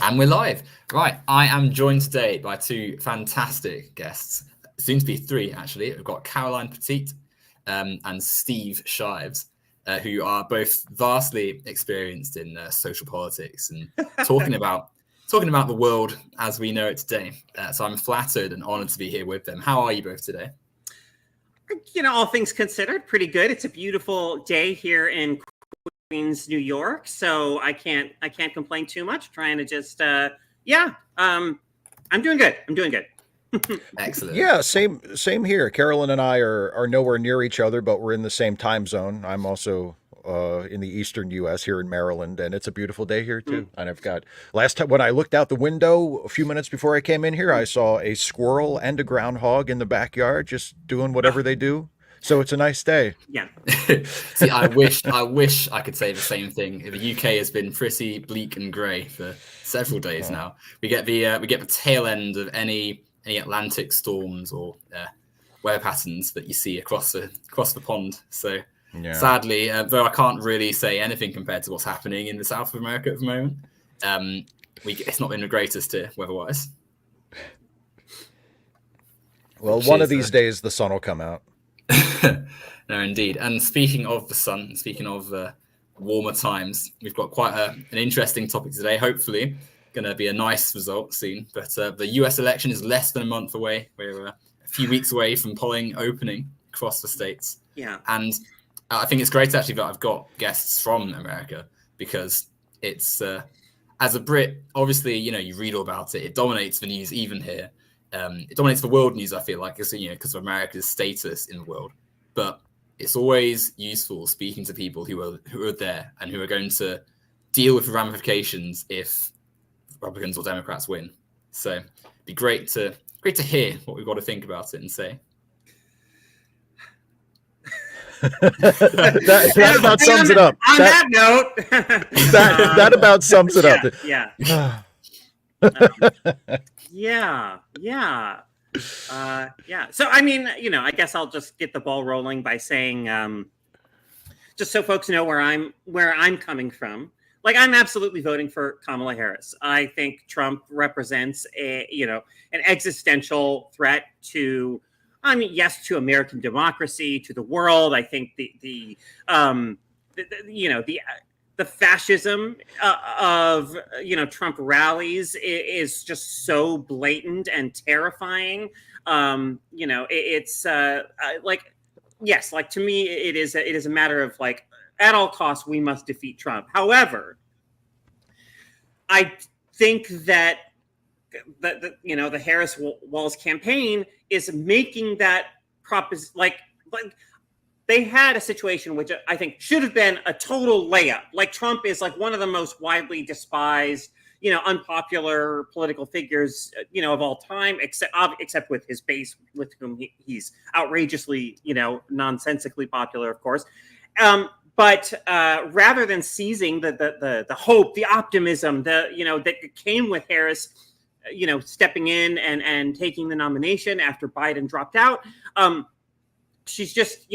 And we're live. Right, I am joined today by two fantastic guests, soon to be three actually. We've got Carolyn Petit and Steve Shives, who are both vastly experienced in social politics and talking about the world as we know it today. So I'm flattered and honoured to be here with them. How are you both today? All things considered, pretty good. It's a beautiful day here in Queens, New York, so I can't complain too much. Trying to just I'm doing good. Excellent. Yeah, same here. Carolyn and I are nowhere near each other, but we're in the same time zone. I'm also in the eastern U.S. here in Maryland, and it's a beautiful day here too. And I've got last time when I looked out the window a few minutes before I came in here, I saw a squirrel and a groundhog in the backyard just doing whatever they do. So it's a nice day. Yeah. See, I wish I could say the same thing. The UK has been pretty bleak and grey for several days now. We get the tail end of any Atlantic storms or weather patterns that you see across the pond. So sadly, though I can't really say anything compared to what's happening in the south of America at the moment, it's not been the greatest here weather-wise. Well, one of these days the sun will come out. No, indeed. And speaking of the sun, speaking of warmer times, we've got quite an interesting topic today. Hopefully, going to be a nice result soon. But the US election is less than a month away. We're a few weeks away from polling opening across the states. Yeah. And I think it's great actually that I've got guests from America because it's as a Brit, obviously, you read all about it. It dominates the news even here. It dominates the world news, I feel like, because of America's status in the world. But it's always useful speaking to people who are there and who are going to deal with the ramifications if Republicans or Democrats win. So it'd be great to hear what we've got to think about it and say. that about sums it up. On that note, that about sums it up. Yeah. So, I mean, I guess I'll just get the ball rolling by saying, just so folks know where I'm coming from. Like, I'm absolutely voting for Kamala Harris. I think Trump represents an existential threat to, to American democracy, to the world. I think the fascism of Trump rallies is just so blatant and terrifying. It's to me it is a matter of like at all costs we must defeat Trump. However, I think that the Harris Walz campaign is making that like they had a situation which I think should have been a total layup. Like Trump is like one of the most widely despised, unpopular political figures, of all time, except with his base, with whom he's outrageously, nonsensically popular, of course. But rather than seizing the hope, the optimism, that came with Harris, stepping in and taking the nomination after Biden dropped out, she's just,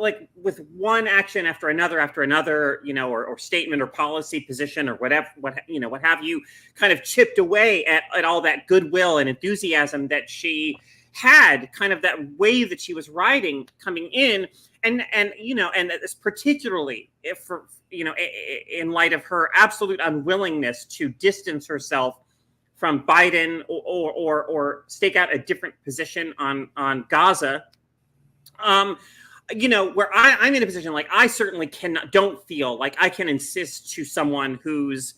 like with one action after another, or statement or policy position or whatever, what have you, kind of chipped away at all that goodwill and enthusiasm that she had, kind of that wave that she was riding coming in, and it's particularly in light of her absolute unwillingness to distance herself from Biden or stake out a different position on Gaza. Where I'm in a position like I certainly don't feel like I can insist to someone whose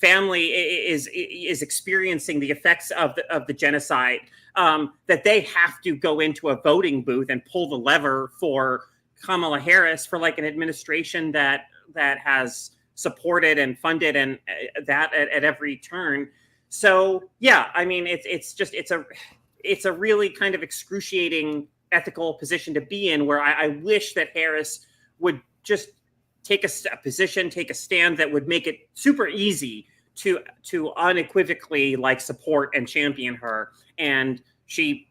family is experiencing the effects of the genocide, that they have to go into a voting booth and pull the lever for Kamala Harris, for like an administration that has supported and funded and that at every turn. So yeah, I mean it's a really kind of excruciating ethical position to be in, where I wish that Harris would just take a stand that would make it super easy to unequivocally like support and champion her, and she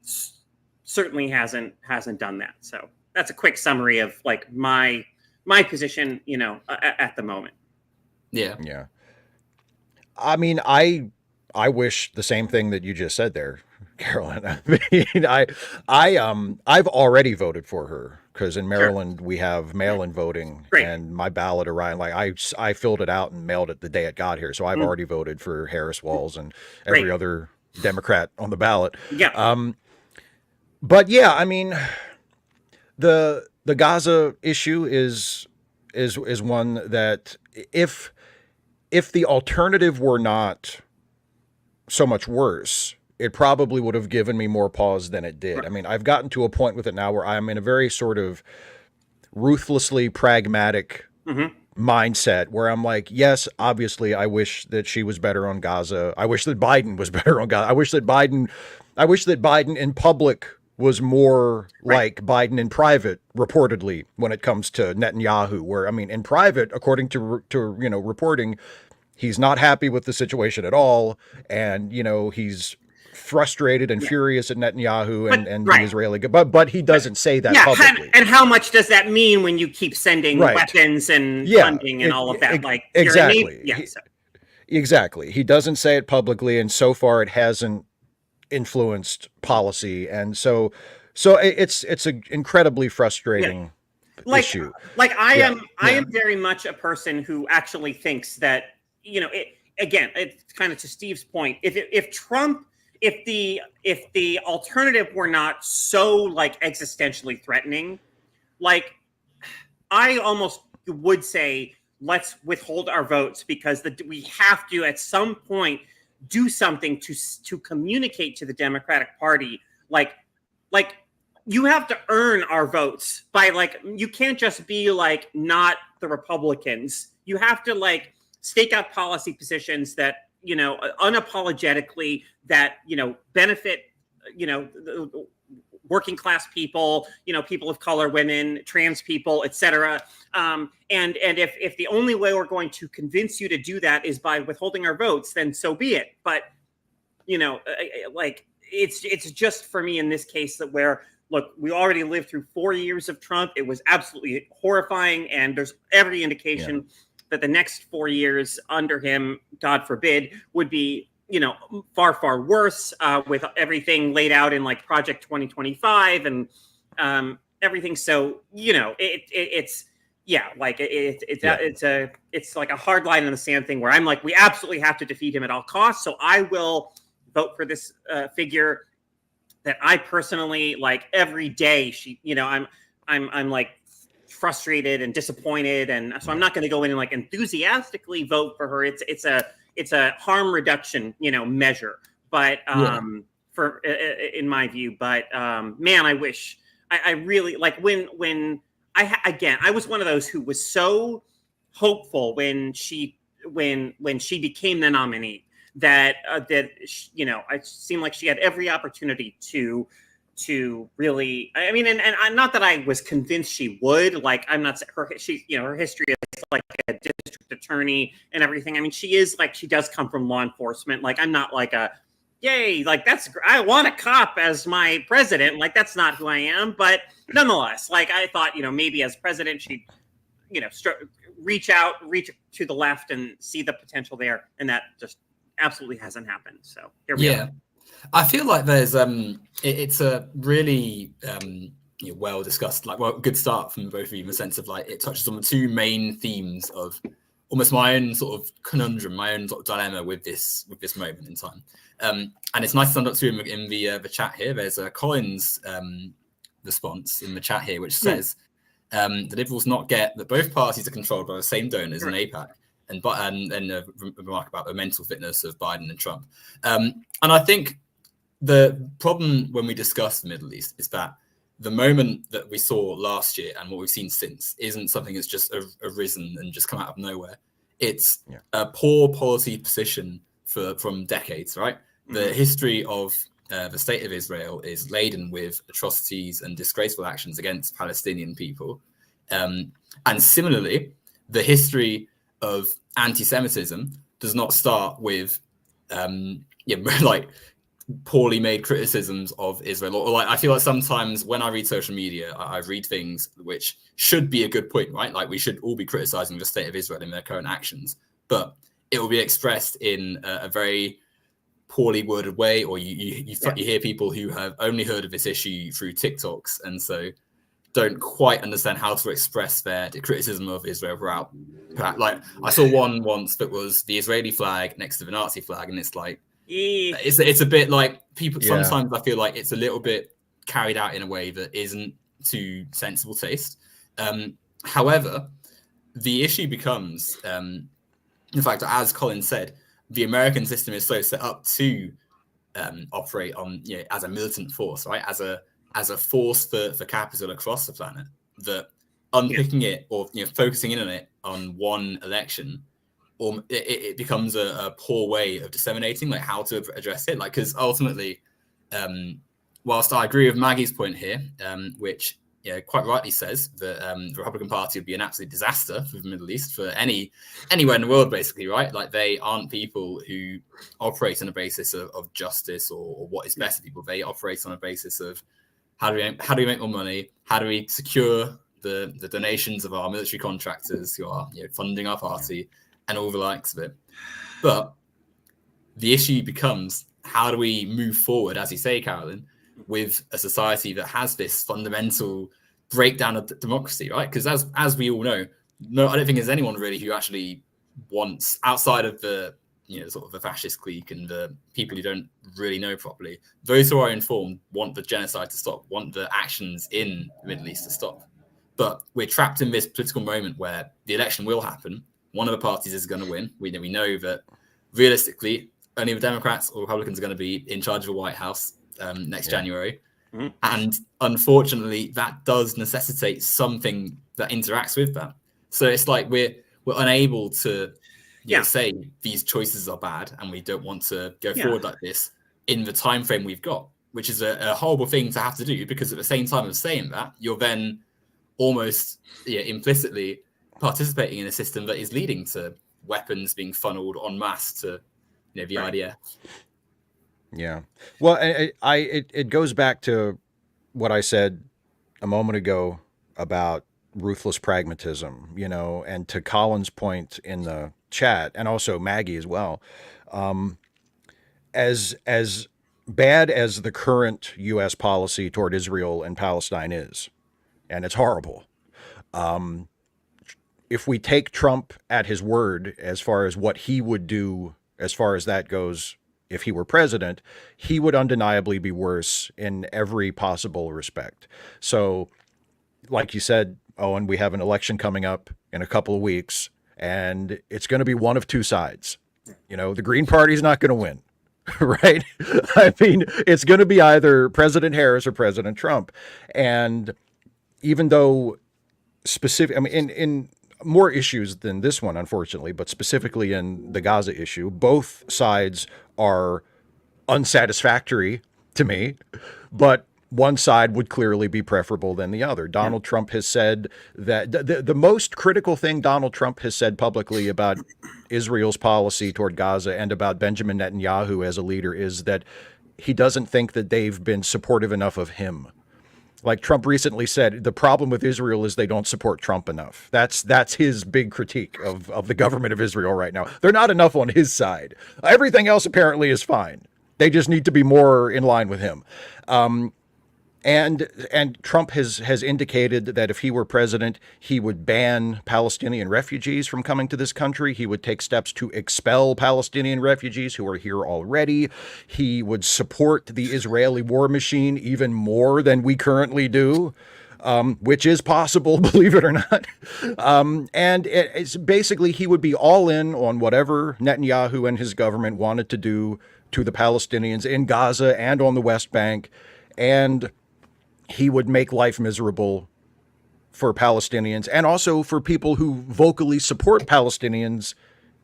certainly hasn't done that. So that's a quick summary of like my position, at the moment. Yeah. I mean, I wish the same thing that you just said there, Carolyn. I mean, I've already voted for her because in Sure. Maryland we have mail-in voting, Great. and my ballot arrived. Like I filled it out and mailed it the day it got here, so I've already voted for Harris Walls and every Great. other Democrat on the ballot. Yeah. But yeah, I mean, the Gaza issue is one that if the alternative were not so much worse, it probably would have given me more pause than it did. Right. I mean, I've gotten to a point with it now where I'm in a very sort of ruthlessly pragmatic mindset where I'm like, yes, obviously I wish that she was better on Gaza. I wish that Biden was better on Gaza. I wish that Biden in public was more like Biden in private, reportedly, when it comes to Netanyahu, where, I mean, in private, according to reporting, he's not happy with the situation at all. And, he's frustrated and furious at Netanyahu and the Israeli, but he doesn't say that publicly. And how much does that mean when you keep sending weapons and funding and all of that? Like, exactly. So. Exactly. He doesn't say it publicly. And so far it hasn't influenced policy. And so it's an incredibly frustrating issue. Like I am very much a person who actually thinks that, it's kind of to Steve's point. If Trump, if the alternative were not so like existentially threatening, like I almost would say, let's withhold our votes because we have to at some point do something to communicate to the Democratic Party, like you have to earn our votes by you can't just be like not the Republicans. You have to like stake out policy positions that unapologetically that benefit working class people, people of color, women, trans people, etc. And if the only way we're going to convince you to do that is by withholding our votes, then so be it. But it's just for me in this case that where look, we already lived through 4 years of Trump. It was absolutely horrifying, and there's every indication that the next 4 years under him, God forbid, would be far, far worse with everything laid out in like Project 2025 and everything. So, it's like a hard line in the sand thing where I'm like, we absolutely have to defeat him at all costs. So I will vote for this figure that I personally like every day. I'm like frustrated and disappointed. And so I'm not going to go in and like enthusiastically vote for her. It's a harm reduction, measure, but for in my view. But man, I wish I really like when I was one of those who was so hopeful when she became the nominee that it seemed like she had every opportunity to really. I mean, and I'm not that I was convinced she would. Like, I'm not her history is like a district attorney and everything. I mean, she does come from law enforcement. Like, I'm not like a yay, like I want a cop as my president. Like, that's not who I am. But nonetheless, like I thought, maybe as president, she'd reach to the left and see the potential there, and that just absolutely hasn't happened. So here we are. I feel like there's it's a really well discussed, good start from both of you in the sense of like it touches on the two main themes of almost my own sort of conundrum, my own sort of dilemma with this moment in time. And it's nice to stand up to him in the chat here. There's a Collins response in the chat here which says the Liberals not get that both parties are controlled by the same donors in AIPAC. And a remark about the mental fitness of Biden and Trump. And I think the problem when we discuss the Middle East is that the moment that we saw last year and what we've seen since isn't something that's just arisen and just come out of nowhere. It's a poor policy position from decades, right? Mm-hmm. The history of the state of Israel is laden with atrocities and disgraceful actions against Palestinian people. And similarly, the history of anti-Semitism does not start with poorly made criticisms of Israel, or like I feel like sometimes when I read social media, I read things which should be a good point, right? Like we should all be criticizing the state of Israel in their current actions, but it will be expressed in a very poorly worded way, or you hear people who have only heard of this issue through TikToks, and so don't quite understand how to express their criticism of Israel without, like, I saw one once that was the Israeli flag next to the Nazi flag, and it's like, it's a bit like people, sometimes I feel like it's a little bit carried out in a way that isn't to sensible taste. However, the issue becomes, in fact, as Colin said, the American system is so set up to operate on, as a militant force, right? As a force for capital across the planet, that unpicking it or focusing in on it on one election, or it becomes a poor way of disseminating like how to address it. Like, because ultimately, whilst I agree with Maggie's point here, which quite rightly says that the Republican Party would be an absolute disaster for the Middle East, for anywhere in the world, basically, right? Like, they aren't people who operate on a basis of justice or what is best for people. They operate on a basis of how do we make more money? How do we secure the donations of our military contractors who are funding our party and all the likes of it? But the issue becomes, how do we move forward, as you say, Carolyn, with a society that has this fundamental breakdown of democracy, right? Because as we all know, I don't think there's anyone really who actually wants, outside of the sort of the fascist clique and the people who don't really know properly, those who are informed want the genocide to stop, want the actions in the Middle East to stop. But we're trapped in this political moment where the election will happen. One of the parties is going to win. We know that realistically, only the Democrats or Republicans are going to be in charge of the White House next January. Mm-hmm. And unfortunately, that does necessitate something that interacts with that. So it's like we're unable to say these choices are bad and we don't want to go forward like this in the time frame we've got, which is a horrible thing to have to do, because at the same time of saying that, you're then almost implicitly participating in a system that is leading to weapons being funneled en masse to the IDF. Yeah. Well, it goes back to what I said a moment ago about ruthless pragmatism, and to Colin's point in the chat, and also Maggie as well. As bad as the current U.S. policy toward Israel and Palestine is, and it's horrible, if we take Trump at his word as far as what he would do, as far as that goes, if he were president, he would undeniably be worse in every possible respect. So, like you said, Owen, we have an election coming up in a couple of weeks, and it's going to be one of two sides. The Green Party's not going to win, right? I mean, it's going to be either President Harris or President Trump. And even though in more issues than this one, unfortunately, but specifically in the Gaza issue, both sides are unsatisfactory to me, but one side would clearly be preferable than the other. Donald Trump has said that the most critical thing Donald Trump has said publicly about Israel's policy toward Gaza and about Benjamin Netanyahu as a leader is that he doesn't think that they've been supportive enough of him. Like Trump recently said, the problem with Israel is they don't support Trump enough. That's his big critique of the government of Israel right now. They're not enough on his side. Everything else apparently is fine. They just need to be more in line with him. And Trump has indicated that if he were president, he would ban Palestinian refugees from coming to this country. He would take steps to expel Palestinian refugees who are here already. He would support the Israeli war machine even more than we currently do, which is possible, believe it or not. And it's basically he would be all in on whatever Netanyahu and his government wanted to do to the Palestinians in Gaza and on the West Bank. And he would make life miserable for Palestinians and also for people who vocally support Palestinians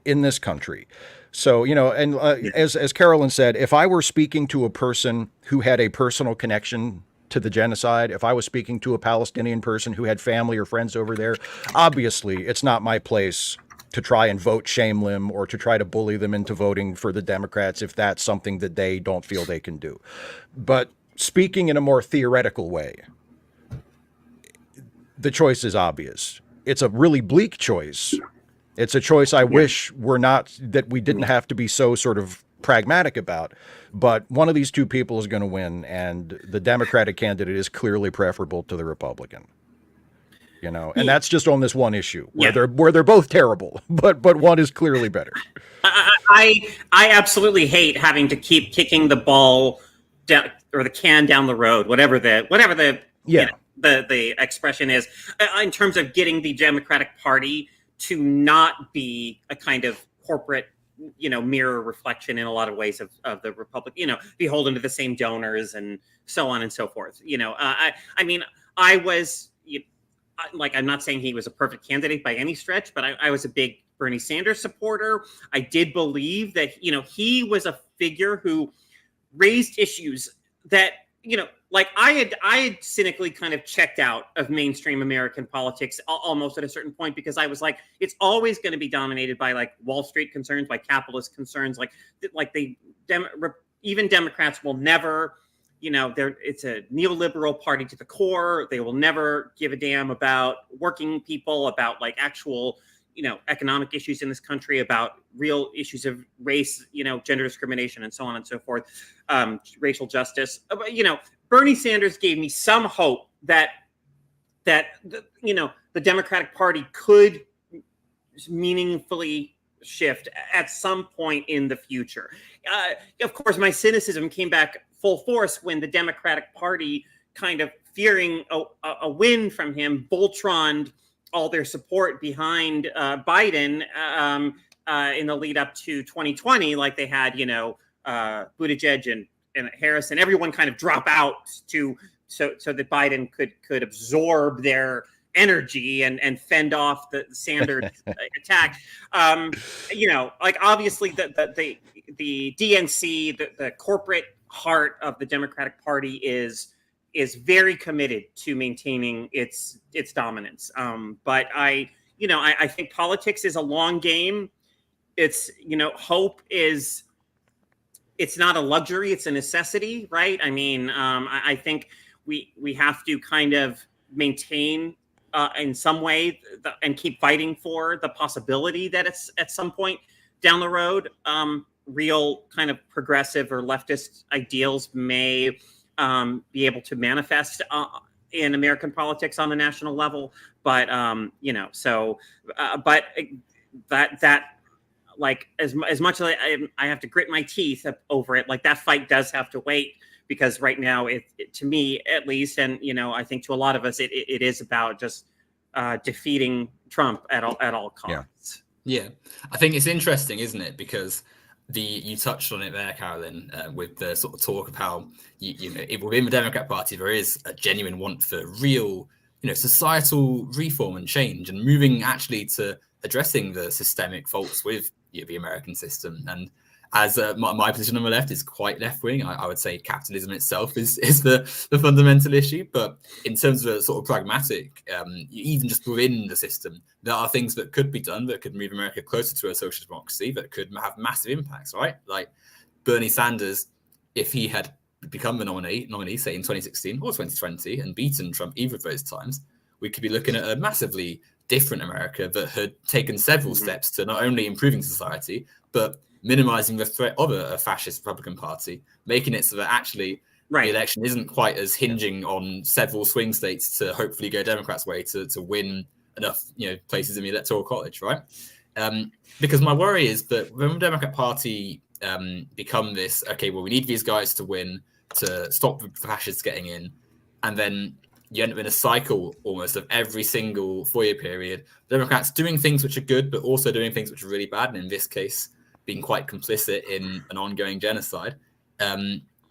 in this country. So, as Carolyn said, if I were speaking to a person who had a personal connection to the genocide, if I was speaking to a Palestinian person who had family or friends over there, obviously it's not my place to try and vote shame them or to try to bully them into voting for the Democrats if that's something that they don't feel they can do. But speaking in a more theoretical way, the choice is obvious. It's a really bleak choice, It's a choice I wish that we didn't have to be so sort of pragmatic about. But one of these two people is going to win, and the Democratic candidate is clearly preferable to the Republican. And that's just on this one issue where they're both terrible, but one is clearly better. I absolutely hate having to keep kicking the ball down, or the can down the road, whatever the the expression is, in terms of getting the Democratic Party to not be a kind of corporate, mirror reflection in a lot of ways of the Republic, beholden to the same donors and so on and so forth. I mean, I was I'm not saying he was a perfect candidate by any stretch, but I was a big Bernie Sanders supporter. I did believe that, he was a figure who raised issues that, I had cynically kind of checked out of mainstream American politics almost at a certain point, because I was like, it's always going to be dominated by Wall Street concerns, by capitalist concerns, even Democrats will never, it's a neoliberal party to the core. They will never give a damn about working people, about actual, economic issues in this country, about real issues of race, gender discrimination, and so on and so forth, racial justice. Bernie Sanders gave me some hope that the Democratic Party could meaningfully shift at some point in the future. Of course, my cynicism came back full force when the Democratic Party, kind of fearing a win from him, Voltroned all their support behind Biden in the lead up to 2020, like they had, Buttigieg and Harris and everyone kind of drop out so that Biden could absorb their energy and fend off the Sanders attack. Obviously the DNC, the corporate heart of the Democratic Party is very committed to maintaining its dominance. But I think politics is a long game. It's, hope is, it's not a luxury, it's a necessity, right? I mean, I think we have to kind of maintain in some way and keep fighting for the possibility that it's at some point down the road, real kind of progressive or leftist ideals may be able to manifest in American politics on the national level. But, but as much as I have to grit my teeth over it, that fight does have to wait, because right now it to me at least, and I think to a lot of us, it is about just defeating Trump at all costs. Yeah, I think it's interesting, isn't it? Because you touched on it there, Carolyn, with the sort of talk of how within the Democrat Party there is a genuine want for real, societal reform and change, and moving actually to addressing the systemic faults with the American system. And as my position on the left is quite left-wing, I would say capitalism itself is the fundamental issue. But in terms of a sort of pragmatic, even just within the system, there are things that could be done that could move America closer to a social democracy that could have massive impacts, right? Like Bernie Sanders, if he had become the nominee, say in 2016 or 2020, and beaten Trump either of those times, we could be looking at a massively different America that had taken several steps to not only improving society, but minimizing the threat of a fascist Republican Party, making it so that actually the election isn't quite as hinging on several swing states to hopefully go Democrats' way to win enough places in the Electoral College, right? Because my worry is that when the Democrat Party become this, okay, well, we need these guys to win to stop the fascists getting in, and then you end up in a cycle almost of every single 4-year period, Democrats doing things which are good, but also doing things which are really bad, and in this case, being quite complicit in an ongoing genocide.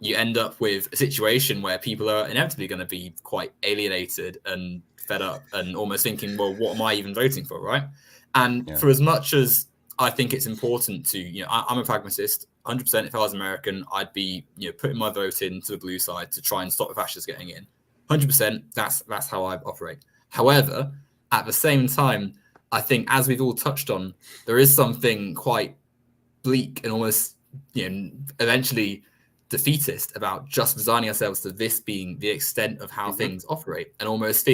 You end up with a situation where people are inevitably going to be quite alienated and fed up and almost thinking, well, what am I even voting for, right? And for as much as I think it's important to, I'm a pragmatist, 100%. If I was American, I'd be, putting my vote into the blue side to try and stop the fascists getting in. 100%. That's how I operate. However, at the same time, I think, as we've all touched on, there is something quite bleak and almost, eventually defeatist about just resigning ourselves to this being the extent of how things operate, and almost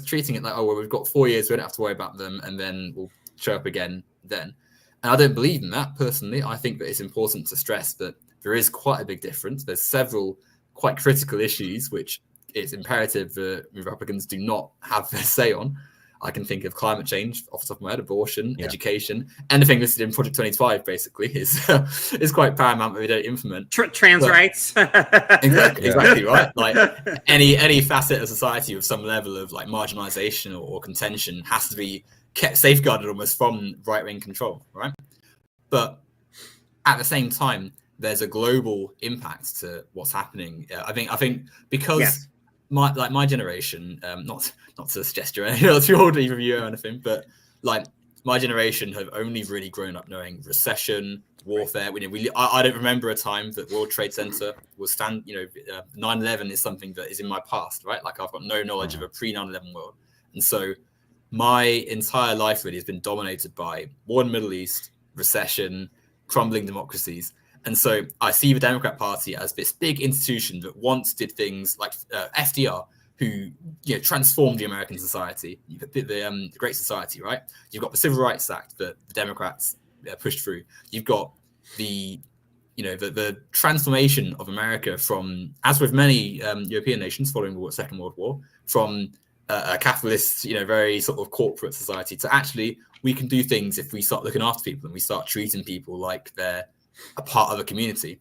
treating it like, oh, well, we've got 4 years, we don't have to worry about them, and then we'll show up again then. And I don't believe in that personally. I think that it's important to stress that there is quite a big difference. There's several quite critical issues which it's imperative that Republicans do not have their say on. I can think of climate change off the top of my head, abortion, education, anything listed in Project 25 basically is quite paramount that we don't implement. Trans rights. Exactly right. Like any facet of society with some level of like marginalization or contention has to be kept safeguarded almost from right-wing control, right? But at the same time, there's a global impact to what's happening. I think because my generation, not to suggest you're too old either of you or anything, but like my generation have only really grown up knowing recession, warfare. I don't remember a time that World Trade Center was 9/11 is something that is in my past, right? Like I've got no knowledge of a pre-9/11 world, and so my entire life really has been dominated by war in the Middle East, recession, crumbling democracies. And so I see the Democrat Party as this big institution that once did things like FDR, who transformed the American society, the Great Society, right? You've got the Civil Rights Act that the Democrats pushed through. You've got the transformation of America from, as with many European nations following the Second World War, from a capitalist, very sort of corporate society to actually we can do things if we start looking after people and we start treating people like they're a part of a community.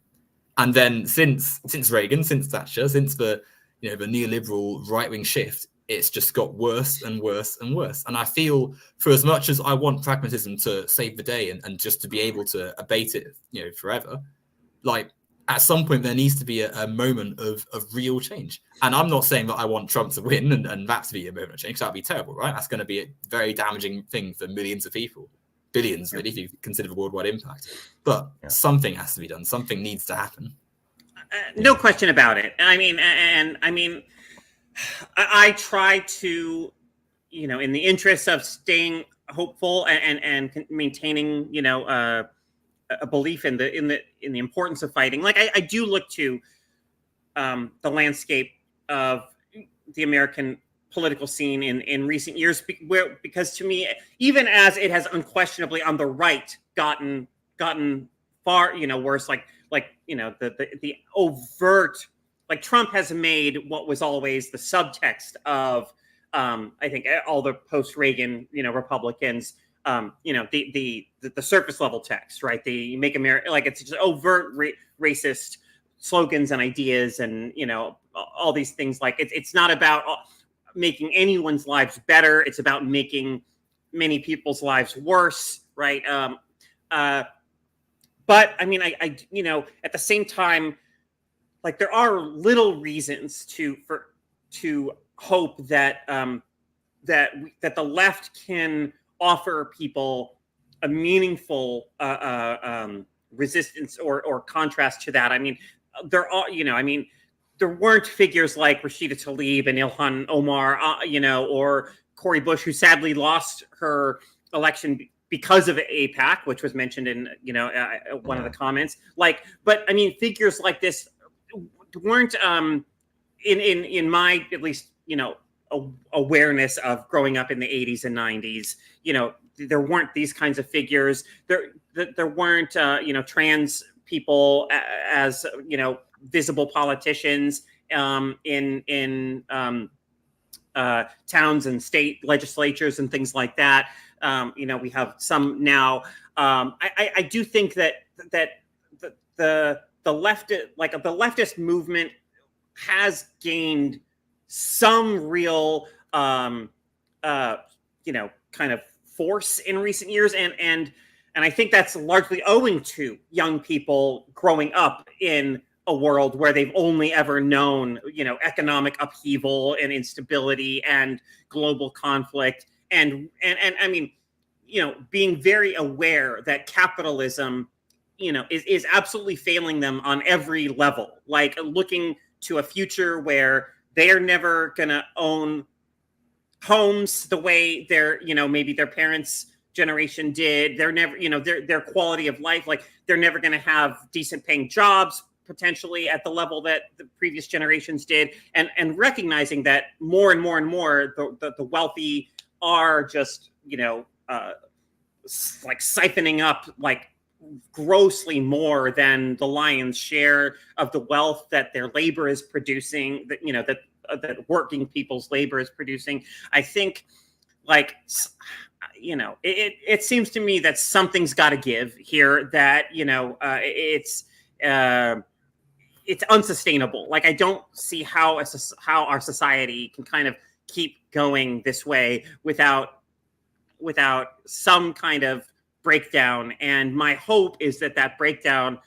And then since Reagan, since Thatcher, since the neoliberal right-wing shift, it's just got worse and worse and worse. And I feel for as much as I want pragmatism to save the day and just to be able to abate it, forever, like at some point there needs to be a moment of real change. And I'm not saying that I want Trump to win and that to be a moment of change. That'd be terrible, right? That's going to be a very damaging thing for millions of people. Billions, really, if you consider the worldwide impact. But something has to be done. Something needs to happen. No question about it. I try to, in the interest of staying hopeful and maintaining, a belief in the importance of fighting. Like I do look to the landscape of the American political scene in recent years, because to me, even as it has unquestionably on the right gotten far worse, like the overt, like Trump has made what was always the subtext of I think all the post-Reagan Republicans the surface level text, right? The Make America, like it's just overt racist slogans and ideas and all these things. Like it's not about making anyone's lives better. It's about making many people's lives worse, right? But I mean, I at the same time, like there are little reasons to hope that that the left can offer people a meaningful resistance or contrast to that. I mean, there are there weren't figures like Rashida Tlaib and Ilhan Omar, or Cori Bush, who sadly lost her election because of AIPAC, which was mentioned in, one of the comments. Like, but I mean, figures like this weren't in my, at least, awareness of growing up in the 80s and 90s. There weren't these kinds of figures. There weren't, trans people as, visible politicians in towns and state legislatures and things like that. We have some now. I do think that the leftist movement has gained some real kind of force in recent years, and I think that's largely owing to young people growing up in a world where they've only ever known, economic upheaval and instability and global conflict. And I mean, being very aware that capitalism, is absolutely failing them on every level, like looking to a future where they're never going to own homes the way maybe their parents' generation did. They're never, their quality of life, like they're never going to have decent paying jobs, potentially at the level that the previous generations did, and recognizing that more and more and more the wealthy are just like siphoning up like grossly more than the lion's share of the wealth that their labor is producing, that that working people's labor is producing. I think like it seems to me that something's got to give here, that it's unsustainable. Like, I don't see how our society can kind of keep going this way without some kind of breakdown. And my hope is that breakdown,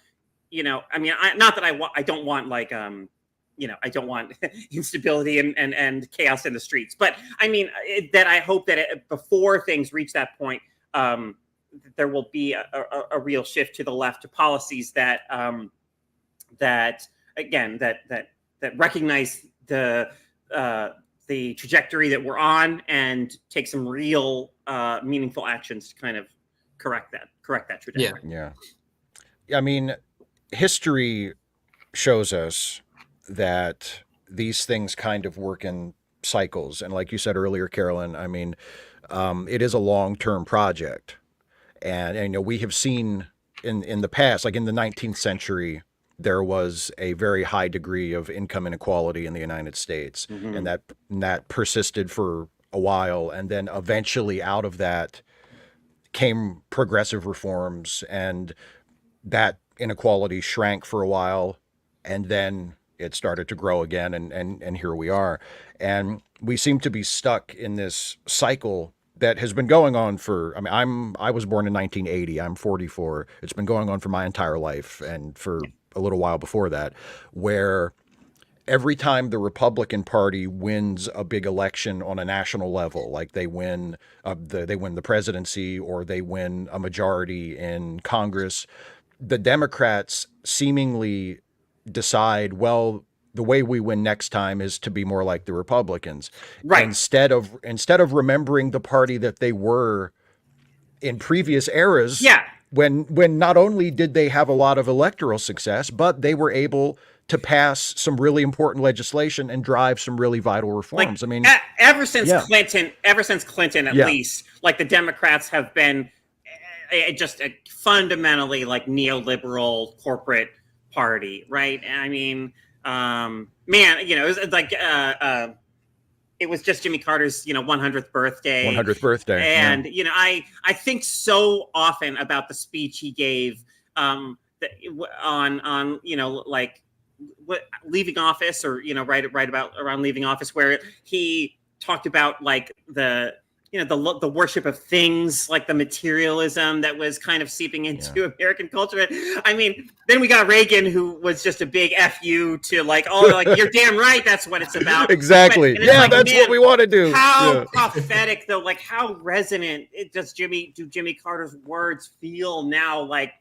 I don't want like I don't want instability and chaos in the streets, but I mean that I hope that before things reach that point, there will be a real shift to the left, to policies that recognize the trajectory that we're on and take some real meaningful actions to kind of correct that trajectory. Yeah. I mean, history shows us that these things kind of work in cycles. And like you said earlier, Carolyn, I mean, it is a long-term project. And we have seen in the past, like in the 19th century, there was a very high degree of income inequality in the United States. Mm-hmm. And that persisted for a while. And then eventually out of that came progressive reforms, and that inequality shrank for a while, and then it started to grow again, and here we are. And we seem to be stuck in this cycle that has been going on for, I was born in 1980, I'm 44. It's been going on for my entire life, and for a little while before that, where every time the Republican Party wins a big election on a national level, like they win the presidency or they win a majority in Congress, the Democrats seemingly decide, well, the way we win next time is to be more like the Republicans. Right. Instead of remembering the party that they were in previous eras. Yeah. When not only did they have a lot of electoral success, but they were able to pass some really important legislation and drive some really vital reforms. Like, I mean, ever since Clinton, at least, like the Democrats have been just a fundamentally like neoliberal corporate party, right? I mean, it was like it was just Jimmy Carter's 100th birthday. 100th birthday, and I think so often about the speech he gave on leaving office, or right about around leaving office, where he talked about like the worship of things, like the materialism that was kind of seeping into American culture. I mean, then we got Reagan, who was just a big F-you to you're damn right, that's what it's about. Exactly. That's what we want to do. How prophetic though, like how resonant do Jimmy Carter's words feel now, like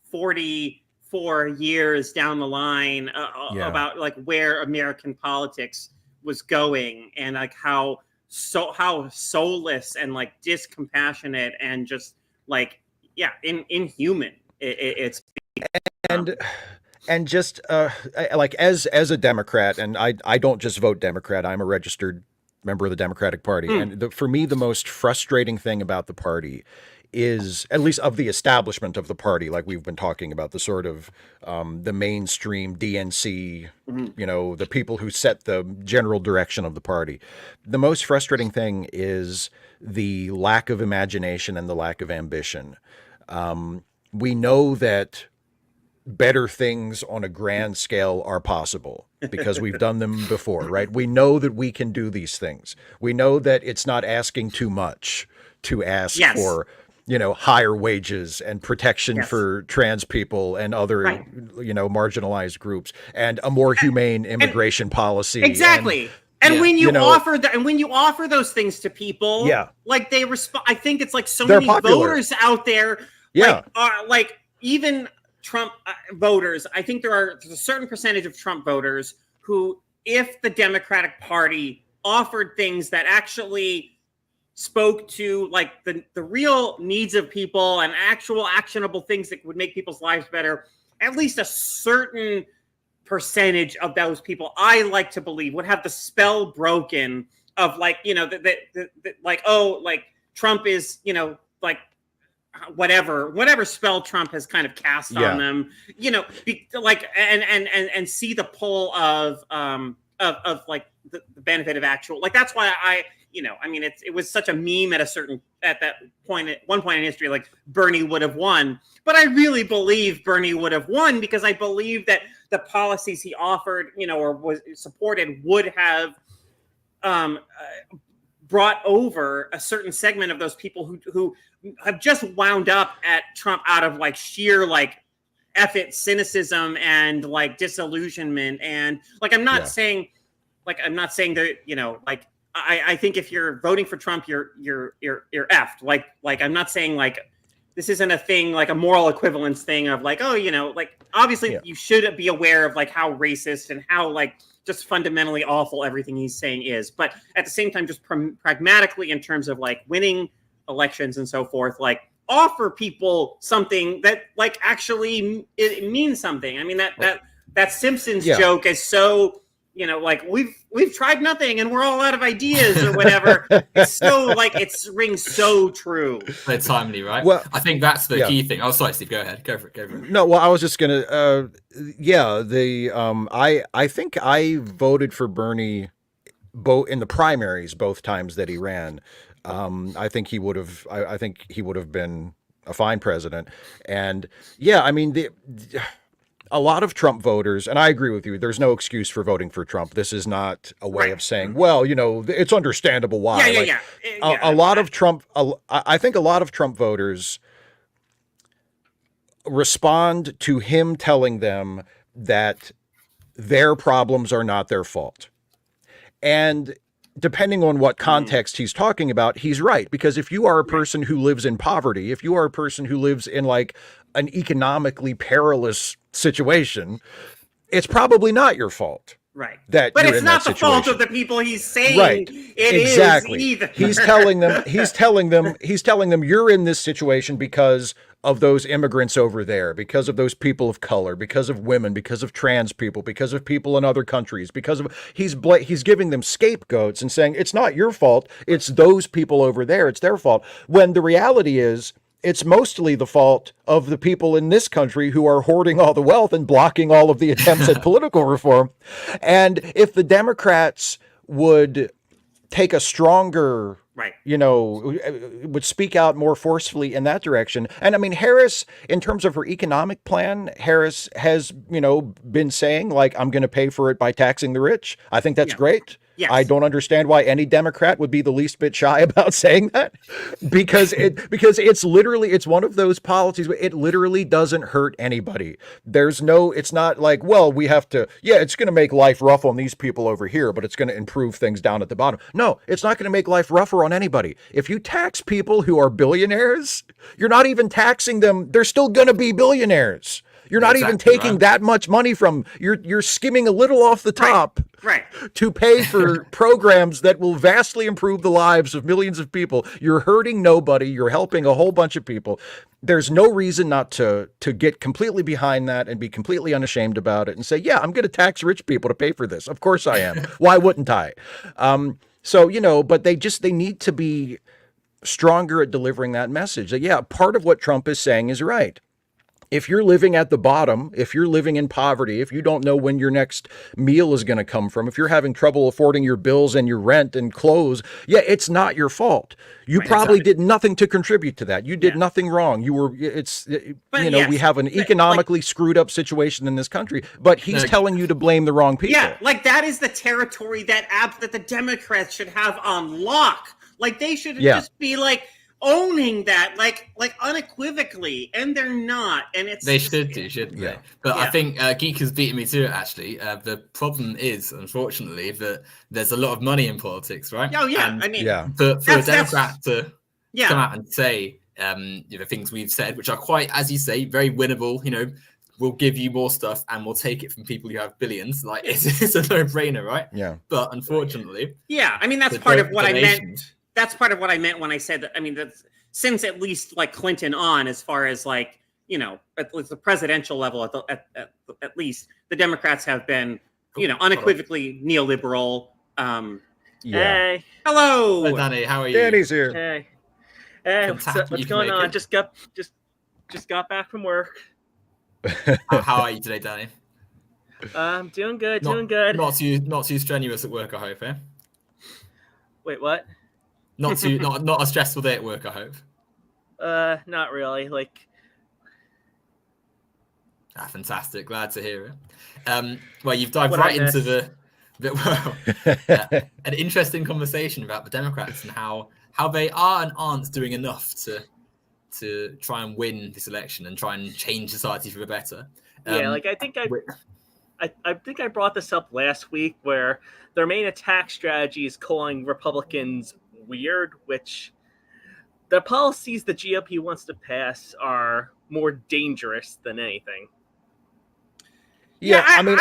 44 years down the line, about like where American politics was going, and like how soulless and like discompassionate and just like inhuman it's and just like as a Democrat, and I don't just vote Democrat, I'm a registered member of the Democratic Party. And for me, the most frustrating thing about the party is, at least of the establishment of the party, like we've been talking about, the sort of the mainstream DNC, the people who set the general direction of the party. The most frustrating thing is the lack of imagination and the lack of ambition. We know that better things on a grand scale are possible because we've done them before, right? We know that we can do these things. We know that it's not asking too much to ask for higher wages and protection for trans people and other, marginalized groups, and a more humane immigration policy. Exactly. And when you offer those things to people, like they respond. I think it's like so many popular voters out there, like even Trump voters. I think there's a certain percentage of Trump voters who, if the Democratic Party offered things that actually spoke to like the real needs of people and actual actionable things that would make people's lives better, at least a certain percentage of those people, I like to believe, would have the spell broken of like, like Trump is, like whatever spell Trump has kind of cast on them, and see the pull of like the benefit of actual, like, that's why it was such a meme at that point, at one point in history, like Bernie would have won. But I really believe Bernie would have won because I believe that the policies he offered, or was supported, would have brought over a certain segment of those people who have just wound up at Trump out of like sheer like effort, cynicism, and like disillusionment. And like, I'm not saying that, like, I think if you're voting for Trump, you're effed. Like I'm not saying like this isn't a thing, like a moral equivalence thing of like, oh, like obviously you should be aware of like how racist and how like just fundamentally awful everything he's saying is. But at the same time, just pragmatically in terms of like winning elections and so forth, like offer people something that like actually it means something. I mean, that Simpsons joke is so, like we've tried nothing and we're all out of ideas or whatever. It's so like it rings so true. They're timely, right? Well, I think that's the key thing. Oh, sorry, Steve. Go ahead. Go for it. No, well, I was just gonna. I think I voted for Bernie both in the primaries both times that he ran. I think he would have. I think he would have been a fine president. And I mean a lot of Trump voters, and I agree with you, there's no excuse for voting for Trump. This is not a way of saying, well, it's understandable why. A lot of Trump, I think a lot of Trump voters respond to him telling them that their problems are not their fault. And depending on what context he's talking about, he's right. Because if you are a person who lives in poverty, if you are a person who lives in like an economically perilous situation, it's probably not your fault. Right. But it's not the fault of the people he's saying it exactly. is either. He's telling them you're in this situation because of those immigrants over there, because of those people of color, because of women, because of trans people, because of people in other countries, because of he's giving them scapegoats and saying it's not your fault, it's those people over there, it's their fault. When the reality is it's mostly the fault of the people in this country who are hoarding all the wealth and blocking all of the attempts at political reform. And if the Democrats would take a stronger, would speak out more forcefully in that direction. And I mean, Harris, in terms of her economic plan, Harris has, been saying like, I'm going to pay for it by taxing the rich. I think that's great. Yes. I don't understand why any Democrat would be the least bit shy about saying that, because it's one of those policies where it literally doesn't hurt anybody. It's not like, well, we have to, it's going to make life rough on these people over here, but it's going to improve things down at the bottom. No, it's not going to make life rougher on anybody. If you tax people who are billionaires, you're not even taxing them. They're still going to be billionaires. You're not even taking that much money from, you're skimming a little off the top to pay for programs that will vastly improve the lives of millions of people. You're hurting nobody. You're helping a whole bunch of people. There's no reason not to get completely behind that and be completely unashamed about it and say, I'm going to tax rich people to pay for this. Of course I am. Why wouldn't I? But they need to be stronger at delivering that message. That, part of what Trump is saying is right. If you're living at the bottom, if you're living in poverty, if you don't know when your next meal is going to come from, if you're having trouble affording your bills and your rent and clothes, it's not your fault. You probably did nothing to contribute to that. You did nothing wrong. We have an economically screwed up situation in this country, but he's telling you to blame the wrong people. Yeah, like that is the territory that the Democrats should have on lock. Like they should just be like owning that like unequivocally, and they're not, and they shouldn't they? But I think Geek has beaten me to it actually. The problem is, unfortunately, that there's a lot of money in politics, right? For a Democrat to come out and say things we've said, which are quite, as you say, very winnable, we'll give you more stuff and we'll take it from people who have billions. Like it's a no-brainer, right? But unfortunately, that's part of what I meant. That's part of what I meant when I said that. I mean, that's since at least like Clinton on, as far as like, at the presidential level, at least the Democrats have been, unequivocally neoliberal. Hey, hello, Danny. How are you? Danny's here. Hey. Hey, Fantastic. what's You can going make on? it. Just got back from work. How are you today, Danny? Doing good, doing good. Not too strenuous at work, I hope, eh? Wait, what? Not a stressful day at work, I hope. Not really. Like, Fantastic. Glad to hear it. Well, you've dived What right I into missed. an interesting conversation about the Democrats and how they are and aren't doing enough to try and win this election and try and change society for the better. Yeah, like I think I brought this up last week, where their main attack strategy is calling Republicans weird, which the policies the GOP wants to pass are more dangerous than anything. Yeah, I mean,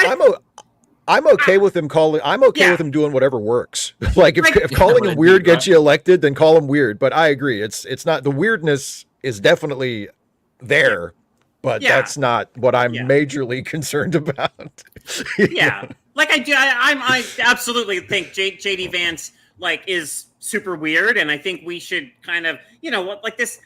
I'm okay with him calling. I'm okay Yeah. with him doing whatever works. Like if calling well, him weird indeed, gets right. you elected, then call him weird. But I agree, it's not, the weirdness is definitely there, but Yeah. that's not what I'm Yeah. majorly concerned about. Yeah, like I absolutely think JD Vance like is super weird, and I think we should kind of, like this.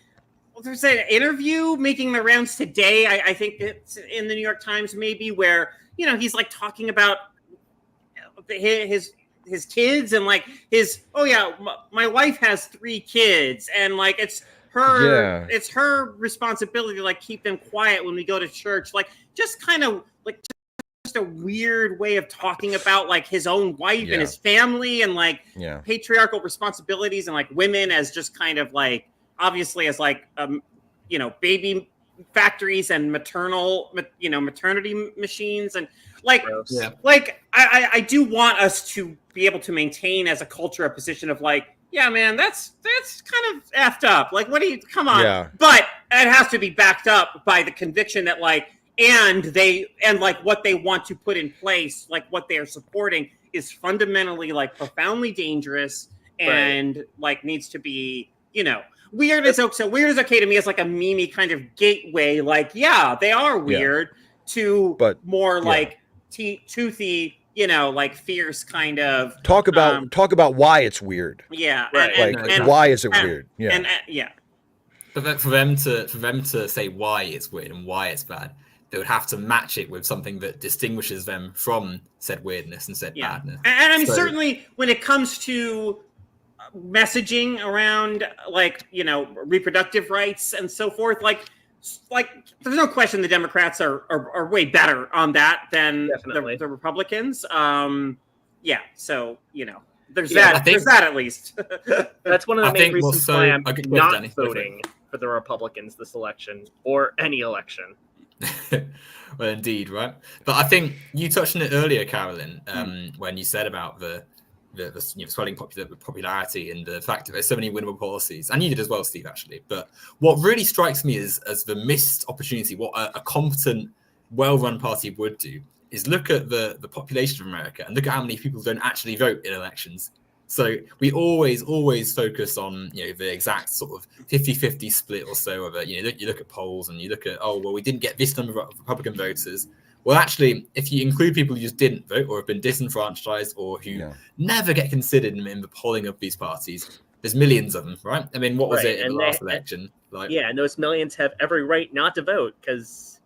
There's an interview making the rounds today. I think it's in the New York Times, maybe, where he's like talking about his kids and like my wife has 3 kids, and like it's her responsibility to like keep them quiet when we go to church. Like just kind of like just a weird way of talking about like his own wife and his family and like patriarchal responsibilities and like women as just kind of like obviously as like baby factories and maternity machines and like like I do want us to be able to maintain as a culture a position of like, yeah, man, that's kind of effed up. Like, what do you come on? Yeah. But it has to be backed up by the conviction that like and like what they want to put in place, like what they are supporting is fundamentally like profoundly dangerous and like needs to be, weird is okay to me as like a meme kind of gateway. Like, yeah, they are weird to but more like toothy, like fierce kind of talk about why it's weird. Yeah, right. and why is it weird? Yeah, and But for them to say why it's weird and why it's bad, they would have to match it with something that distinguishes them from said weirdness and said badness. And I mean, certainly when it comes to messaging around like reproductive rights and so forth, like there's no question the Democrats are way better on that than the Republicans. So there's there's that at least. That's one of the main reasons why I'm not Danny. voting for the Republicans this election or any election. Well, indeed, right. But I think you touched on it earlier, Carolyn, when you said about the swelling popularity and the fact that there's so many winnable policies, and you did as well, Steve, actually. But what really strikes me as the missed opportunity, what a competent, well-run party would do, is look at the population of America and look at how many people don't actually vote in elections. So we always focus on the exact sort of 50-50 split or so of it. You look at polls and you look at, we didn't get this number of Republican voters. Well, actually, if you include people who just didn't vote or have been disenfranchised or who never get considered in the polling of these parties, there's millions of them, right? I mean, what was it in the last election? And those millions have every right not to vote because.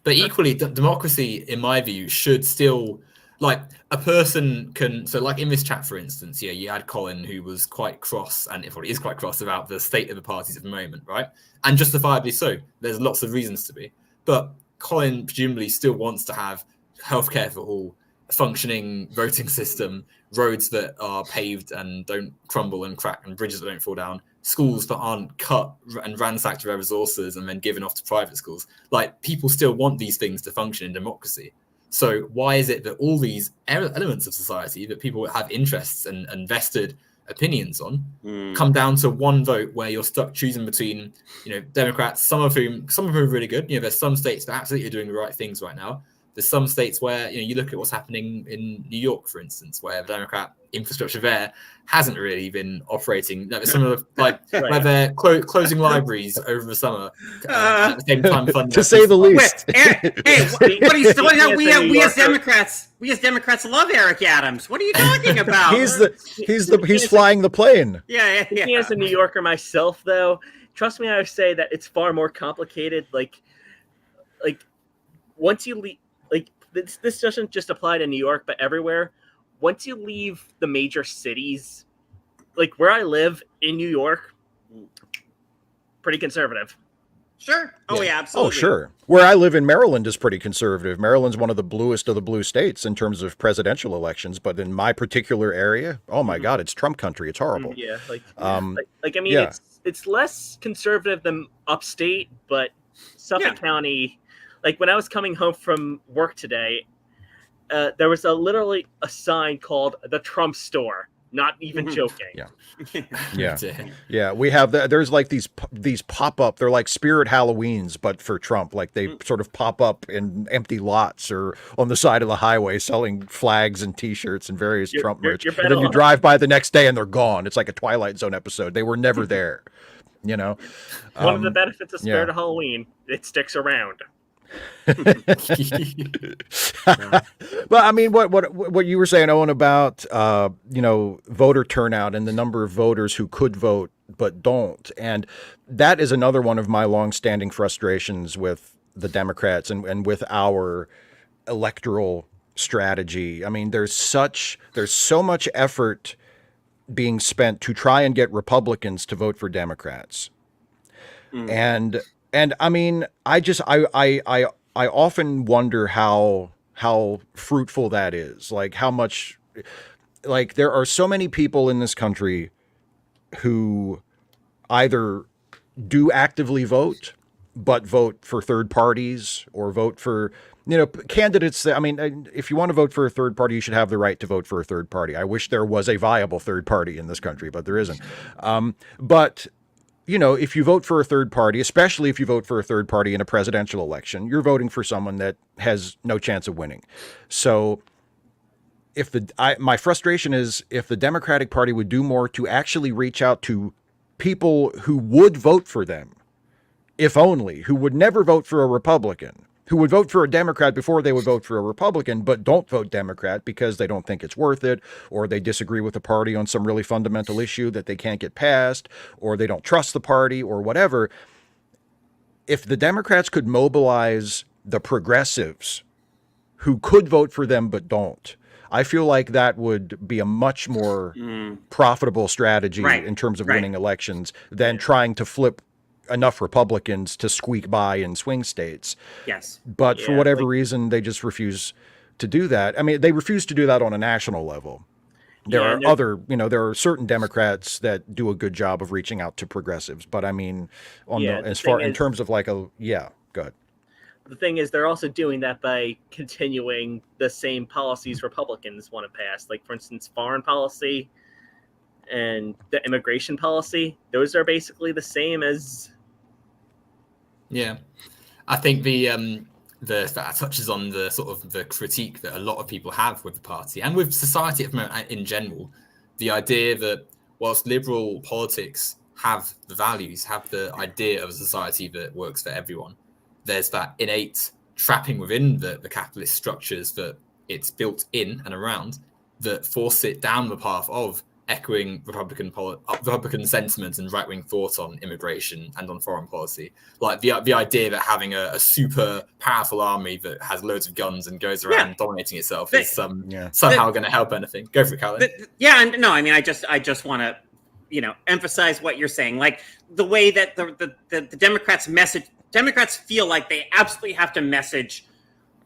But equally, democracy, in my view, should still, like, a person can. So, like in this chat, for instance, you had Colin, who was quite cross, and probably is quite cross about the state of the parties at the moment, right? And justifiably so. There's lots of reasons to be, but Colin presumably still wants to have healthcare for all, a functioning voting system, roads that are paved and don't crumble and crack, and bridges that don't fall down, schools that aren't cut and ransacked of their resources and then given off to private schools. Like, people still want these things to function in democracy. So why is it that all these elements of society that people have interests and vested opinions on come down to one vote where you're stuck choosing between Democrats, some of whom are really good. There's some states that absolutely are doing the right things right now, There's some states where you look at what's happening in New York, for instance, where the Democrat infrastructure there hasn't really been operating. Some of the where they're closing libraries over the summer at the same time funding to say the least. Hey, what are you still? We as Democrats love Eric Adams. What are you talking about? he's flying the plane. Yeah. Me as a New Yorker myself, though, trust me, I would say that it's far more complicated. Like once you leave, this doesn't just apply to New York, but everywhere. Once you leave the major cities, like where I live in New York, pretty conservative. Sure. Oh, yeah, absolutely. Oh, sure. Where I live in Maryland is pretty conservative. Maryland's one of the bluest of the blue states in terms of presidential elections. But in my particular area, oh, my God, it's Trump country. It's horrible. Yeah. It's less conservative than upstate, but Suffolk County, like when I was coming home from work today, there was literally a sign called the Trump store. Not even joking. Yeah. We have there's like these pop up. They're like spirit Halloweens, but for Trump. Like they sort of pop up in empty lots or on the side of the highway, selling flags and T-shirts and various Trump merch. And then you drive by the next day and they're gone. It's like a Twilight Zone episode. They were never there. One of the benefits of spirit of Halloween, it sticks around. But I mean, what you were saying, Owen, about voter turnout and the number of voters who could vote but don't, and that is another one of my longstanding frustrations with the Democrats and with our electoral strategy. I mean, there's so much effort being spent to try and get Republicans to vote for Democrats, and I mean, I often wonder how fruitful that is. Like how much, like there are so many people in this country who either do actively vote, but vote for third parties or vote for, candidates. I mean, if you want to vote for a third party, you should have the right to vote for a third party. I wish there was a viable third party in this country, but there isn't. But if you vote for a third party, especially if you vote for a third party in a presidential election, you're voting for someone that has no chance of winning. So my frustration is if the Democratic Party would do more to actually reach out to people who would vote for them, if only, who would never vote for a Republican, who would vote for a Democrat before they would vote for a Republican, but don't vote Democrat because they don't think it's worth it, or they disagree with the party on some really fundamental issue that they can't get past, or they don't trust the party, or whatever. If the Democrats could mobilize the progressives who could vote for them but don't, I feel like that would be a much more profitable strategy in terms of winning elections than trying to flip enough Republicans to squeak by in swing states. Yes. But for whatever reason, they just refuse to do that. I mean, they refuse to do that on a national level. There are certain Democrats that do a good job of reaching out to progressives. But I mean, in terms of like go ahead. The thing is, they're also doing that by continuing the same policies Republicans want to pass. Like, for instance, foreign policy and the immigration policy. Those are basically the same as. Yeah, I think that touches on the sort of the critique that a lot of people have with the party and with society in general. The idea that whilst liberal politics have the values, have the idea of a society that works for everyone, there's that innate trapping within the capitalist structures that it's built in and around that force it down the path of echoing Republican sentiment and right-wing thought on immigration and on foreign policy. Like the idea that having a super powerful army that has loads of guns and goes around dominating itself is somehow going to help anything. Go for it, Carolyn. I just want to, emphasize what you're saying. Like the way that the Democrats feel like they absolutely have to message,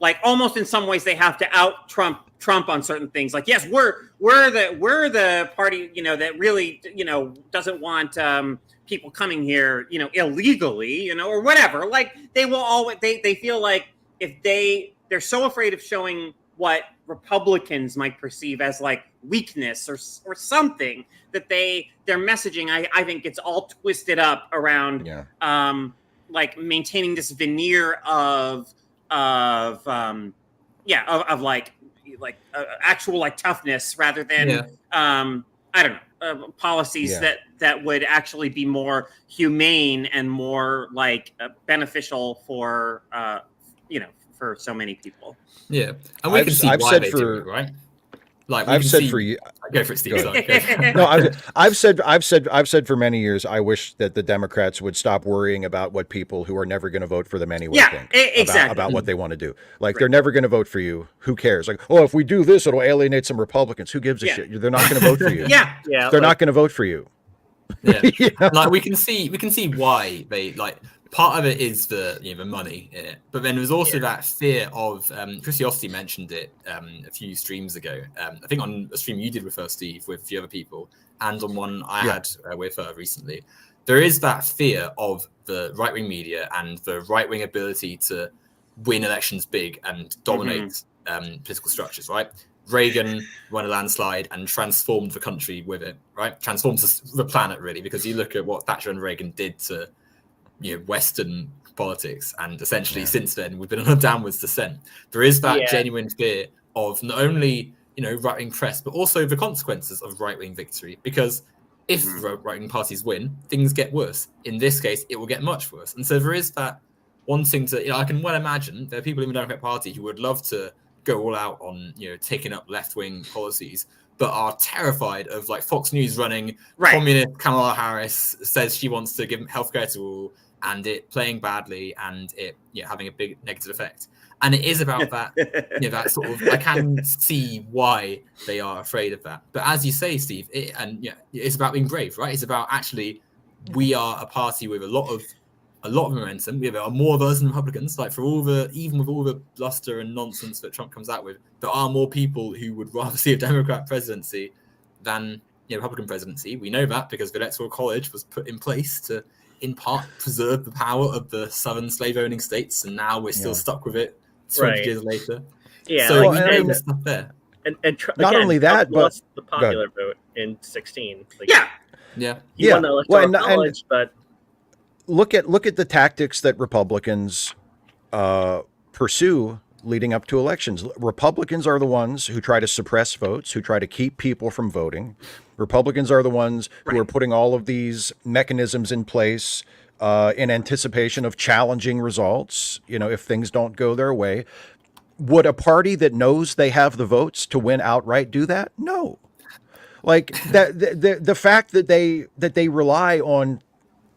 like almost in some ways they have to out Trump on certain things. Like, yes, we're the party, that really, doesn't want people coming here, illegally, or whatever. Like they will always, they feel like if they're so afraid of showing what Republicans might perceive as like weakness or something that their messaging, I think gets all twisted up around, like maintaining this veneer of of like actual like toughness rather than I don't know, policies that would actually be more humane and more like beneficial for for so many people. Yeah, and we can see why they do it, right? Like I've said for you, go for it, Steve. No, I've said for many years. I wish that the Democrats would stop worrying about what people who are never going to vote for them anyway think exactly about what they want to do. Like they're never going to vote for you. Who cares? Like, oh, if we do this, it'll alienate some Republicans. Who gives a shit? They're not going to vote for you. They're not going to vote for you. Yeah, like we can see why they like. Part of it is the the money in it, but then there's also that fear of Chrissy Osti mentioned it a few streams ago. I think on a stream you did with her, Steve, with a few other people, and on one I had with her recently. There is that fear of the right-wing media and the right-wing ability to win elections big and dominate political structures. Right, Reagan won a landslide and transformed the country with it. Right, transformed the planet really, because you look at what Thatcher and Reagan did to Western politics, and essentially since then we've been on a downwards descent. There is that genuine fear of not only right-wing press, but also the consequences of right-wing victory, because if right-wing parties win, things get worse. In this case, it will get much worse. And so there is that wanting to, I can well imagine there are people in the Democratic Party who would love to go all out on taking up left-wing policies, but are terrified of like Fox News running communist Kamala Harris says she wants to give healthcare to all, and it playing badly, and it having a big negative effect. And it is about that, that sort of. I can see why they are afraid of that. But as you say, Steve, it's about being brave, right? It's about actually, we are a party with a lot of momentum. We have more of us than Republicans. Like even with all the bluster and nonsense that Trump comes out with, there are more people who would rather see a Democrat presidency than Republican presidency. We know that because the Electoral College was put in place to, in part, preserve the power of the southern slave-owning states, and now we're still stuck with it 20 years later. Yeah, so we know there's stuff there. And not again, only that, Trump lost the popular vote in 2016. Like, he won the Electoral College, but look at the tactics that Republicans pursue leading up to elections. Republicans are the ones who try to suppress votes, who try to keep people from voting. Republicans are the ones who are putting all of these mechanisms in place in anticipation of challenging results, if things don't go their way. Would a party that knows they have the votes to win outright do that? No. Like that, the fact that they rely on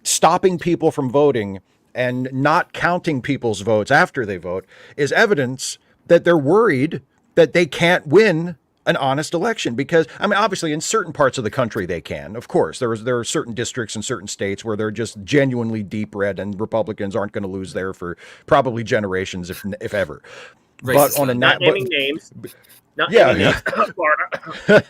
stopping people from voting and not counting people's votes after they vote is evidence that they're worried that they can't win an honest election. Because, obviously in certain parts of the country they can. Of course, there are certain districts in certain states where they're just genuinely deep red, and Republicans aren't going to lose there for probably generations, if ever. Racist, but on not naming names. Not naming names. Florida.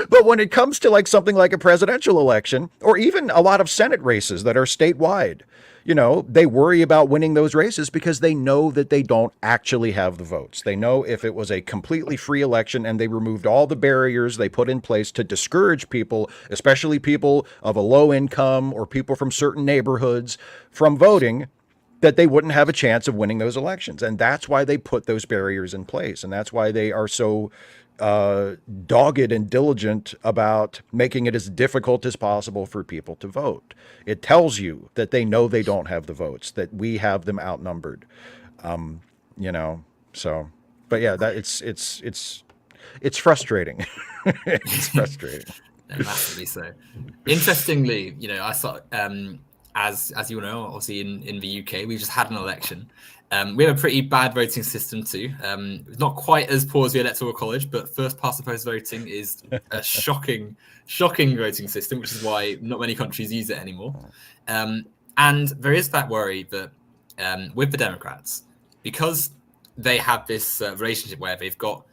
But when it comes to like something like a presidential election, or even a lot of Senate races that are statewide, they worry about winning those races because they know that they don't actually have the votes. They know if it was a completely free election and they removed all the barriers they put in place to discourage people, especially people of a low income or people from certain neighborhoods, from voting, that they wouldn't have a chance of winning those elections. And that's why they put those barriers in place. And that's why they are so dogged and diligent about making it as difficult as possible for people to vote. It tells you that they know they don't have the votes, that we have them outnumbered. So, but yeah, that it's frustrating. It's frustrating. Massively so. Interestingly, I saw as you know, obviously in the UK, we just had an election. We have a pretty bad voting system too. Not quite as poor as the Electoral College, but first past the post voting is a shocking voting system, which is why not many countries use it anymore. And there is that worry that with the Democrats, because they have this relationship where they've got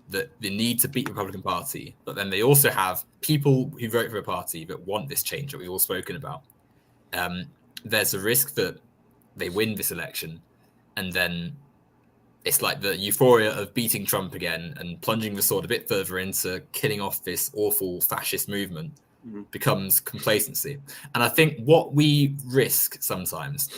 the need to beat the Republican Party, but then they also have people who vote for a party that want this change that we've all spoken about. There's a risk that they win this election, and then it's like the euphoria of beating Trump again and plunging the sword a bit further into killing off this awful fascist movement becomes complacency. And I think what we risk sometimes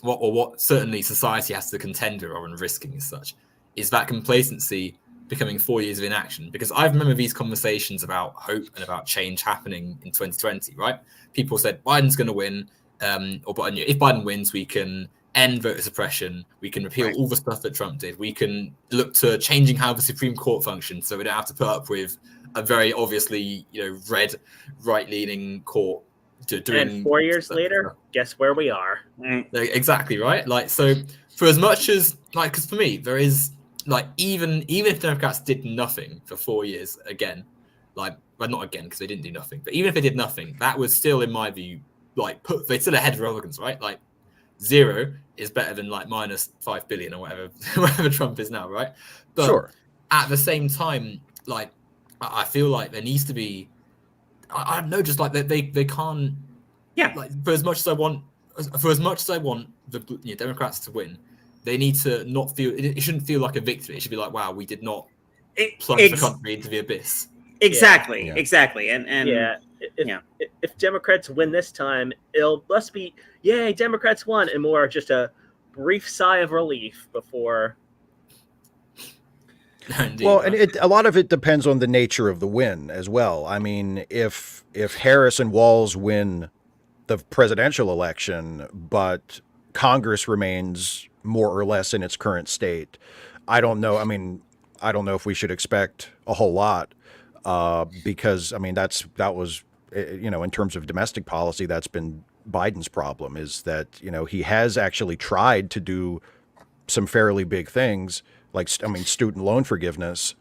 what certainly society has to contend with and risking as such, is that complacency becoming 4 years of inaction. Because I remember these conversations about hope and about change happening in 2020, right? People said Biden's going to win, if Biden wins, we can end voter suppression, we can repeal all the stuff that Trump did, we can look to changing how the Supreme Court functions, so we don't have to put up with a very obviously, red, right-leaning court doing. And 4 years later, guess where we are? Exactly, right? Like, so for as much as, like, because for me, there is, like, even if Democrats did nothing for 4 years again, like, well, not again, because they didn't do nothing, but even if they did nothing, that was still, in my view, like, they're still ahead of Republicans, right? Like, 0 is better than, like, minus 5 billion or whatever Trump is now, right? But sure. At the same time, like, I feel like there needs to be, I don't know, just like they can't, like, for as much as I want the Democrats to win, they need to not feel, it shouldn't feel like a victory. It should be like, wow, we did not plunge the country into the abyss. Exactly. If Democrats win this time, it'll must be, yay, Democrats won, and more just a brief sigh of relief before. Indeed, well, and a lot of it depends on the nature of the win as well. I mean, if Harris and Walz win the presidential election, but Congress remains more or less in its current state, I don't know. I mean, I don't know if we should expect a whole lot, because I mean that was, in terms of domestic policy, that's been Biden's problem, is that he has actually tried to do some fairly big things, like, student loan forgiveness.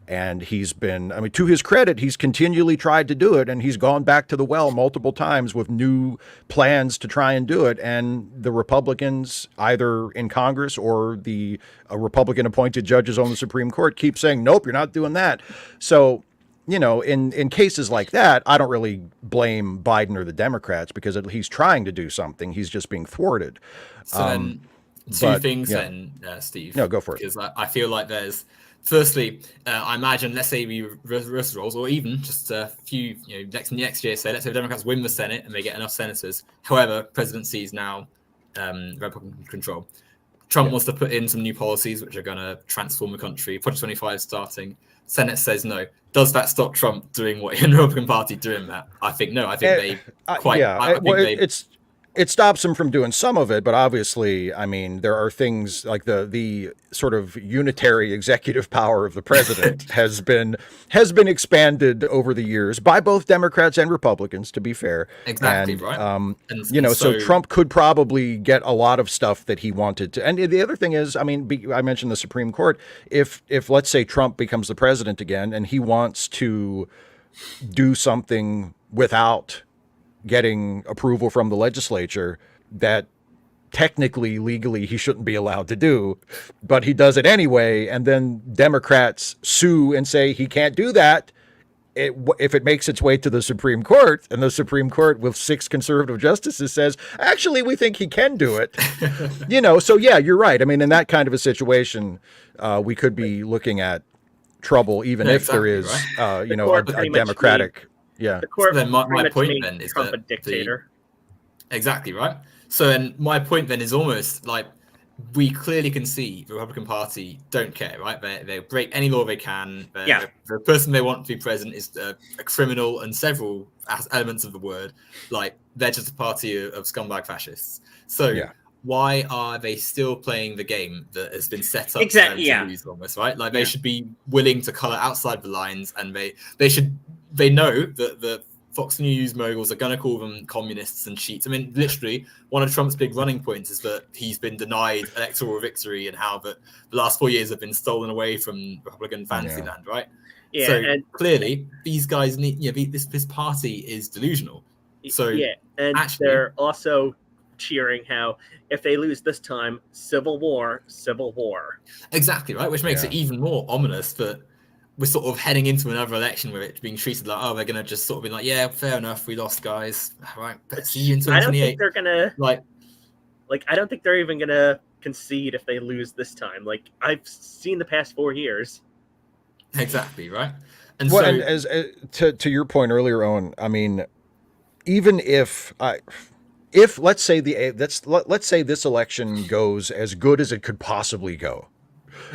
And he's been, to his credit, he's continually tried to do it, and he's gone back to the well multiple times with new plans to try and do it. And the Republicans, either in Congress or the Republican-appointed judges on the Supreme Court, keep saying, nope, you're not doing that. So, in cases like that, I don't really blame Biden or the Democrats, because he's trying to do something. He's just being thwarted. So then, two things then, Steve. No, go for it. Because I feel like there's, firstly, I imagine, let's say we reverse the roles, or even just a few, next year, say, let's say the Democrats win the Senate and they get enough senators. However, presidency is now Republican control. Trump wants to put in some new policies which are going to transform the country. Project 25 starting. Senate says no. Does that stop Trump doing what in the Republican Party doing that? I think no. I think it stops him from doing some of it, but obviously, there are things like the sort of unitary executive power of the president has been expanded over the years by both Democrats and Republicans, to be fair. Exactly, right. So Trump could probably get a lot of stuff that he wanted to. And the other thing is, I mentioned the Supreme Court. If let's say Trump becomes the president again and he wants to do something without getting approval from the legislature that technically, legally, he shouldn't be allowed to do, but he does it anyway, and then Democrats sue and say he can't do that, if it makes its way to the Supreme Court, and the Supreme Court with 6 conservative justices says, actually, we think he can do it. So yeah, you're right. In that kind of a situation, we could be looking at trouble, even if there is, a Democratic... Yeah. The court, so then my point then is Trump a dictator. Exactly, right. So then my point then is almost like, we clearly can see the Republican Party don't care, right? They break any law they can. The person they want to be president is a criminal, and several elements of the word. Like, they're just a party of scumbag fascists. So why are they still playing the game that has been set up to lose almost, right? Like, they should be willing to color outside the lines, and they know that the Fox News moguls are going to call them communists and cheats. Literally, one of Trump's big running points is that he's been denied electoral victory, and how the last 4 years have been stolen away from Republican Fantasyland, right? Yeah, so clearly, these guys need, this party is delusional. So and actually, they're also cheering how if they lose this time, civil war. Exactly, right? Which makes it even more ominous that we're sort of heading into another election with it being treated like, they're going to just sort of be like, yeah, fair enough, we lost, guys. All right, but see you in 2028. I don't think they're going to, I don't think they're even going to concede if they lose this time. Like, I've seen the past 4 years. Exactly, right? And and as to your point earlier, Owen, even if if let's say let's say this election goes as good as it could possibly go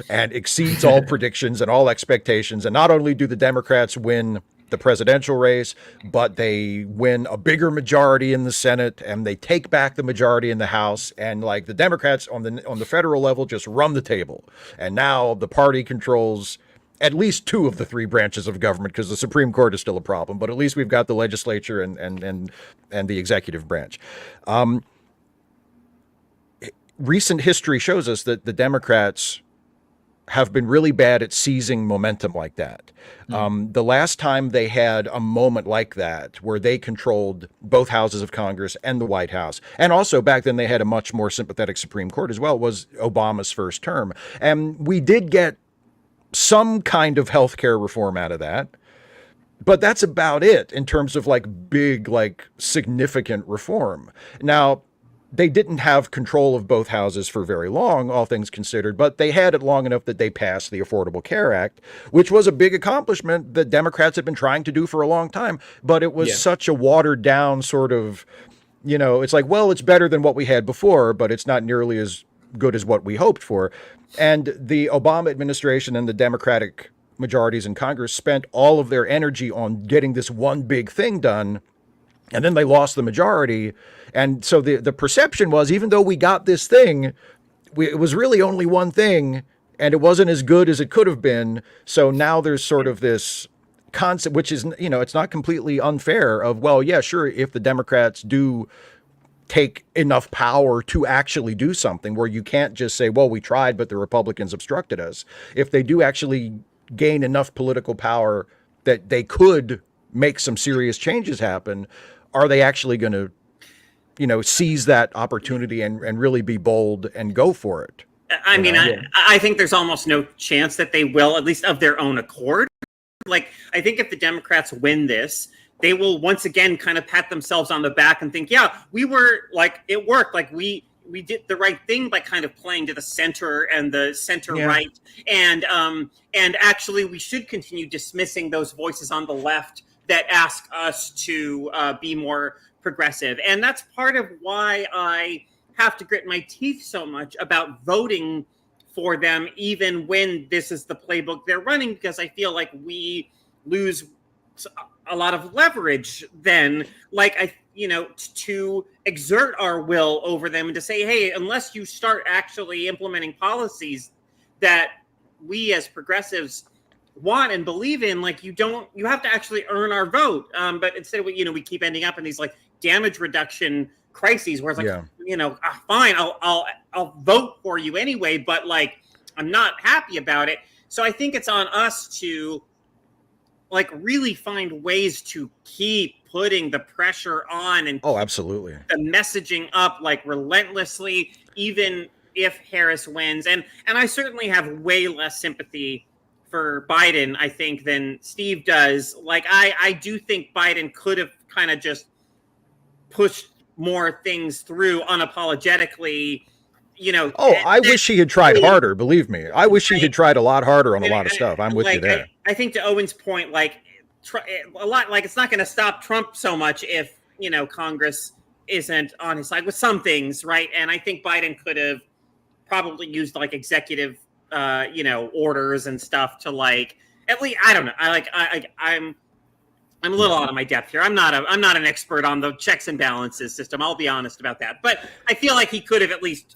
and exceeds all predictions and all expectations, and not only do the Democrats win the presidential race, but they win a bigger majority in the Senate and they take back the majority in the House, and like the Democrats on the federal level just run the table, and now the party controls at least two of the three branches of government, because the Supreme Court is still a problem, but at least we've got the legislature and the executive branch. Recent history shows us that the Democrats have been really bad at seizing momentum like that. The last time they had a moment like that, where they controlled both houses of Congress and the White House, and also back then they had a much more sympathetic Supreme Court as well, was Obama's first term. And we did get some kind of healthcare reform out of that, but that's about it in terms of like big, like significant reform. Now, they didn't have control of both houses for very long, all things considered, but they had it long enough that they passed the Affordable Care Act, which was a big accomplishment that Democrats had been trying to do for a long time. But it was such a watered down sort of, it's like, well, it's better than what we had before, but it's not nearly as good as what we hoped for. And the Obama administration and the Democratic majorities in Congress spent all of their energy on getting this one big thing done. And then they lost the majority. And so the perception was, even though we got this thing, it was really only one thing, and it wasn't as good as it could have been. So now there's sort of this concept, which is, it's not completely unfair of, well, yeah, sure, if the Democrats do take enough power to actually do something, where you can't just say, well, we tried, but the Republicans obstructed us. If they do actually gain enough political power that they could make some serious changes happen, are they actually going to, seize that opportunity and really be bold and go for it? I mean, I think there's almost no chance that they will, at least of their own accord. Like, I think if the Democrats win this, they will once again kind of pat themselves on the back and think, yeah, we were like, it worked. Like we did the right thing by kind of playing to the center and the center right. And actually we should continue dismissing those voices on the left that ask us to be more progressive. And that's part of why I have to grit my teeth so much about voting for them, even when this is the playbook they're running, because I feel like we lose a lot of leverage then, to exert our will over them and to say, hey, unless you start actually implementing policies that we as progressives want and believe in, you have to actually earn our vote. But instead we keep ending up in these like damage reduction crises where it's like, fine, I'll vote for you anyway, but like, I'm not happy about it. So I think it's on us to really find ways to keep putting the pressure on and absolutely the messaging up relentlessly, even if Harris wins. And I certainly have way less sympathy for Biden, I think, than Steve does. I do think Biden could have kind of just pushed more things through unapologetically. I wish he had tried harder. Believe me, I wish he had tried a lot harder on a lot of stuff. I'm with you there. I think to Owen's point, a lot, it's not going to stop Trump so much if Congress isn't on his side with some things, right? And I think Biden could have probably used executive, orders and stuff to at least, I don't know. I'm a little out of my depth here. I'm not an expert on the checks and balances system. I'll be honest about that. But I feel like he could have at least.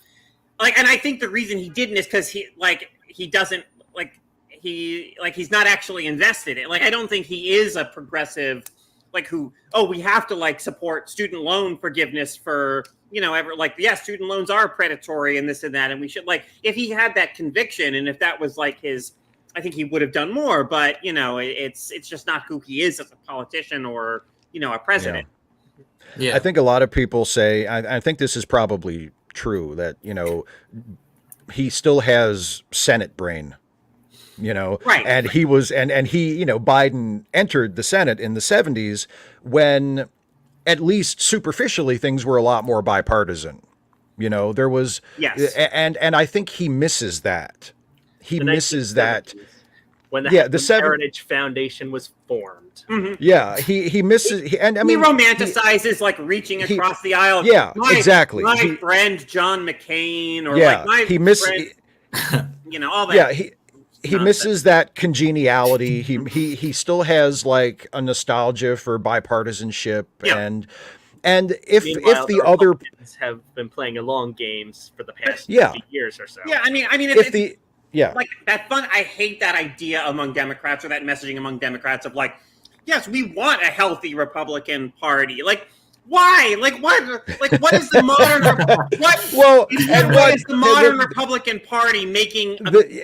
And I think the reason he didn't is because he doesn't he's not actually invested in. I don't think he is a progressive we have to support student loan forgiveness for student loans are predatory and this and that, and we should if he had that conviction and if that was his, I think he would have done more. But it's just not who he is as a politician or a president. I think a lot of people say, I think this is probably true, that he still has Senate brain, right, and he was and he Biden entered the Senate in the 70s when at least superficially things were a lot more bipartisan. There was and I think he misses that. He misses that. when the Heritage Foundation was formed. Mhm. Yeah, he misses, he romanticizes like reaching across the aisle. Yeah, exactly. My friend John McCain, or like my friend, all that. Yeah, he misses that congeniality. He still has like a nostalgia for bipartisanship, and if the other Republicans have been playing along games for the past 50 years or so. Yeah, I mean, like that fun. I hate that idea among Democrats, or that messaging among Democrats of like, yes, we want a healthy Republican Party. Like, why? Like, what? Like, what is the modern? What is the modern Republican Party making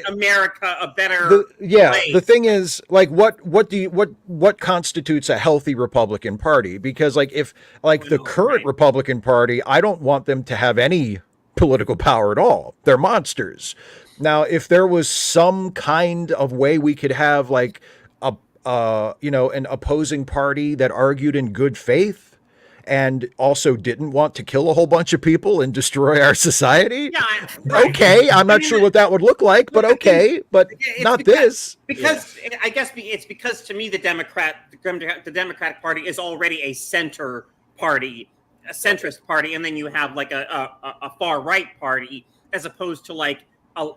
America a better? Place? The thing is, like, what constitutes a healthy Republican Party? Because, like, if the current Republican Party, I don't want them to have any political power at all. They're monsters. Now, if there was some kind of way we could have like an opposing party that argued in good faith and also didn't want to kill a whole bunch of people and destroy our society. Yeah, okay, I'm not sure what that would look like, but okay, but not this. Because I guess it's because to me the Democratic Party is already a center party, a centrist party, and then you have like a far right party, as opposed to like a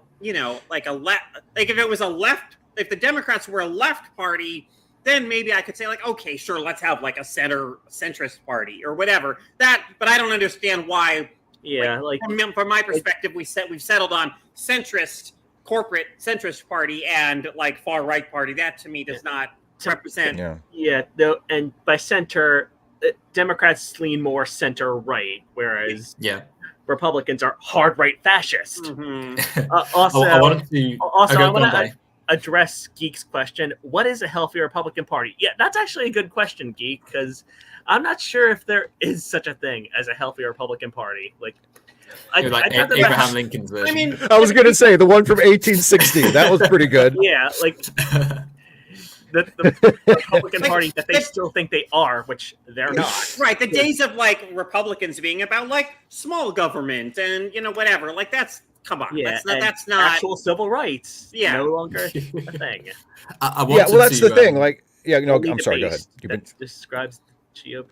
like a left. Like if it was a left, if the Democrats were a left party, then maybe I could say like, okay, sure, let's have like a centrist party or whatever. But I don't understand why. Yeah, from my perspective, we've settled on corporate centrist party and like far right party. That to me does not represent. And by center, Democrats lean more center right, whereas Republicans are hard right fascist. Mm-hmm. I want to address Geek's question. What is a healthy Republican Party? Yeah, that's actually a good question, Geek, because I'm not sure if there is such a thing as a healthy Republican Party. Abraham Lincoln's version. I mean, I was going to say the one from 1860. That was pretty good. Yeah, like the Republican Party that they still think they are, which they're not. Right. The days of like Republicans being about like small government and whatever. Like that's. Come on, that's not actual civil rights. Yeah, no longer a thing. That's the thing. Like, I'm sorry. Go ahead. That describes the GOP.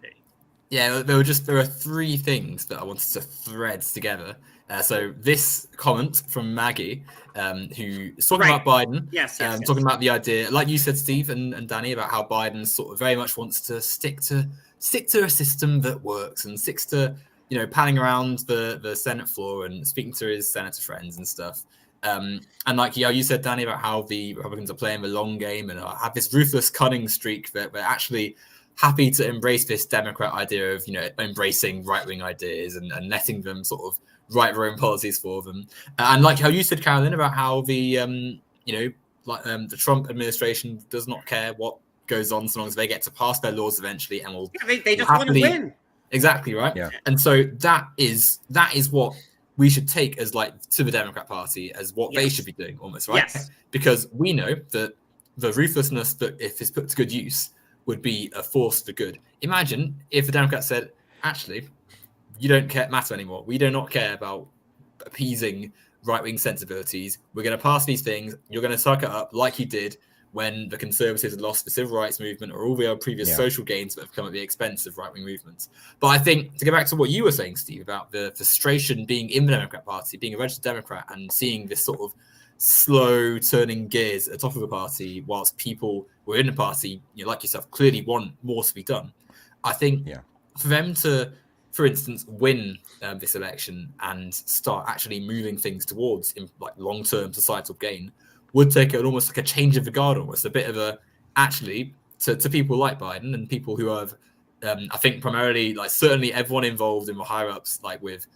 Yeah, there are three things that I wanted to thread together. So this comment from Maggie, who is talking about Biden, talking about the idea, like you said, Steve and Danny, about how Biden sort of very much wants to stick to a system that works and sticks to. Panning around the Senate floor and speaking to his senator friends and stuff. And like you said, Danny, about how the Republicans are playing the long game and have this ruthless cunning streak that they're actually happy to embrace this Democrat idea of, embracing right-wing ideas and letting them sort of write their own policies for them. And like how you said, Carolyn, about how the, the Trump administration does not care what goes on so long as they get to pass their laws eventually and will they just want to win. Exactly right. Yeah. And so that is what we should take as like to the Democrat Party as what they should be doing almost, right? Yes. Because we know that the ruthlessness that if it's put to good use would be a force for good. Imagine if the Democrats said, actually, you don't matter anymore. We do not care about appeasing right-wing sensibilities. We're going to pass these things. You're going to suck it up like you did when the Conservatives had lost the civil rights movement or all the other previous social gains that have come at the expense of right-wing movements. But I think, to go back to what you were saying, Steve, about the frustration being in the Democrat Party, being a registered Democrat and seeing this sort of slow turning gears at the top of the party whilst people within the party, like yourself, clearly want more to be done. I think for them to, for instance, win this election and start actually moving things towards like long-term societal gain would take almost like a change of the guard, almost a bit of a, actually, to people like Biden and people who have, I think primarily, like certainly everyone involved in the higher ups, like with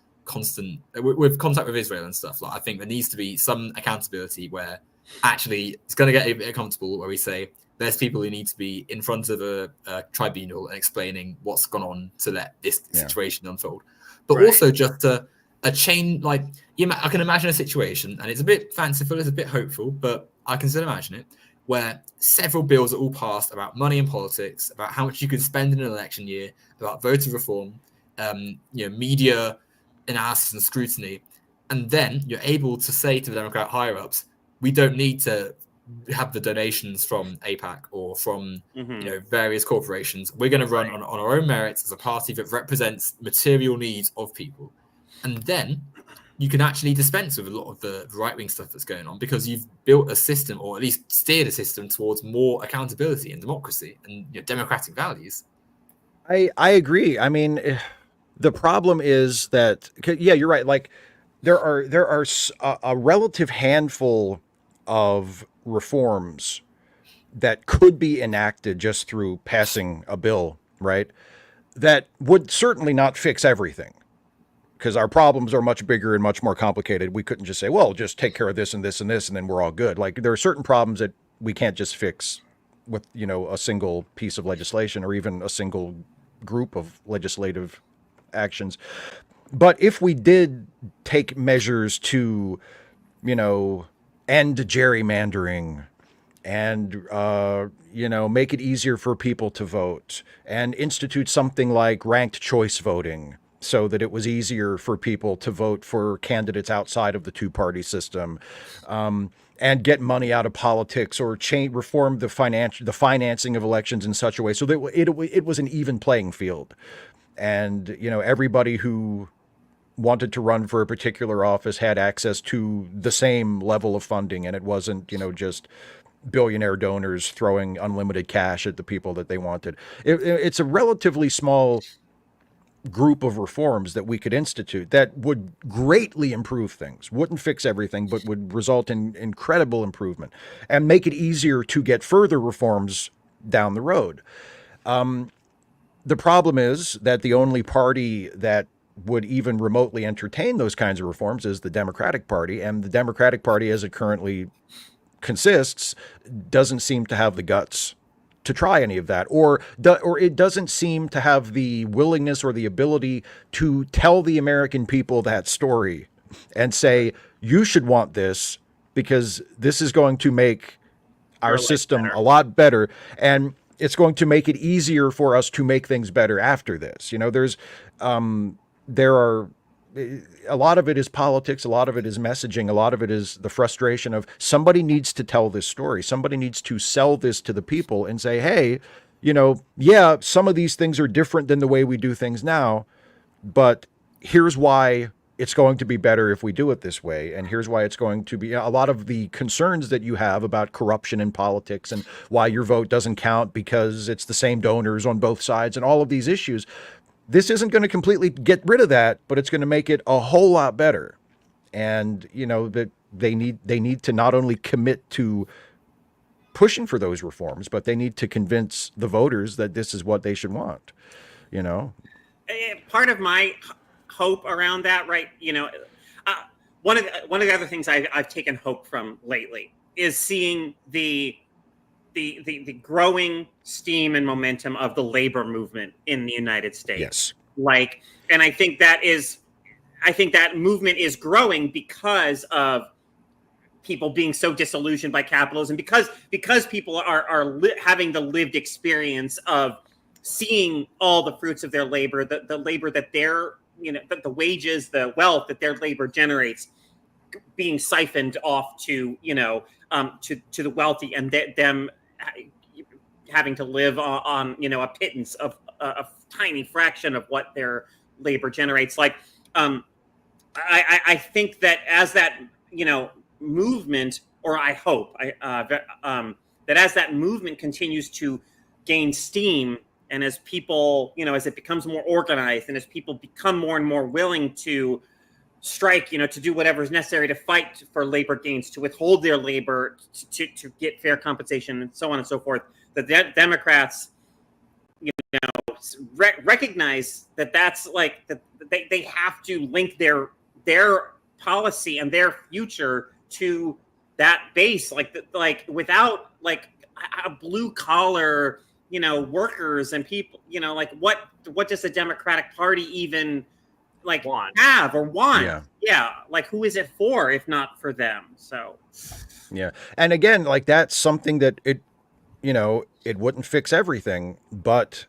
with contact with Israel and stuff. Like I think there needs to be some accountability where actually it's going to get a bit uncomfortable where we say there's people who need to be in front of a tribunal and explaining what's gone on to let this situation unfold. But also just a chain, like I can imagine a situation, and it's a bit fanciful, it's a bit hopeful, but I can still imagine it, where several bills are all passed about money and politics, about how much you can spend in an election year, about voter reform, media analysis and scrutiny, and then you're able to say to the Democrat higher ups, we don't need to have the donations from AIPAC or from Mhm. various corporations. We're going to run on our own merits as a party that represents material needs of people, and then you can actually dispense with a lot of the right-wing stuff that's going on because you've built a system, or at least steered a system towards more accountability and democracy and democratic values. I agree. I mean, the problem is that, yeah, you're right. Like there are a relative handful of reforms that could be enacted just through passing a bill, right? That would certainly not fix everything, because our problems are much bigger and much more complicated. We couldn't just say, well, just take care of this and this and this, and then we're all good. Like there are certain problems that we can't just fix with, a single piece of legislation or even a single group of legislative actions. But if we did take measures to, end gerrymandering and, make it easier for people to vote and institute something like ranked choice voting so that it was easier for people to vote for candidates outside of the two-party system, and get money out of politics, or reform the financing of elections in such a way so that it was an even playing field. And, everybody who wanted to run for a particular office had access to the same level of funding, and it wasn't, just billionaire donors throwing unlimited cash at the people that they wanted. It's a relatively small group of reforms that we could institute that would greatly improve things, wouldn't fix everything, but would result in incredible improvement and make it easier to get further reforms down the road. The problem is that the only party that would even remotely entertain those kinds of reforms is the Democratic Party, and the Democratic Party, as it currently consists, doesn't seem to have the guts to try any of that, or it doesn't seem to have the willingness or the ability to tell the American people that story and say, you should want this because this is going to make our system a lot better, and it's going to make it easier for us to make things better after this. There are a lot of it is politics, a lot of it is messaging, a lot of it is the frustration of somebody needs to tell this story. Somebody needs to sell this to the people and say, hey, yeah, some of these things are different than the way we do things now, but here's why it's going to be better if we do it this way. And here's why it's going to be a lot of the concerns that you have about corruption in politics and why your vote doesn't count because it's the same donors on both sides and all of these issues. This isn't going to completely get rid of that, but it's going to make it a whole lot better. And, that they need to not only commit to pushing for those reforms, but they need to convince the voters that this is what they should want, Part of my hope around that, right? One of the other things I've taken hope from lately is seeing the growing steam and momentum of the labor movement in the United States. Yes. And I think that movement is growing because of people being so disillusioned by capitalism, because people are having the lived experience of seeing all the fruits of their labor, the labor that their, the wages, the wealth that their labor generates being siphoned off to, to the wealthy, and them having to live on a pittance of a tiny fraction of what their labor generates. I think that as that movement, or I hope that as that movement continues to gain steam, and as people, as it becomes more organized, and as people become more and more willing to strike, to do whatever is necessary to fight for labor gains, to withhold their labor, to get fair compensation, and so on and so forth, the Democrats, recognize that that's that they have to link their policy and their future to that base, without a blue collar, workers and people, what does the Democratic Party even have or want? Yeah. Who is it for if not for them? So yeah. And again, that's something that it wouldn't fix everything, but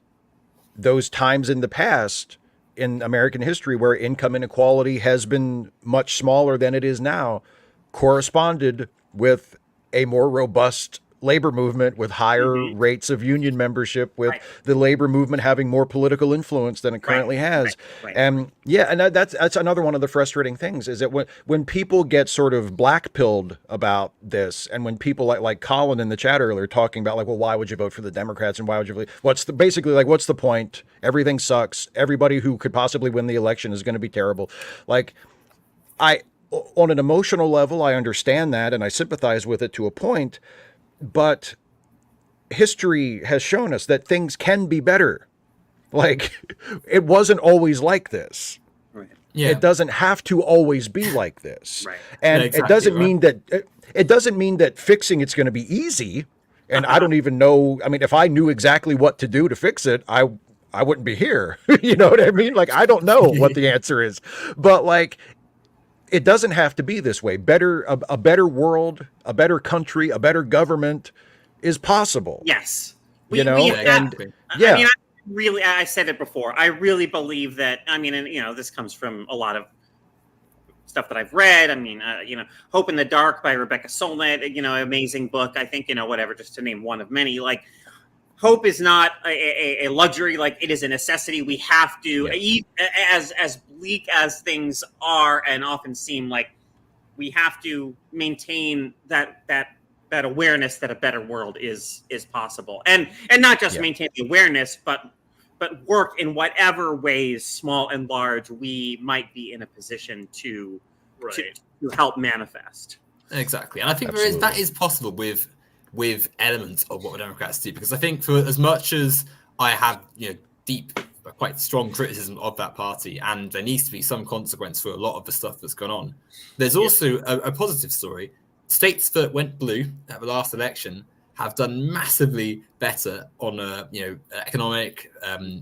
those times in the past in American history where income inequality has been much smaller than it is now corresponded with a more robust labor movement with higher rates of union membership, with the labor movement having more political influence than it currently has. And that's another one of the frustrating things, is that when people get sort of black-pilled about this, and when people like Colin in the chat earlier talking about like, well, why would you vote for the Democrats, and why would you what's the point? Everything sucks. Everybody who could possibly win the election is going to be terrible. Like, on an emotional level, I understand that and I sympathize with it to a point. But history has shown us that things can be better. Like, it wasn't always like this. Right. Yeah. It doesn't have to always be like this. Right. And it doesn't mean that fixing it's going to be easy. And I don't even know. I mean, if I knew exactly what to do to fix it, I wouldn't be here. You know what I mean? Like, I don't know what the answer is. But like, it doesn't have to be this way. A better world, a better country, a better government is possible. Yes. I said it before. I really believe that. I mean, and this comes from a lot of stuff that I've read. I mean, Hope in the Dark by Rebecca Solnit, amazing book. I think, whatever, just to name one of many. Like, hope is not a luxury. Like, it is a necessity. We have to, as bleak as things are and often seem, like, we have to maintain that awareness that a better world is possible, and not just maintain the awareness, but work in whatever ways, small and large, we might be in a position to help manifest. Exactly, and I think that is possible with elements of what the Democrats do, because I think for as much as I have deep, quite strong criticism of that party, and there needs to be some consequence for a lot of the stuff that's gone on, there's also a positive story. States that went blue at the last election have done massively better on a economic,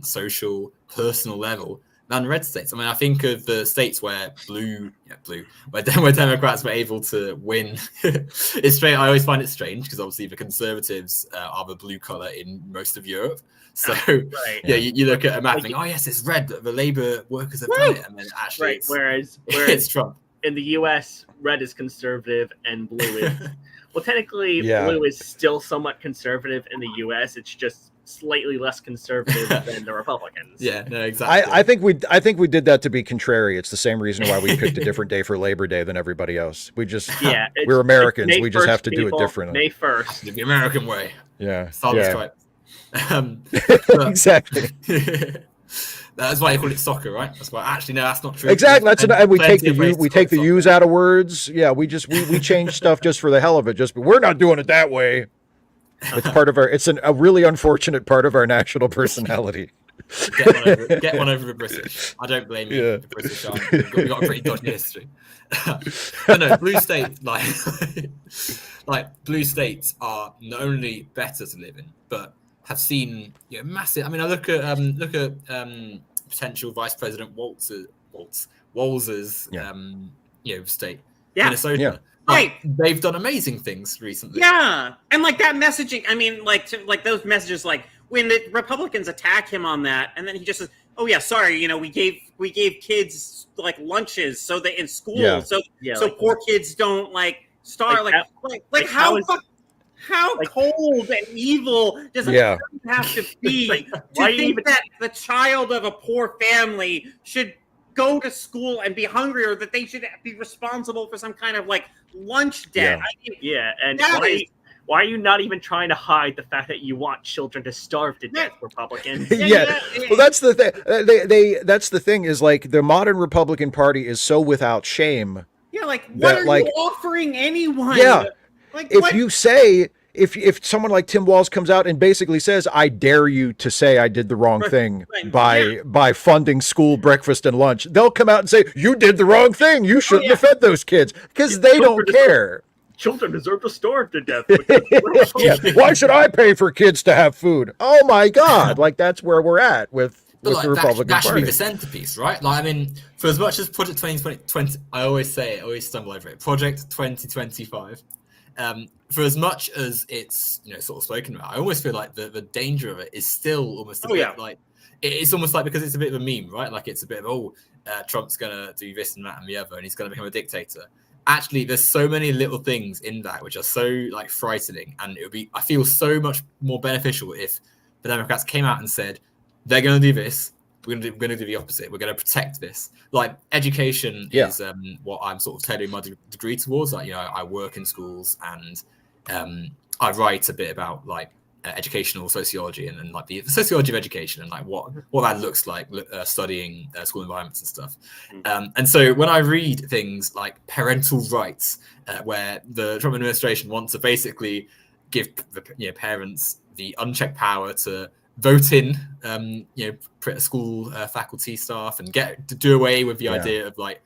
social, personal level than red states. I mean, I think of the states where where Democrats were able to win. It's strange. I always find it strange because obviously the Conservatives are the blue color in most of Europe. So you look at a map and think, oh yes, it's red. The Labour workers have done it, and then actually, whereas it's Trump. In the U.S., red is conservative and blue is well, technically, blue is still somewhat conservative in the U.S. It's just slightly less conservative than the Republicans. Yeah, no, exactly. I think we did that to be contrary. It's the same reason why we picked a different day for Labor Day than everybody else. We just we're Americans. We just have to do it differently. May 1st, the American way. Yeah, Stripe. Exactly. That's why you call it soccer, right? That's why. Actually, no, that's not true. Exactly. And we take the U's out of words. Yeah, we change stuff just for the hell of it. But we're not doing it that way. It's part of our. It's a really unfortunate part of our national personality. Get one over the British. I don't blame you. The British are. We've got a pretty dodgy history. But no, blue states like blue states are not only better to live in, but have seen massive. I mean, I look at potential Vice President Walz's state, Minnesota. Yeah. Right, they've done amazing things recently. Yeah, and like that messaging. I mean, like those messages, like when the Republicans attack him on that, and then he just says, "Oh yeah, sorry, we gave kids like lunches so they in school, so poor kids don't starve." How cold and evil does a person have to be to think that the child of a poor family should go to school and be hungry, or that they should be responsible for some kind of lunch debt? And why are you not even trying to hide the fact that you want children to starve to death, Republicans? Well, that's the thing. That's the thing is the modern Republican Party is so without shame. Yeah, what are you offering anyone? Yeah. If someone like Tim Walz comes out and basically says, I dare you to say I did the wrong thing by funding school breakfast and lunch, they'll come out and say, you did the wrong thing. You shouldn't have fed those kids, because they don't care. Children deserve to starve to death. Why should I pay for kids to have food? Oh my God. That's where we're at with the Republican Party. That should be the centerpiece, right? I mean, for as much as Project 2020, I always stumble over it. Project 2025. For as much as it's sort of spoken about, I almost feel like the danger of it is still almost a bit it's almost like, because it's a bit of a meme, right? Like it's a bit of Trump's gonna do this and that and the other, and he's gonna become a dictator. actually there's so many little things in that which are so like frightening, and I feel so much more beneficial if the Democrats came out and said they're going to do this, we're going to do the opposite, we're going to protect this. Like education is what I'm sort of tailoring my degree towards. Like, you know, I work in schools, and I write a bit about like educational sociology and like the sociology of education and like what that looks like, studying school environments and stuff. And so when I read things like parental rights, where the Trump administration wants to basically give the parents the unchecked power to vote in school faculty staff and to do away with the idea of like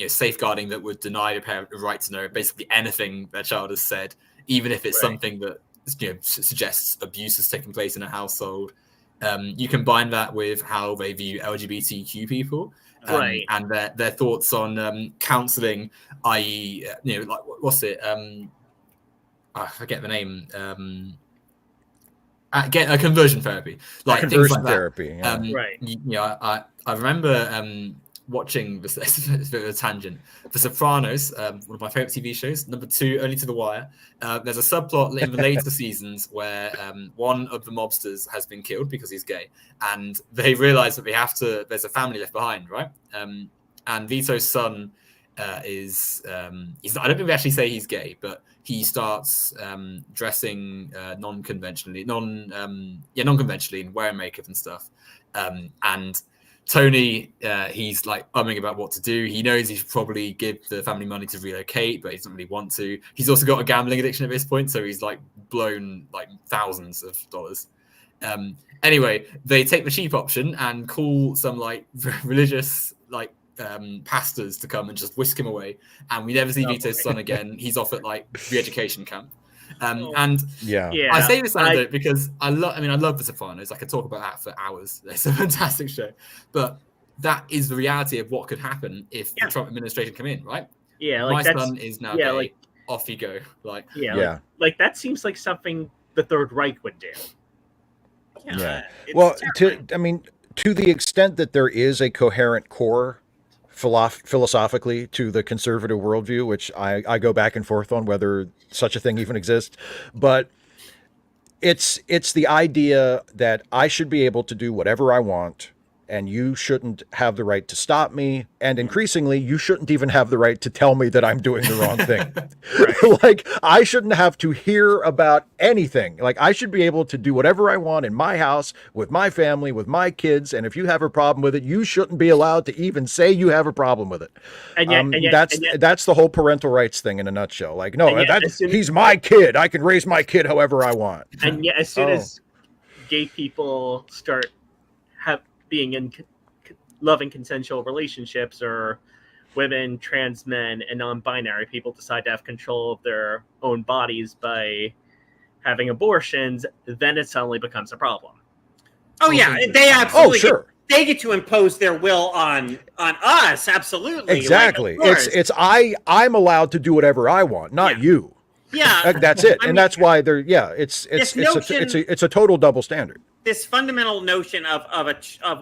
safeguarding that would deny the parent the right to know basically anything their child has said, even if it's something that suggests abuse has taken place in a household. You combine that with how they view LGBTQ people, and their thoughts on counselling, i.e., like what's it? I forget the name. Get a conversion therapy, like conversion things like therapy. I remember watching this. It's a bit of a tangent. The Sopranos, one of my favorite TV shows. Number 2, only to the wire. There's a subplot in the later seasons where one of the mobsters has been killed because he's gay, and they realize that there's a family left behind, right? And Vito's son he's not, I don't think we actually say he's gay, but he starts dressing non-conventionally and wearing makeup and stuff. And Tony, he's like umming about what to do. He knows he should probably give the family money to relocate, but he doesn't really want to. He's also got a gambling addiction at this point, so he's like blown like thousands of dollars. Anyway, they take the cheap option and call some like religious like pastors to come and just whisk him away, and we never see Vito's son again. He's off at like re-education camp. And I say this anecdote because I love The Sopranos. I could talk about that for hours. It's a fantastic show, but that is the reality of what could happen if the Trump administration come in, right? My son is now gay. Like, off you go. Like that seems like something the Third Reich would do. Well, to the extent that there is a coherent core philosophically to the conservative worldview, which I go back and forth on whether such a thing even exists, but it's the idea that I should be able to do whatever I want, and you shouldn't have the right to stop me, and increasingly you shouldn't even have the right to tell me that I'm doing the wrong thing. Like, I shouldn't have to hear about anything. Like, I should be able to do whatever I want in my house, with my family, with my kids, and if you have a problem with it, you shouldn't be allowed to even say you have a problem with it. And that's the whole parental rights thing in a nutshell. Like, no, he's my kid. I can raise my kid however I want. And yet, as soon as gay people start being in loving consensual relationships, or women, trans men, and non-binary people decide to have control of their own bodies by having abortions, then it suddenly becomes a problem. Oh yeah, they absolutely. They get to impose their will on us. Absolutely, exactly. Like, I'm allowed to do whatever I want, not you. Yeah, that's it, and that's why they're. Yeah, it's a total double standard. This fundamental notion of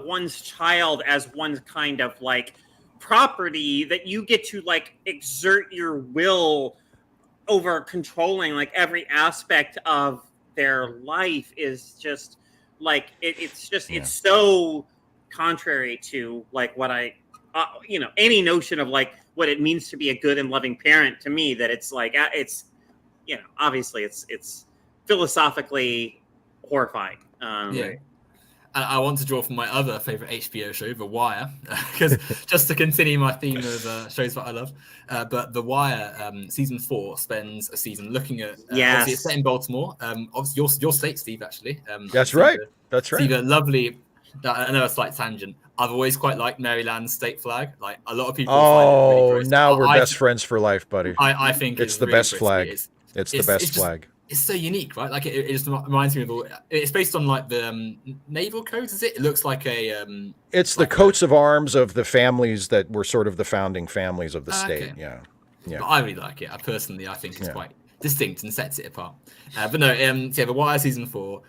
one's child as one's kind of like property that you get to like exert your will over, controlling like every aspect of their life is just like it's so contrary to like what I any notion of like what it means to be a good and loving parent to me, that it's like obviously it's philosophically horrifying. I want to draw from my other favorite HBO show, The Wire, because just to continue my theme of shows that I love. But The Wire, season 4 spends a season looking at. Obviously it's set in Baltimore. Obviously your state, Steve. Actually, that's right. That's right. Steve, a lovely. I know a slight tangent. I've always quite liked Maryland's state flag. Like a lot of people. Find it really gross. Now we're best friends for life, buddy. I think it's the really best flag. It's the best flag. It's so unique, right? Like it just reminds me of all. It's based on like the naval codes, is it? It looks like a. It's like the coats of arms of the families that were sort of the founding families of the state. Okay. Yeah. But I really like it. I think it's quite distinct and sets it apart. But no, The Wire season 4,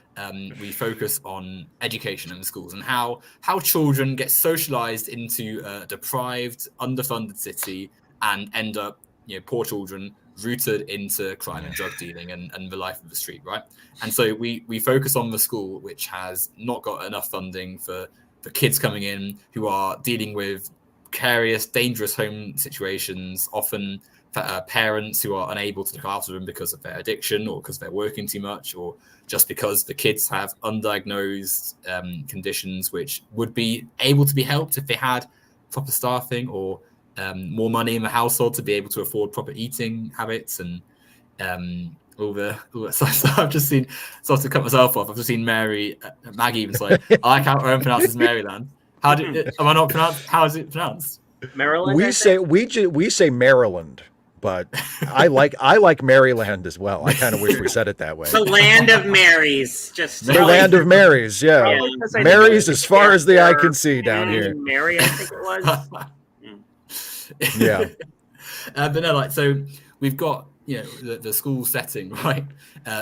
we focus on education in schools and how children get socialized into a deprived, underfunded city and end up, poor children rooted into crime and drug dealing and the life of the street, right? And so we focus on the school, which has not got enough funding for kids coming in who are dealing with precarious, dangerous home situations, often parents who are unable to look after them because of their addiction or because they're working too much, or just because the kids have undiagnosed conditions which would be able to be helped if they had proper staffing or more money in the household to be able to afford proper eating habits and all that stuff. So I've just seen, so to cut myself off, I've just seen Maggie even say, I like how Owen pronounces Maryland. How is it pronounced? Maryland. We say Maryland, but I like Maryland as well. I kind of wish we said it that way. The land of Marys, just The land of Marys, yeah. Marys as far as the eye can see down here. Mary, I think it was. Yeah. But no, like, so we've got, the school setting, right?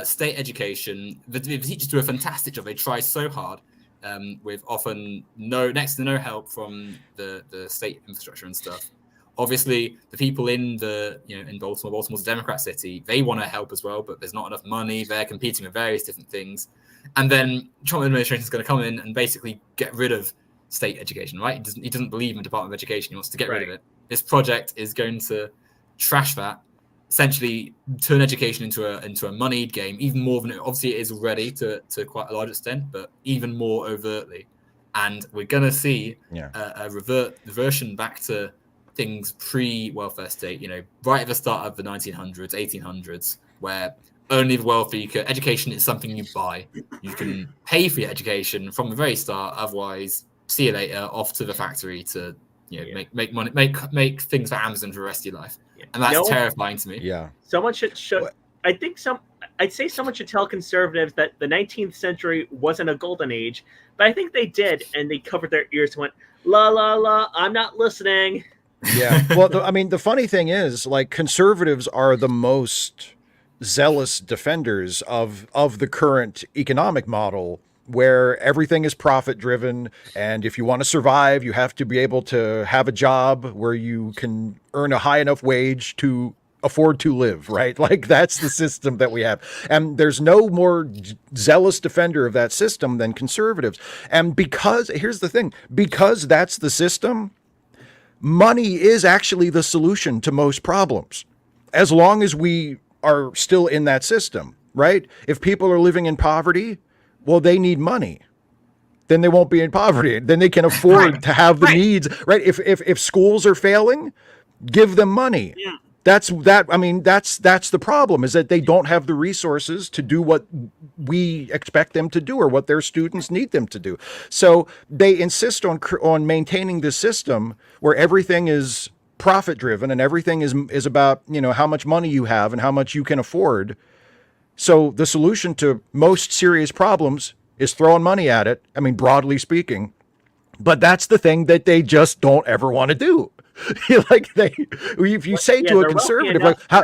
State education. The teachers do a fantastic job. They try so hard, with often next to no help from the state infrastructure and stuff. Obviously, the people in in Baltimore's a Democrat city, they want to help as well, but there's not enough money. They're competing with various different things. And then Trump administration is going to come in and basically get rid of state education, right? He doesn't believe in the Department of Education. He wants to get rid of it. This project is going to trash that, essentially turn education into a moneyed game, even more than obviously it is already to quite a large extent, but even more overtly. And we're going to see a reversion back to things pre-welfare state, right at the start of the 1900s, 1800s, where only the wealthy education is something you buy. You can pay for your education from the very start, otherwise, see you later, off to the factory to make money, make things for Amazon for the rest of your life. And that's terrifying to me. Yeah. Someone should I'd say someone should tell conservatives that the 19th century wasn't a golden age, but I think they did, and they covered their ears and went, la, la, la, I'm not listening. Yeah. Well, the funny thing is, like, conservatives are the most zealous defenders of the current economic model, where everything is profit driven. And if you want to survive, you have to be able to have a job where you can earn a high enough wage to afford to live, right? Like, that's the system that we have. And there's no more zealous defender of that system than conservatives. And here's the thing, because that's the system, money is actually the solution to most problems, as long as we are still in that system, right? If people are living in poverty, well, they need money. Then they won't be in poverty. Then they can afford to have the needs, right? If schools are failing, give them money. Yeah. That's the problem, is that they don't have the resources to do what we expect them to do or what their students need them to do. So they insist on maintaining this system where everything is profit driven and everything is about, how much money you have and how much you can afford. So the solution to most serious problems is throwing money at it. I mean, broadly speaking, but that's the thing that they just don't ever want to do. If you say to a conservative, how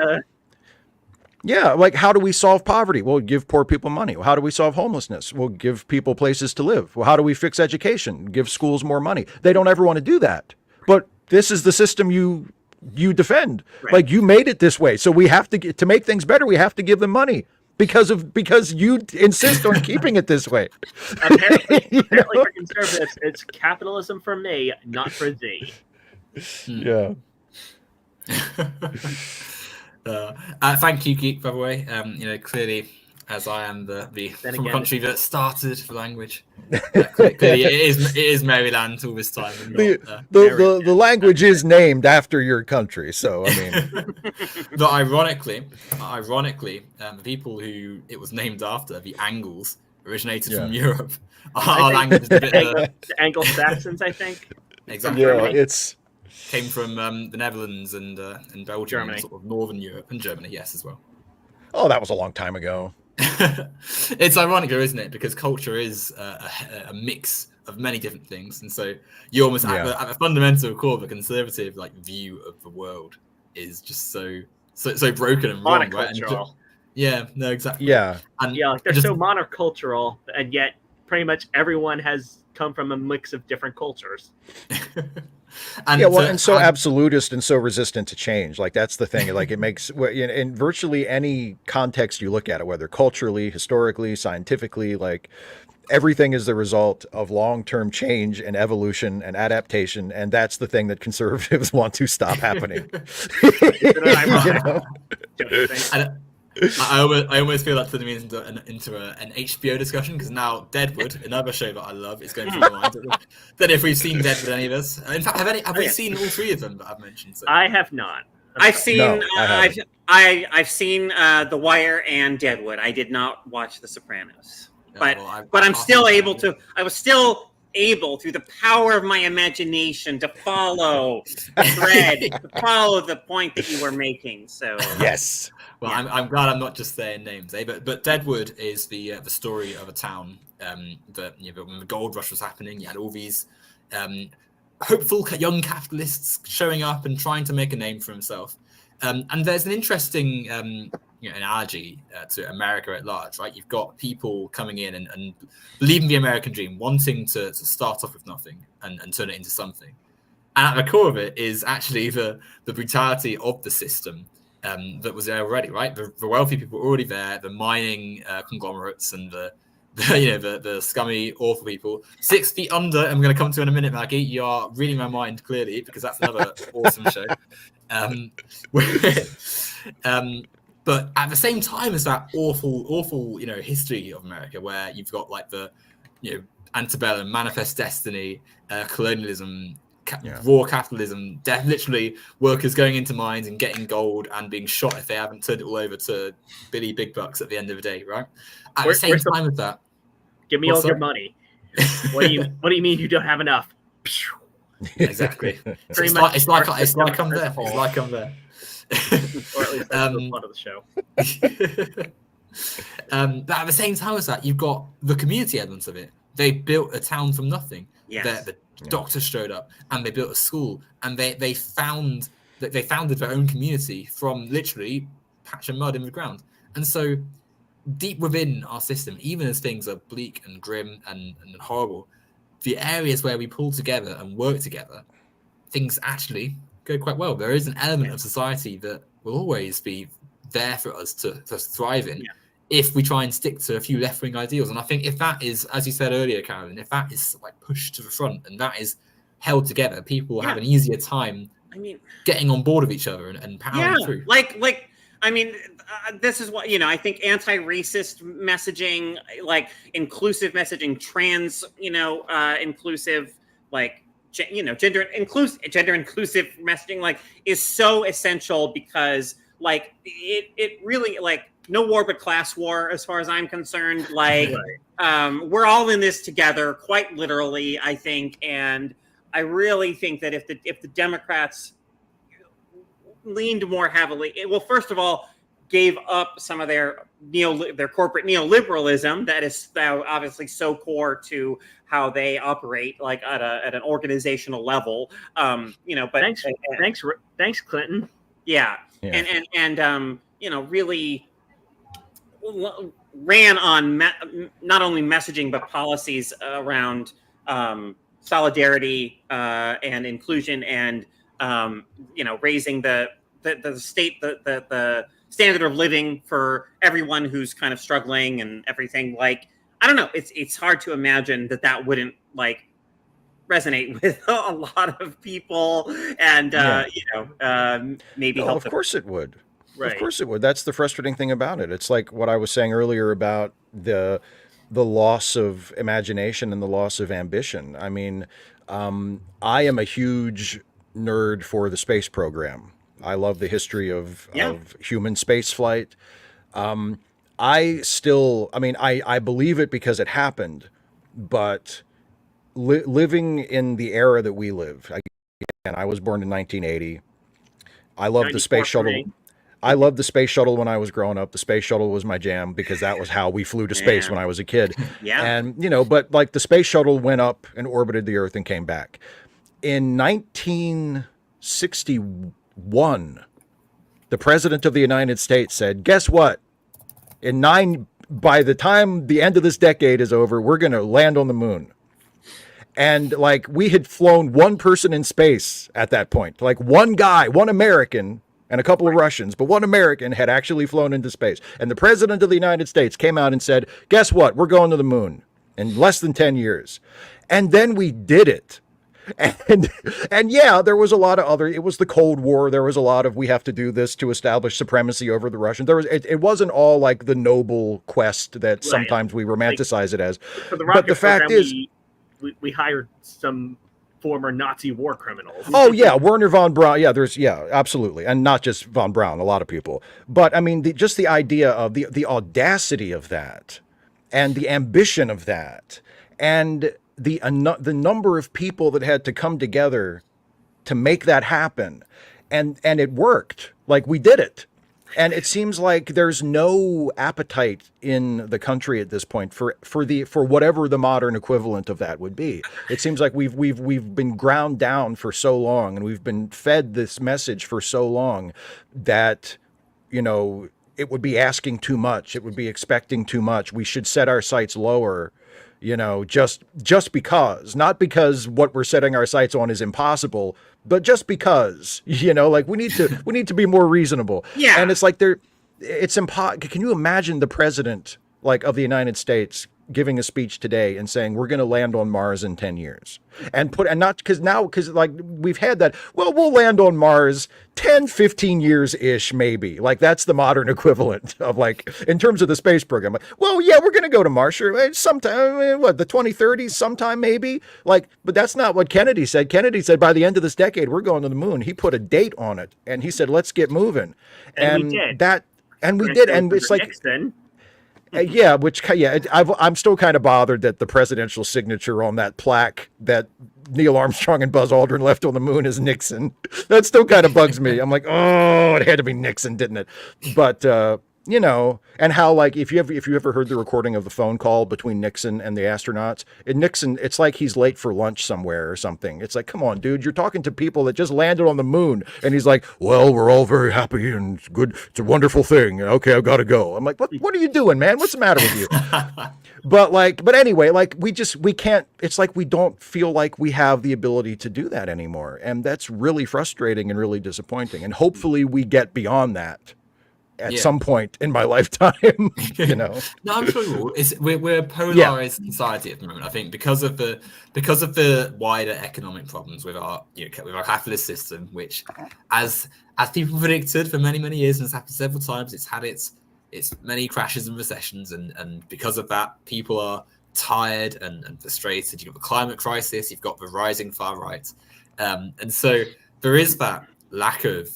do we solve poverty? Well, give poor people money. Well, how do we solve homelessness? We'll give people places to live. Well, how do we fix education? Give schools more money. They don't ever want to do that. But this is the system you defend. Right. Like, you made it this way. So we have to make things better, we have to give them money because you insist on keeping it this way. Apparently for conservatives, it's capitalism for me, not for thee. Yeah. Thank you, Geek, by the way. Clearly, as I am from a country that started the language, clearly it is Maryland all this time. The language is named after your country, so I mean. But ironically, the people who it was named after, the Angles, originated from Europe. Our language is a bit the Anglo-Saxons, I think. Exactly. Yeah, came from the Netherlands and Belgium, Germany. Sort of Northern Europe, and Germany, yes, as well. Oh, that was a long time ago. It's ironic, isn't it? Because culture is a mix of many different things, and so you almost at the fundamental core of a conservative view of the world is just so broken and wrong, right? And exactly. Yeah, and they're so monocultural, and yet pretty much everyone has come from a mix of different cultures. And yeah, well, and so absolutist and so resistant to change. Like that's the thing. Like it makes in virtually any context you look at it, whether culturally, historically, scientifically, like everything is the result of long-term change and evolution and adaptation, and that's the thing that conservatives want to stop happening. You know? I almost feel like turning me into an HBO discussion, because now Deadwood, another show that I love, is going through my mind. Then if we've seen Deadwood, any of us? In fact, have we seen all three of them that I've mentioned? So? I have not. I've seen. No, I've seen The Wire and Deadwood. I did not watch The Sopranos, but I'm still able to. I was still able, through the power of my imagination, to follow the thread, to follow the point that you were making. So yes. Well, yeah. I'm glad I'm not just saying names, eh? But Deadwood is the story of a town that when the gold rush was happening, you had all these hopeful young capitalists showing up and trying to make a name for himself. And there's an interesting analogy to America at large, right? You've got people coming in and believing the American dream, wanting to start off with nothing and turn it into something. And at the core of it is actually the brutality of the system. That was there already, right? The wealthy people were already there. The mining conglomerates and the scummy, awful people. 6 Feet Under. I'm going to come to in a minute, Maggie. You are reading my mind clearly, because that's another awesome show. But at the same time as that awful, history of America, where you've got like the, antebellum, manifest destiny, colonialism. Raw capitalism, literally workers going into mines and getting gold and being shot if they haven't turned it all over to Billy Big Bucks at the end of the day, right? At the same time as that, give me all your money. What do you mean you don't have enough? Exactly. It's like I'm there. It's like I'm there. Or at least that's the plot of the show. But at the same time as that, you've got the community elements of it. They built a town from nothing. Yes. The doctors showed up and they built a school, and they founded their own community from literally patch of mud in the ground. And so deep within our system, even as things are bleak and grim and horrible, the areas where we pull together and work together, things actually go quite well. There is an element of society that will always be there for us to thrive in. If we try and stick to a few left-wing ideals. And I think if that is, as you said earlier, Carolyn, if that is like pushed to the front and that is held together, people have an easier time getting on board with each other and powering through. This is what, I think anti-racist messaging, like inclusive messaging, trans, inclusive, like, gender inclusive messaging, like, is so essential, because like it really, like, no war but class war, as far as I'm concerned. Like, we're all in this together, quite literally, I think. And I really think that if the Democrats leaned more heavily, first of all, gave up some of their corporate neoliberalism that is now obviously so core to how they operate, like at an organizational level. But thanks, Clinton. Yeah. And really ran on not only messaging but policies around solidarity and inclusion, and raising the standard of living for everyone who's kind of struggling and everything. Like, I don't know, it's hard to imagine that wouldn't like resonate with a lot of people, and maybe help. Of course it would. Right. Of course it would. That's the frustrating thing about it. It's like what I was saying earlier about the loss of imagination and the loss of ambition. I mean, I am a huge nerd for the space program. I love the history of human space flight. I believe it because it happened, but living in the era that we live, again, I was born in 1980. I love the space shuttle. I loved the space shuttle when I was growing up. The space shuttle was my jam, because that was how we flew to space when I was a kid. And, but like the space shuttle went up and orbited the Earth and came back. In 1961, the President of the United States said, guess what? By the time the end of this decade is over, we're going to land on the moon. And like we had flown one person in space at that point, like one guy, one American and a couple of Russians, but one American had actually flown into space. And the president of the United States came out and said, guess what? We're going to the moon in less than 10 years. And then we did it. And yeah, there was a lot of other, it was the Cold War. There was a lot of, we have to do this to establish supremacy over the Russians. There was, it wasn't all like the noble quest that sometimes we romanticize it as. For the but the fact is, we hired some former Nazi war criminals. Oh yeah, Werner von Braun. Yeah, absolutely, and not just von Braun. A lot of people, but I mean, just the idea of the audacity of that, and the ambition of that, and the number of people that had to come together to make that happen, and it worked. Like we did it. And it seems like there's no appetite in the country at this point for whatever the modern equivalent of that would be. It seems like we've been ground down for so long, and we've been fed this message for so long that, you know, it would be asking too much. It would be expecting too much. We should set our sights lower, you know, just because, not because what we're setting our sights on is impossible, but just because, you know, like we need to be more reasonable. Yeah. And it's like it's impossible. Can you imagine the president like of the United States giving a speech today and saying we're going to land on Mars in 10 years and not because like we've had that, well, we'll land on Mars 10, 15 years ish, maybe, like that's the modern equivalent of like in terms of the space program. Like, well, yeah, we're going to go to Mars sometime, the 2030s, sometime maybe, like, but that's not what Kennedy said. Kennedy said by the end of this decade, we're going to the moon. He put a date on it and he said, let's get moving. And we did. And it's like, Nixon. I'm still kind of bothered that the presidential signature on that plaque that Neil Armstrong and Buzz Aldrin left on the moon is Nixon. That still kind of bugs me. I'm like, oh, it had to be Nixon, didn't it? But you know, and how like if you ever heard the recording of the phone call between Nixon and the astronauts, Nixon, it's like he's late for lunch somewhere or something. It's like, come on, dude, you're talking to people that just landed on the moon, and he's like, well, we're all very happy and it's good, it's a wonderful thing. Okay, I've got to go. I'm like, what are you doing, man? What's the matter with you? But anyway, like we can't, it's like we don't feel like we have the ability to do that anymore. And that's really frustrating and really disappointing. And hopefully we get beyond that at some point in my lifetime, you know. No, I'm sure we're a polarized society at the moment. I think because of the wider economic problems with our with our capitalist system, which as people predicted for many years and has happened several times, it's had its many crashes and recessions, and because of that, people are tired and frustrated. You've got the climate crisis, you've got the rising far right, and so there is that lack of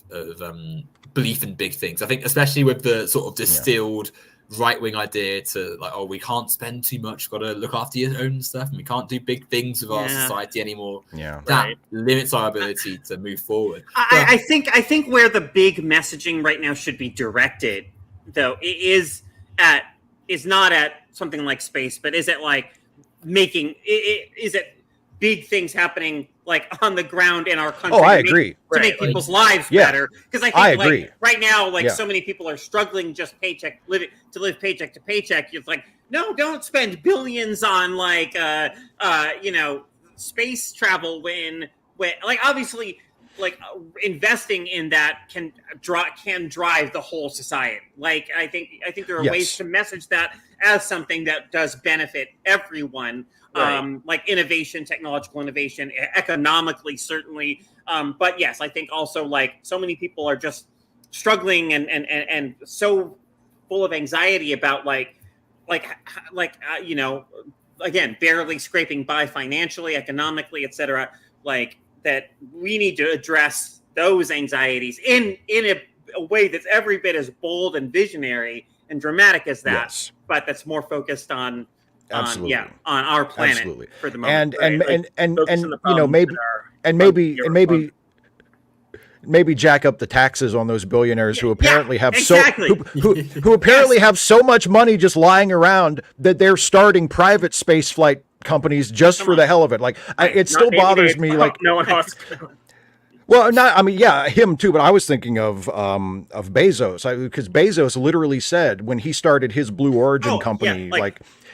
belief in big things. I think especially with the sort of distilled right-wing idea to like, oh, we can't spend too much, got to look after your own stuff, and we can't do big things with our society anymore. Yeah, that limits our ability to move forward. I think where the big messaging right now should be directed, though, is not at something like space, but is it like is it big things happening like on the ground in our country? Oh, I agree. To make people's lives better. Because I agree. Like, right now, like so many people are struggling just to live paycheck to paycheck. It's like, no, don't spend billions on like space travel when like obviously like investing in that can drive the whole society. Like I think there are ways to message that as something that does benefit everyone. Like innovation, technological innovation, economically, certainly. But yes, I think also like so many people are just struggling and so full of anxiety about again, barely scraping by financially, economically, etc. Like that we need to address those anxieties in a way that's every bit as bold and visionary and dramatic as that, but that's more focused on our planet for the moment. And maybe jack up the taxes on those billionaires who apparently have who apparently have so much money just lying around that they're starting private space flight companies just for the hell of it. Like it still bothers me. Like no one else. Well, him too, but I was thinking of Bezos, because Bezos literally said when he started his Blue Origin company,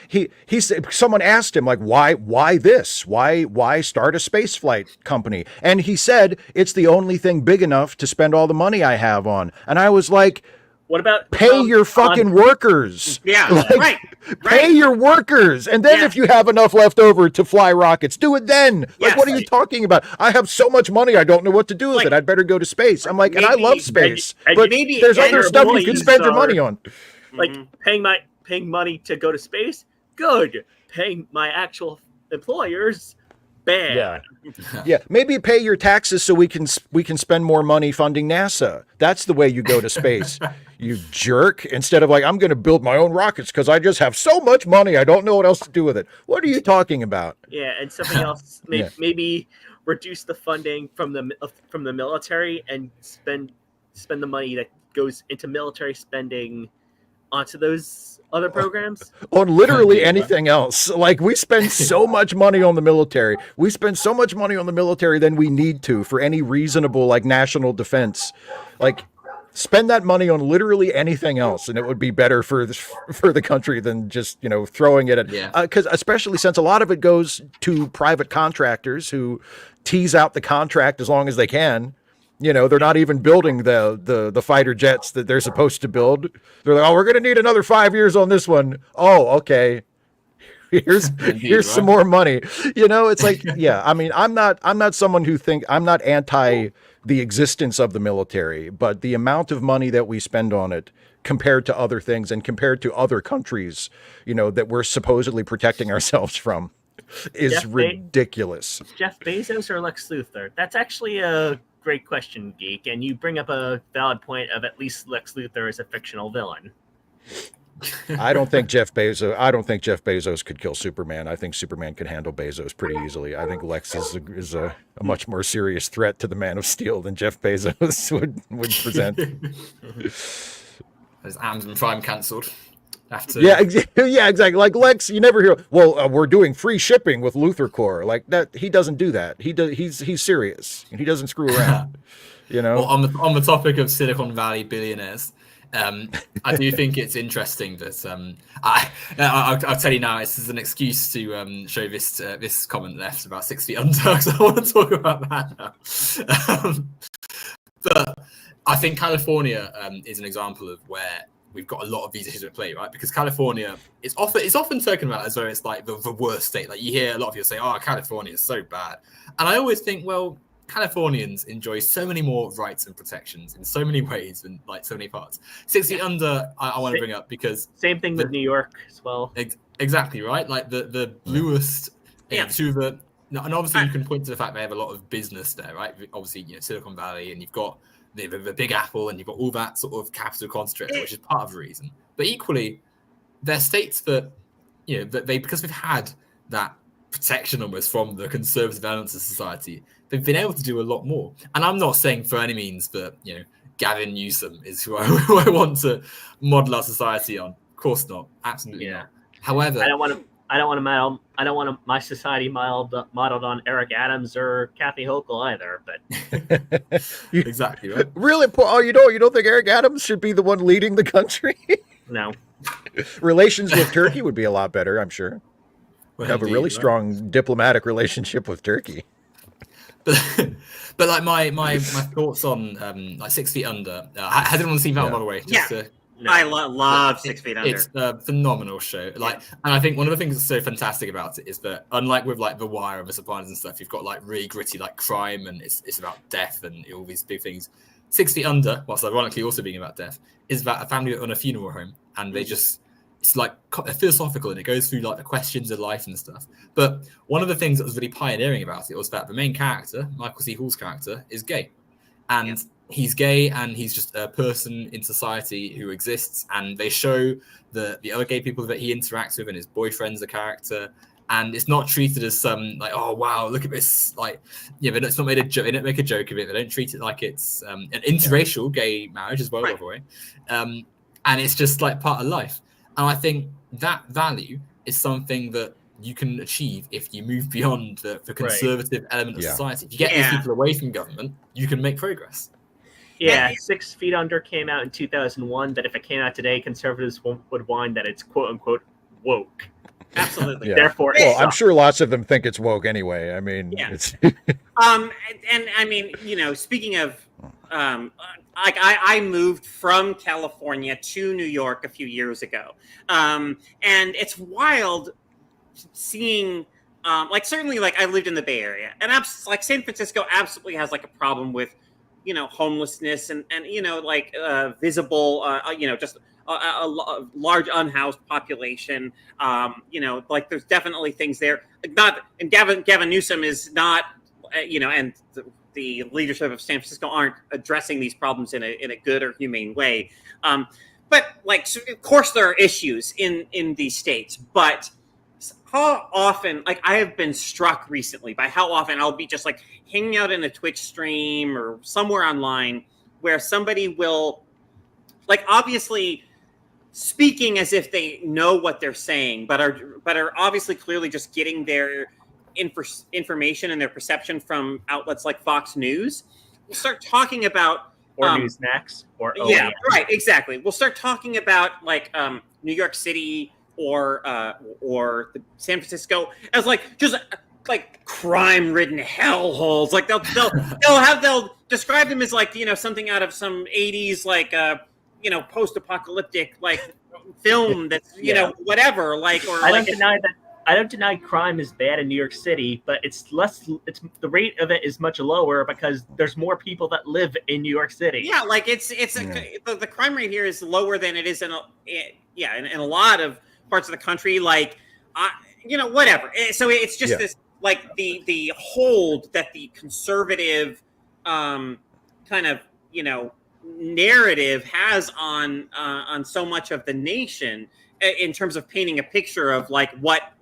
he said, someone asked him like, why this? Why start a space flight company? And he said, it's the only thing big enough to spend all the money I have on. And I was like, What about pay your fucking workers? Yeah, Like, right. pay your workers. And then if you have enough left over to fly rockets, do it then. Like, Yes. what are you talking about? I have so much money, I don't know what to do with Like, it. I'd better go to space. I'm like, and I maybe- love space. and but maybe there's other your stuff you can employees spend your are- money on. like paying money to go to space? Good. Paying my actual employers? Bad. Yeah, maybe pay your taxes so we can spend more money funding NASA. That's the way you go to space. You jerk. Instead of like, I'm going to build my own rockets because I just have so much money. I don't know what else to do with it. What are you talking about? Yeah, and something else. Maybe reduce the funding from the military and spend the money that goes into military spending onto those other programs. On literally anything else. Like, we spend so much money on the military. We spend so much money on the military than we need to for any reasonable like national defense. Like, spend that money on literally anything else, and it would be better for the country than just, you know, throwing it at. Because especially since a lot of it goes to private contractors who tease out the contract as long as they can. You know, they're not even building the fighter jets that they're supposed to build. They're like, oh, we're going to need another 5 years on this one. Oh, okay. Here's some more money. You know, it's like, yeah, I mean, I'm not someone who I'm not anti the existence of the military, but the amount of money that we spend on it compared to other things and compared to other countries, you know, that we're supposedly protecting ourselves from is ridiculous. Jeff Bezos or Lex Luthor? That's actually a great question, Geek, and you bring up a valid point of at least Lex Luthor is a fictional villain. I don't think Jeff Bezos could kill Superman. I think Superman could handle Bezos pretty easily. I think Lex is a much more serious threat to the Man of Steel than Jeff Bezos would present. His Amazon Prime cancelled. Yeah, exactly. Like Lex, you never hear. Well, we're doing free shipping with Luthor Corps. Like that, he doesn't do that. He's serious and he doesn't screw around. You know. Well, on the topic of Silicon Valley billionaires, I do think it's interesting that I'll tell you now. This is an excuse to show this comment left about 6 feet under, because I want to talk about that now. But I think California is an example of where we've got a lot of these issues at play, right? Because California is often spoken about as though it's like the worst state. Like, you hear a lot of people say, "Oh, California is so bad," and I always think, well, Californians enjoy so many more rights and protections in so many ways and like so many parts. 6 feet under, I want to bring up because same thing with New York as well. Exactly right. Like the bluest, and obviously you can point to the fact they have a lot of business there, right? Obviously, you know, Silicon Valley, and you've got the Big Apple, and you've got all that sort of capital concentrated, which is part of the reason. But equally, they're states that, you know, that because we've had that protection almost from the conservative elements of society, they've been able to do a lot more. And I'm not saying for any means that, you know, Gavin Newsom is who I want to model our society on. Of course not. Absolutely not. However, I don't want my society modeled on Eric Adams or Kathy Hochul either. But exactly right. Really, Paul? You don't think Eric Adams should be the one leading the country? No. Relations with Turkey would be a lot better, I'm sure. Well, have a really strong diplomatic relationship with Turkey. But like my thoughts on like 6 feet under. Has anyone seen that, by the way? No. I love 6 feet under. It's a phenomenal show. Like, and I think one of the things that's so fantastic about it is that, unlike with like The Wire or The Sopranos and stuff, you've got like really gritty like crime, and it's about death and all these big things. 6 feet under, whilst ironically also being about death, is about a family on a funeral home, and they just, it's like philosophical, and it goes through like the questions of life and stuff. But one of the things that was really pioneering about it was that the main character, Michael C. Hall's character, is gay, and he's gay, and he's just a person in society who exists. And they show the other gay people that he interacts with, and his boyfriend's a character. And it's not treated as some like, oh wow, look at this, like, but it's not made a joke. They don't make a joke of it. They don't treat it like it's an interracial gay marriage as well, by the way. And it's just like part of life. And I think that value is something that you can achieve if you move beyond the conservative element of society. If you get these people away from government, you can make progress. Yeah, 6 feet under came out in 2001, but if it came out today, conservatives would whine that it's quote unquote woke. Absolutely. Yeah. Therefore, Well, I'm sure lots of them think it's woke anyway. I mean, Yeah. it's And I mean, speaking of, like I moved from California to New York a few years ago, and it's wild seeing, like certainly like I lived in the Bay Area, and like San Francisco absolutely has like a problem with, homelessness and like visible, just a large unhoused population. Like there's definitely things there. Not and Gavin Newsom is not, and the leadership of San Francisco aren't addressing these problems in a good or humane way. But like, so of course, there are issues in these states, but how often, like I have been struck recently by how often I'll be just like hanging out in a Twitch stream or somewhere online where somebody will, like, obviously speaking as if they know what they're saying, but are obviously clearly just getting their information and their perception from outlets like Fox News. We'll start talking about or Newsmax, or yeah, right, exactly. We'll start talking about like New York City or the San Francisco as like just like crime-ridden hellholes. Like they'll describe them as like something out of some 80s like post-apocalyptic like film that's whatever, like, or I like don't deny that. I don't deny crime is bad in New York City, but it's less. It's the rate of it is much lower because there's more people that live in New York City. Yeah, like the crime rate here is lower than it is in a lot of parts of the country. Like, whatever. So it's just this like the hold that the conservative kind of narrative has on so much of the nation, in terms of painting a picture of like what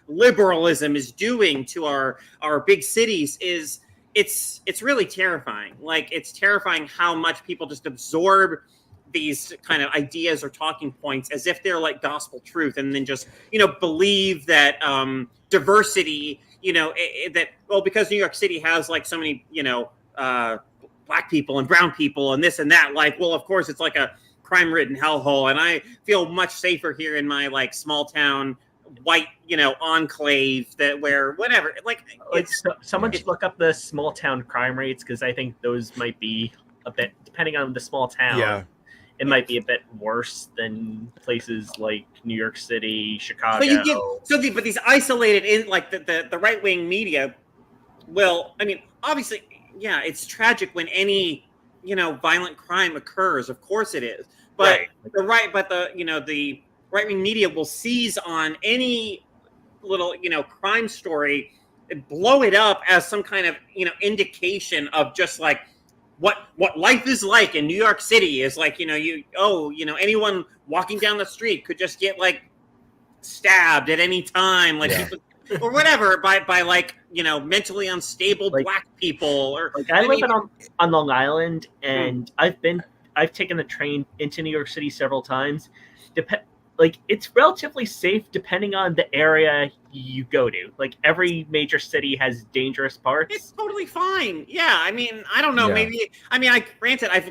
liberalism is doing to our big cities. Is it's really terrifying. Like, it's terrifying how much people just absorb these kind of ideas or talking points as if they're like gospel truth, and then just believe that diversity, because New York City has like so many black people and brown people and this and that, like, well, of course it's like a crime-ridden hellhole, and I feel much safer here in my like small town white enclave where whatever, like someone should look up the small town crime rates, because I think those might be a bit, depending on the small town, it might be a bit worse than places like New York City, Chicago. But these isolated in like the right-wing media will, I mean, obviously, yeah, it's tragic when any violent crime occurs. Of course it is. But the right-wing media will seize on any little, crime story and blow it up as some kind of, indication of just like what life is like in New York City is like, anyone walking down the street could just get like stabbed at any time, like people, or whatever, by like, mentally unstable black people. Or like I live on Long Island, and I've taken the train into New York City several times. Like, it's relatively safe depending on the area you go to. Like, every major city has dangerous parts. It's totally fine. Yeah, I mean, I don't know. Yeah. Maybe granted, I've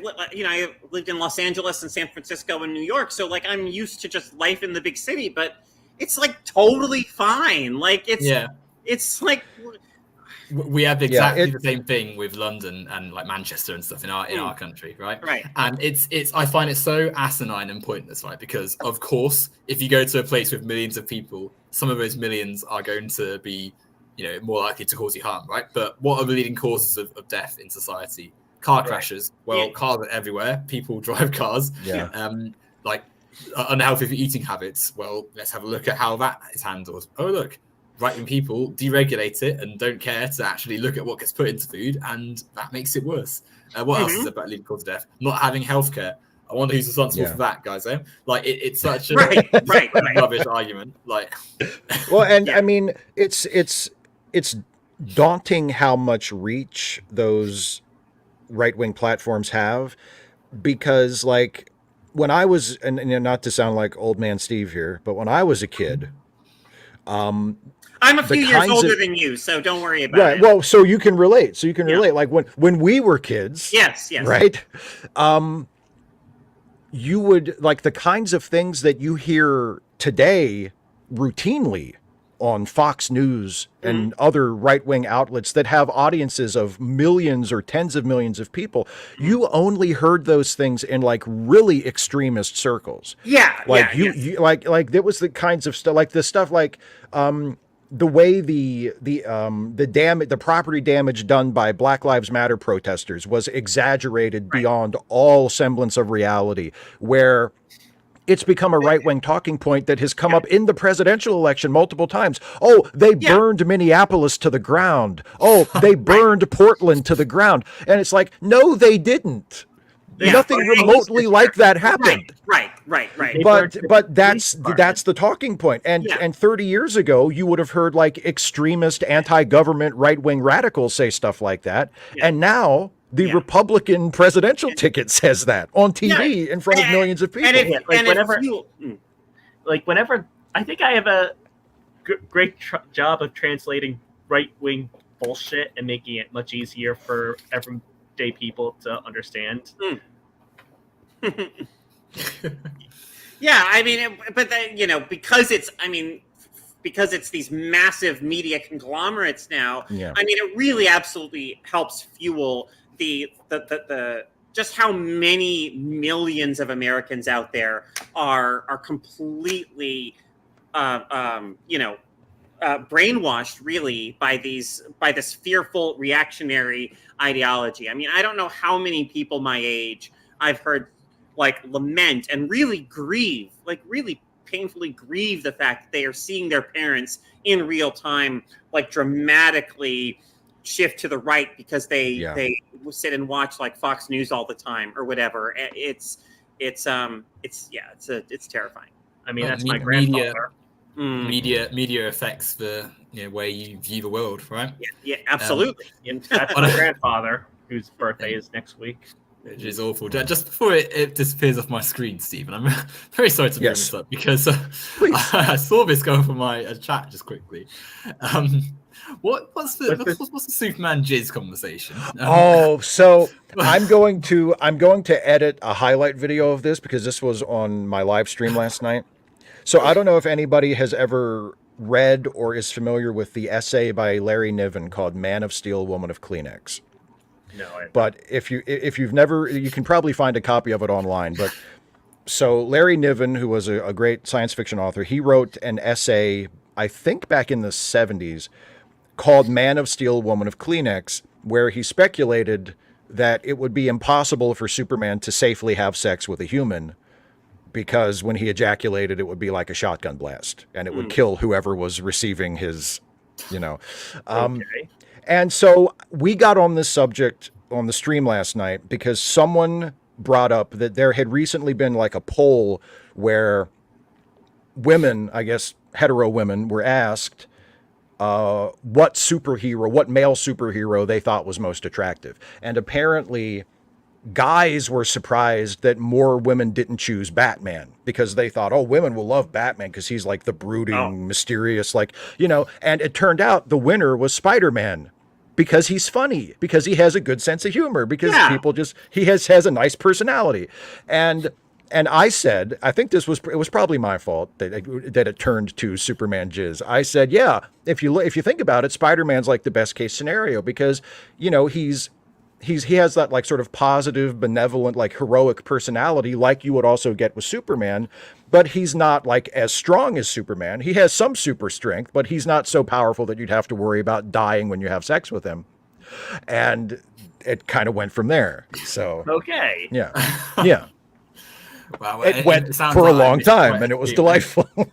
lived in Los Angeles and San Francisco and New York, so like I'm used to just life in the big city. But it's like totally fine. Like it's like. We have exactly the same thing with London and like Manchester and stuff in our country, right? Right. And it's I find it so asinine and pointless, right? Because of course, if you go to a place with millions of people, some of those millions are going to be, more likely to cause you harm, right? But what are the leading causes of death in society? Car crashes. Well, cars are everywhere. People drive cars. Yeah. Like unhealthy eating habits. Well, let's have a look at how that is handled. Oh, look. Right-wing people deregulate it and don't care to actually look at what gets put into food, and that makes it worse. What else is about leading cause of death? Not having healthcare. I wonder who's responsible for that, guys. Like it's such a rubbish argument. Like, well, and I mean, it's daunting how much reach those right-wing platforms have, because like when I was, and not to sound like old man Steve here, but when I was a kid, I'm a few years older than you, so don't worry about it. Right. Well, so you can relate. Like when we were kids. Yes. Right. You would, like, the kinds of things that you hear today routinely on Fox News and other right-wing outlets that have audiences of millions or tens of millions of people. You only heard those things in like really extremist circles. Like you like there was the kinds of stuff like the stuff like the way the property damage done by Black Lives Matter protesters was exaggerated beyond all semblance of reality, where it's become a right-wing talking point that has come up in the presidential election multiple times. Oh, they burned Minneapolis to the ground. Oh, they burned Portland to the ground. And it's like, no, they didn't. Nothing remotely like that happened. Right. But that's the talking point. And 30 years ago, you would have heard like extremist, anti-government, right-wing radicals say stuff like that. And now the Republican presidential ticket says that on TV in front of millions of people. Whenever I think I have a great job of translating right-wing bullshit and making it much easier for everyday people to understand. Yeah, I mean, but then, you know, because it's these massive media conglomerates now. I mean, it really absolutely helps fuel the just how many millions of Americans out there are completely, brainwashed really by this fearful reactionary ideology. I mean, I don't know how many people my age I've heard like lament and really grieve, like really painfully grieve the fact that they are seeing their parents in real time, like dramatically shift to the right because they sit and watch like Fox News all the time or whatever. It's terrifying. I mean, that's my grandfather. Media affects the way you view the world, right? Yeah, absolutely. That's my grandfather, whose birthday is next week. Which is awful. Just before it disappears off my screen, Stephen, I'm very sorry to bring this up because I saw this go for my chat just quickly. What's the Superman jizz conversation? So I'm going to edit a highlight video of this because this was on my live stream last night. So I don't know if anybody has ever read or is familiar with the essay by Larry Niven called "Man of Steel, Woman of Kleenex." No, but if you've never, you can probably find a copy of it online. But so Larry Niven, who was a great science fiction author, he wrote an essay, I think back in the 70s, called "Man of Steel, Woman of Kleenex," where he speculated that it would be impossible for Superman to safely have sex with a human because when he ejaculated, it would be like a shotgun blast and it would kill whoever was receiving his, And so we got on this subject on the stream last night because someone brought up that there had recently been like a poll where women, I guess hetero women, were asked what male superhero they thought was most attractive. And apparently guys were surprised that more women didn't choose Batman because they thought, oh, women will love Batman because he's like the brooding, mysterious, and it turned out the winner was Spider-Man. Because he's funny, because he has a good sense of humor, because he has a nice personality. And I said, I think it was probably my fault that it turned to Superman jizz. I said, yeah, if you think about it, Spider-Man's like the best case scenario because, he has that like sort of positive, benevolent, like heroic personality like you would also get with Superman. But he's not like as strong as Superman. He has some super strength, but he's not so powerful that you'd have to worry about dying when you have sex with him. And it kind of went from there. So okay, yeah. Wow, it went for a long time, and it was delightful. I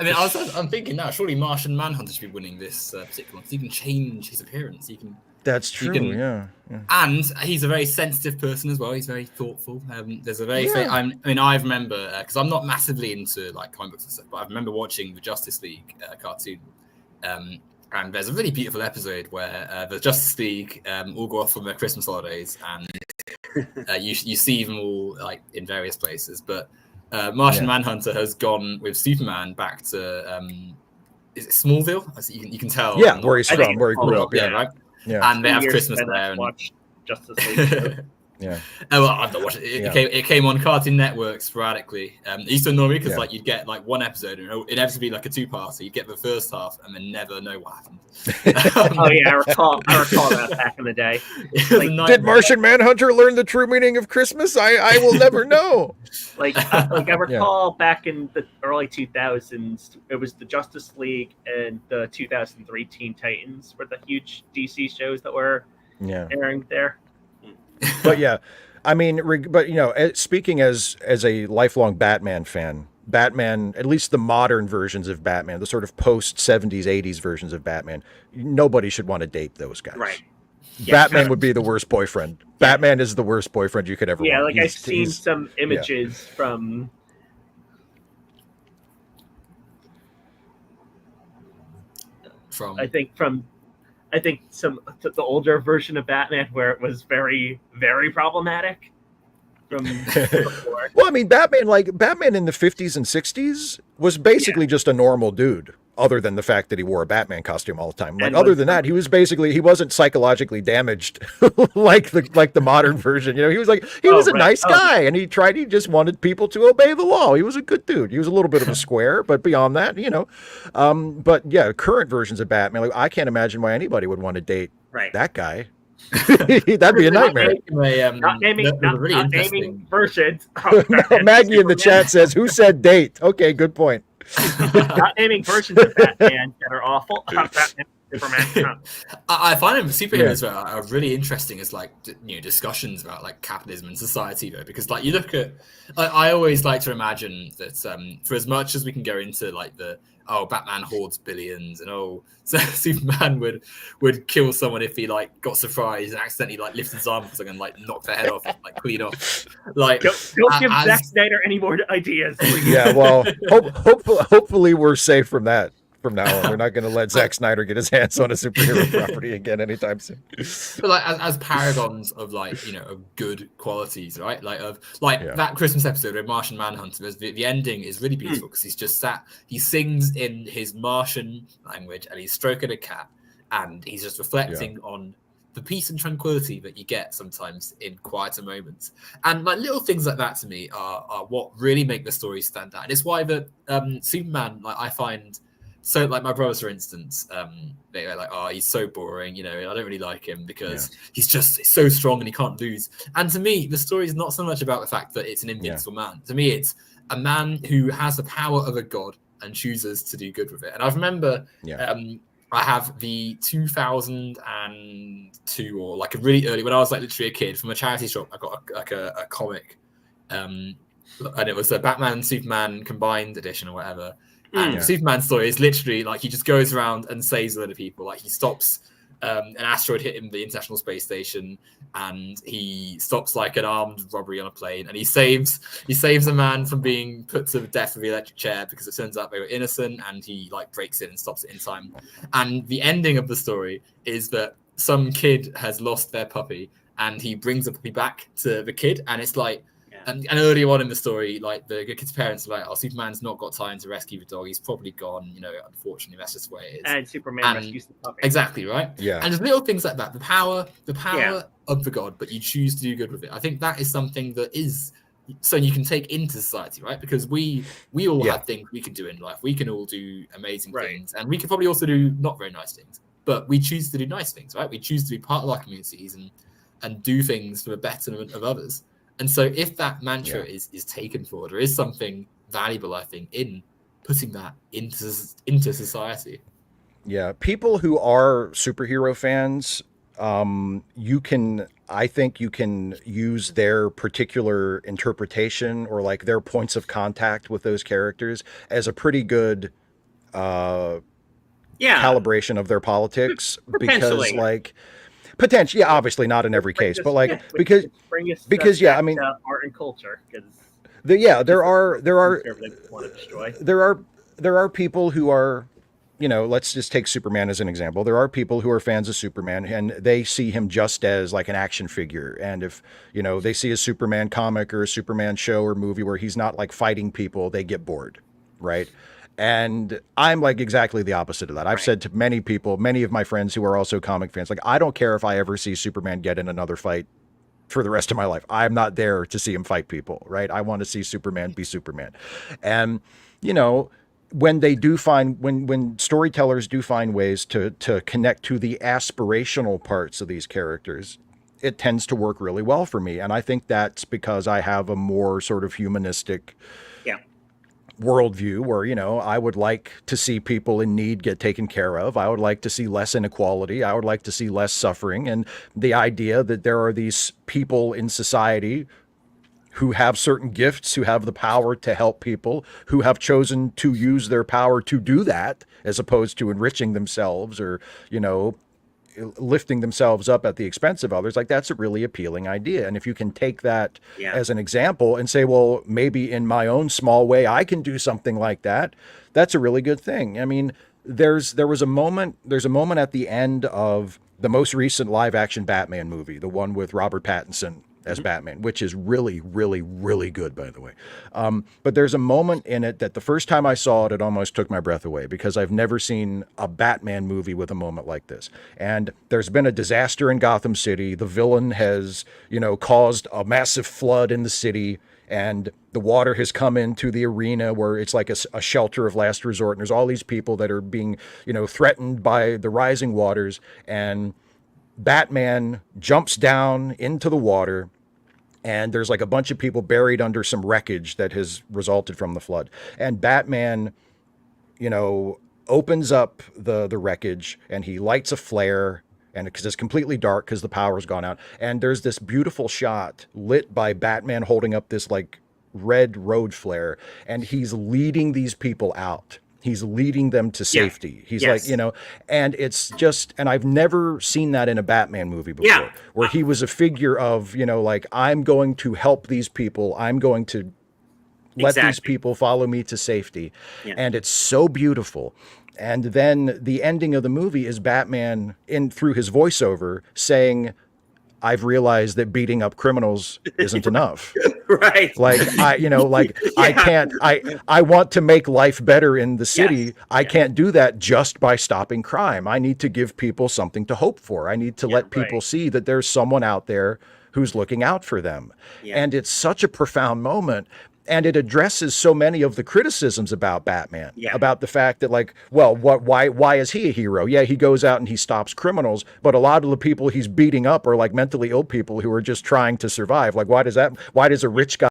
mean, I'm thinking now, surely Martian Manhunter should be winning this particular one. He can change his appearance. That's true. Yeah. And he's a very sensitive person as well. He's very thoughtful. There's a very. I remember because I'm not massively into like comic books and stuff, but I remember watching the Justice League cartoon. And there's a really beautiful episode where the Justice League all go off on their Christmas holidays, and you see them all like in various places. But Martian Manhunter has gone with Superman back to is it Smallville? You can tell. Yeah, where he's from, where he grew up. Yeah, right. Yeah, and they have Christmas there. Watch Justice League. Yeah. Oh, well, I've not watched it. It came on Cartoon Network sporadically. It used to annoy me because like you'd get like one episode and it'd inevitably be like a two-parter. You'd get the first half and then never know what happened. Oh yeah, I recall that back in the day. Did Martian Manhunter learn the true meaning of Christmas? I will never know. I recall back in the early 2000s, it was the Justice League and the 2003 Teen Titans were the huge DC shows that were airing there. But yeah, I mean, but you know, speaking as a lifelong Batman fan, Batman, at least the modern versions of Batman, the sort of post 70s, 80s versions of Batman, nobody should want to date those guys. Right. Batman would be the worst boyfriend. Batman is the worst boyfriend you could ever want. Yeah, like I've seen some images from I think the older version of Batman where it was very, very problematic from before. Well, I mean, Batman in the 50s and 60s was basically just a normal dude, other than the fact that he wore a Batman costume all the time. Like, other than that, he wasn't psychologically damaged like the modern version. You know, he was a nice guy, and he just wanted people to obey the law. He was a good dude. He was a little bit of a square, but beyond that, you know. But yeah, current versions of Batman, like, I can't imagine why anybody would want to date that guy. That'd be a nightmare. Not naming versions. Maggie in the chat says, "Who said date?" Okay, good point. Not naming versions of Batman that are awful. Batman, Superman. I find them superheroes are really interesting as like discussions about like capitalism and society though, because like you look at, I always like to imagine that for as much as we can go into like Batman hoards billions and so Superman would kill someone if he like got surprised and accidentally like lifted his arm because and like knock their head off and like clean off. Like don't give Zack Snyder any more ideas. Yeah, well, hopefully we're safe from that from now on. We're not going to let Zack Snyder get his hands on a superhero property again anytime soon. But like as paragons of like of good qualities, right? That Christmas episode where Martian Manhunter, the ending is really beautiful because he's just he sings in his Martian language and he's stroking a cat and he's just reflecting on the peace and tranquility that you get sometimes in quieter moments. And like little things like that to me are what really make the story stand out. And it's why the Superman, like I find. So, like my brothers, for instance, they're like, "Oh, he's so boring. I don't really like him because he's so strong and he can't lose." And to me, the story is not so much about the fact that it's an invincible man. To me, it's a man who has the power of a god and chooses to do good with it. And I remember, I have the 2002 or like a really early when I was like literally a kid from a charity shop. I got a comic, and it was a Batman and Superman combined edition or whatever. And Superman's story is literally like he just goes around and saves a lot of people. Like he stops an asteroid hitting the International Space Station, and he stops like an armed robbery on a plane, and he saves a man from being put to death with the electric chair because it turns out they were innocent, and he like breaks it and stops it in time. And the ending of the story is that some kid has lost their puppy, and he brings the puppy back to the kid, and it's like. And earlier on in the story, like the kid's parents are like, "Oh, Superman's not got time to rescue the dog. He's probably gone. Unfortunately, that's just the way it is." And Superman rescues the puppy. Exactly right. Yeah. And there's little things like that. The power of the god, but you choose to do good with it. I think that is something that is so you can take into society, right? Because we all have things we can do in life. We can all do amazing things, and we can probably also do not very nice things. But we choose to do nice things, right? We choose to be part of our communities and do things for the betterment of others. And so if that mantra is taken forward, there is something valuable, I think, in putting that into society. Yeah. People who are superhero fans, I think you can use their particular interpretation or like their points of contact with those characters as a pretty good calibration of their politics. Because like potentially, obviously not in every case, but like because I mean art and culture there are people who are, let's just take Superman as an example. There are people who are fans of Superman and they see him just as like an action figure. And if, they see a Superman comic or a Superman show or movie where he's not like fighting people, they get bored, right? And I'm like exactly the opposite of that. I've said to many people, many of my friends who are also comic fans, like, I don't care if I ever see Superman get in another fight for the rest of my life. I'm not there to see him fight people, right? I want to see Superman be Superman. And, you know, when they do find, when storytellers do find ways to connect to the aspirational parts of these characters, it tends to work really well for me. And I think that's because I have a more sort of humanistic worldview where, you know, I would like to see people in need get taken care of. I would like to see less inequality. I would like to see less suffering. And the idea that there are these people in society who have certain gifts, who have the power to help people, who have chosen to use their power to do that, as opposed to enriching themselves or, you know, lifting themselves up at the expense of others. Like, that's a really appealing idea. And if you can take that as an example and say, well, maybe in my own small way, I can do something like that, that's a really good thing. I mean, there's a moment at the end of the most recent live action Batman movie, the one with Robert Pattinson as Batman, which is really, really, really good, by the way. But there's a moment in it that the first time I saw it, it almost took my breath away, because I've never seen a Batman movie with a moment like this. And there's been a disaster in Gotham City. The villain has, you know, caused a massive flood in the city, and the water has come into the arena where it's like a shelter of last resort. And there's all these people that are being, you know, threatened by the rising waters. And Batman jumps down into the water, and there's like a bunch of people buried under some wreckage that has resulted from the flood. And Batman, you know, opens up the wreckage, and he lights a flare, and because it's completely dark because the power's gone out. And there's this beautiful shot lit by Batman holding up this like red road flare, and he's leading these people out. He's leading them to safety. He's like, you know, and it's just, and I've never seen that in a Batman movie before, where he was a figure of, you know, like, I'm going to help these people. I'm going to let these people follow me to safety. And it's so beautiful. And then the ending of the movie is Batman through his voiceover saying, I've realized that beating up criminals isn't enough. Right. Like, I want to make life better in the city. I can't do that just by stopping crime. I need to give people something to hope for. I need to let people see that there's someone out there who's looking out for them. And it's such a profound moment. And it addresses so many of the criticisms about Batman, about the fact that, like, well, why is he a hero? Yeah, he goes out and he stops criminals, but a lot of the people he's beating up are like mentally ill people who are just trying to survive. Like, why does a rich guy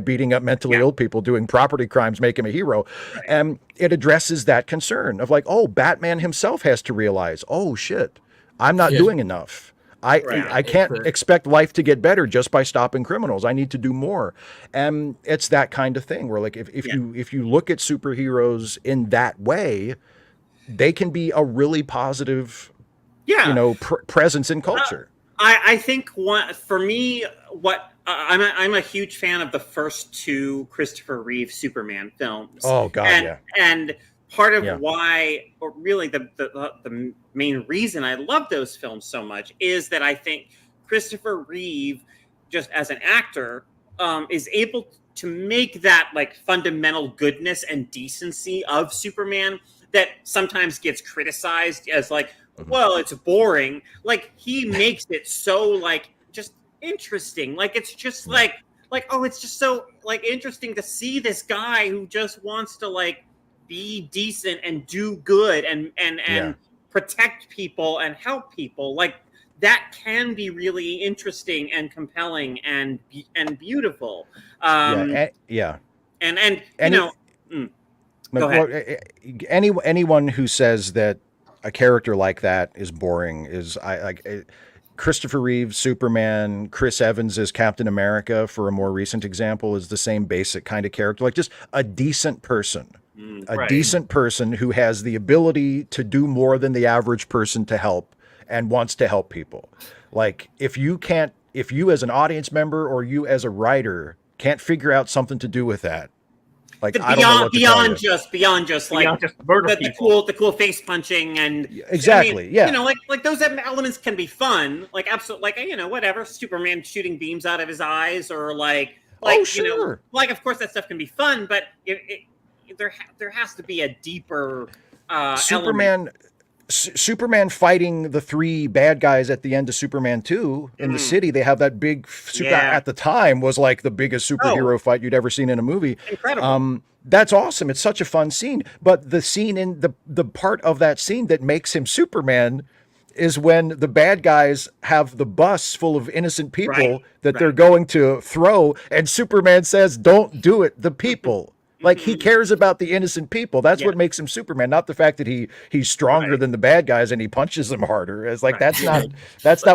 beating up mentally ill people doing property crimes make him a hero? And it addresses that concern of like, oh, Batman himself has to realize, oh shit, I'm not doing enough. I can't expect life to get better just by stopping criminals. I need to do more. And it's that kind of thing where, like, if you look at superheroes in that way, they can be a really positive, you know, presence in culture. I think for me, I'm a huge fan of the first two Christopher Reeve Superman films. Oh God, and part of why, or really the main reason I love those films so much, is that I think Christopher Reeve, just as an actor, is able to make that like fundamental goodness and decency of Superman that sometimes gets criticized as like, well, it's boring. Like, he makes it so like just interesting. Like, it's just like, oh, it's just so like interesting to see this guy who just wants to like be decent and do good and protect people and help people. Like, that can be really interesting and compelling and beautiful. Go ahead. Anyone who says that a character like that is boring is Christopher Reeve Superman, Chris Evans as Captain America, for a more recent example, is the same basic kind of character, like just a decent person. A decent person who has the ability to do more than the average person to help and wants to help people. Like, if you as an audience member or you as a writer can't figure out something to do with that, like, I don't know what to tell you. beyond just the cool face punching and you know, like those elements can be fun, like absolutely, like, you know, whatever, Superman shooting beams out of his eyes, or like you know, like, of course that stuff can be fun, but there has to be a deeper Superman element. Superman fighting the 3 bad guys at the end of Superman 2 in the city. They have that big at the time was like the biggest superhero fight you'd ever seen in a movie. Incredible. That's awesome. It's such a fun scene. But the scene in the part of that scene that makes him Superman is when the bad guys have the bus full of innocent people that they're going to throw, and Superman says, "Don't do it, the people." Like, he cares about the innocent people. That's what makes him Superman, not the fact that he's stronger than the bad guys and he punches them harder. It's like that's not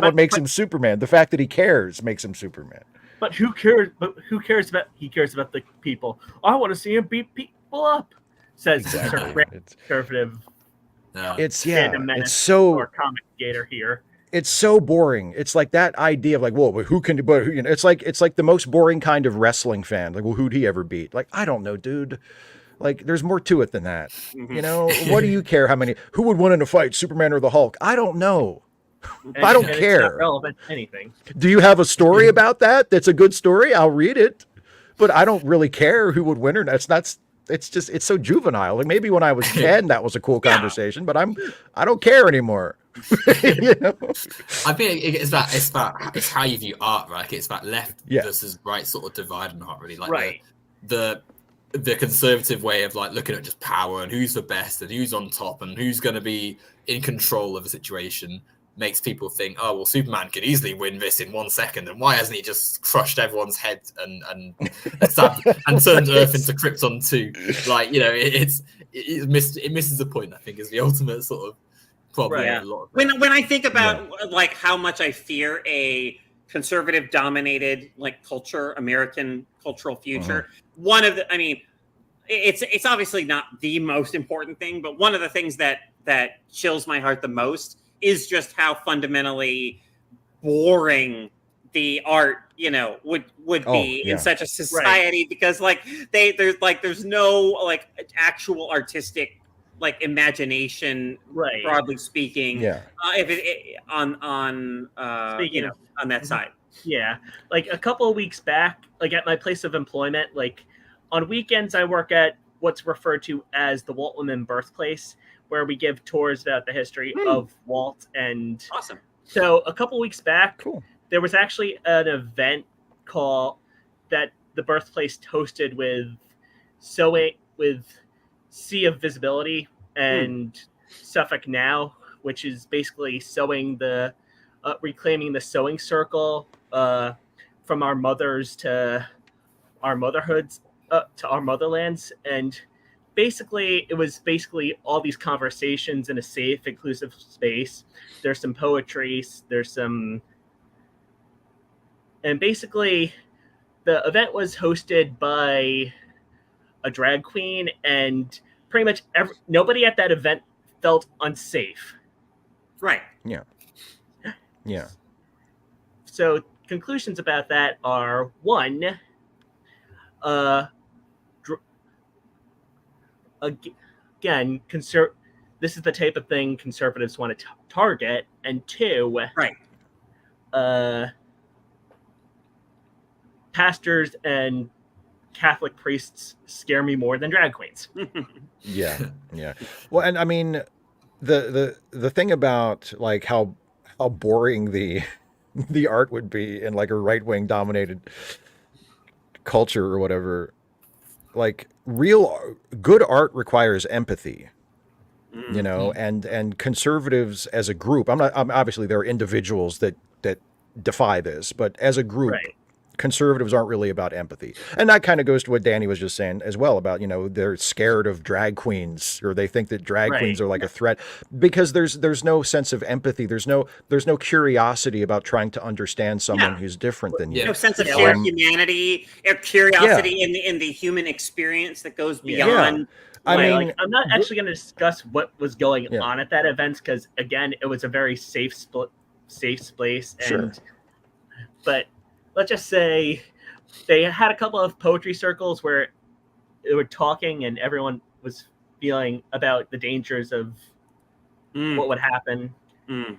what makes him Superman. The fact that he cares makes him Superman. But who cares? He cares about the people. I want to see him beat people up. Says conservative. It's so or comic gator here. It's so boring. It's like that idea of like, well, who can, but you know, it's like the most boring kind of wrestling fan. Like, well, who'd he ever beat? Like, I don't know, dude. Like, there's more to it than that. You know, what do you care? Who would win in a fight, Superman or the Hulk? I don't know. I don't care. It's not relevant to anything. Do you have a story about that? That's a good story. I'll read it, but I don't really care who would win or not. It's so juvenile. Like, maybe when I was 10, that was a cool conversation, but I don't care anymore. You know? I think it's how you view art, right? It's about left versus right sort of divide in art, really. Like the conservative way of like looking at just power and who's the best and who's on top and who's going to be in control of a situation makes people think, oh well, Superman could easily win this in 1 second, and why hasn't he just crushed everyone's head and turned Earth into Krypton 2? Like, you know, it misses the point. I think is the ultimate sort of problem. Right. When I think about like how much I fear a conservative dominated like American cultural future, one of the, I mean, it's obviously not the most important thing, but one of the things that chills my heart the most is just how fundamentally boring the art, you know, would be in such a society, because like there's no like actual artistic like imagination, broadly speaking. If it on you know, on that side. Yeah, like a couple of weeks back, like at my place of employment, like on weekends I work at what's referred to as the Walt Whitman birthplace, where we give tours about the history of Walt. And awesome. So a couple weeks back, there was actually an event that the birthplace hosted with Sea of Visibility and Suffolk Now, which is basically reclaiming the sewing circle from our mothers to our motherhoods, to our motherlands. And basically, it was all these conversations in a safe, inclusive space. There's some poetry, and basically the event was hosted by a drag queen, and pretty much nobody at that event felt unsafe. Right. Yeah. Yeah. So conclusions about that are, one, again, this is the type of thing conservatives want to target, and two, pastors and Catholic priests scare me more than drag queens. Yeah. Well, and I mean, the thing about like how boring the art would be in like a right-wing dominated culture or whatever, like real good art requires empathy, you know, and conservatives as a group, obviously there are individuals that defy this, but as a group, conservatives aren't really about empathy. And that kind of goes to what Danny was just saying as well about, you know, they're scared of drag queens, or they think that drag queens are like a threat, because there's no sense of empathy. There's no curiosity about trying to understand someone who's different than you. No sense of shared humanity or curiosity in the human experience that goes beyond. I mean, I'm not actually going to discuss what was going on at that event, because again, it was a very safe space, and but let's just say they had a couple of poetry circles where they were talking and everyone was feeling about the dangers of what would happen.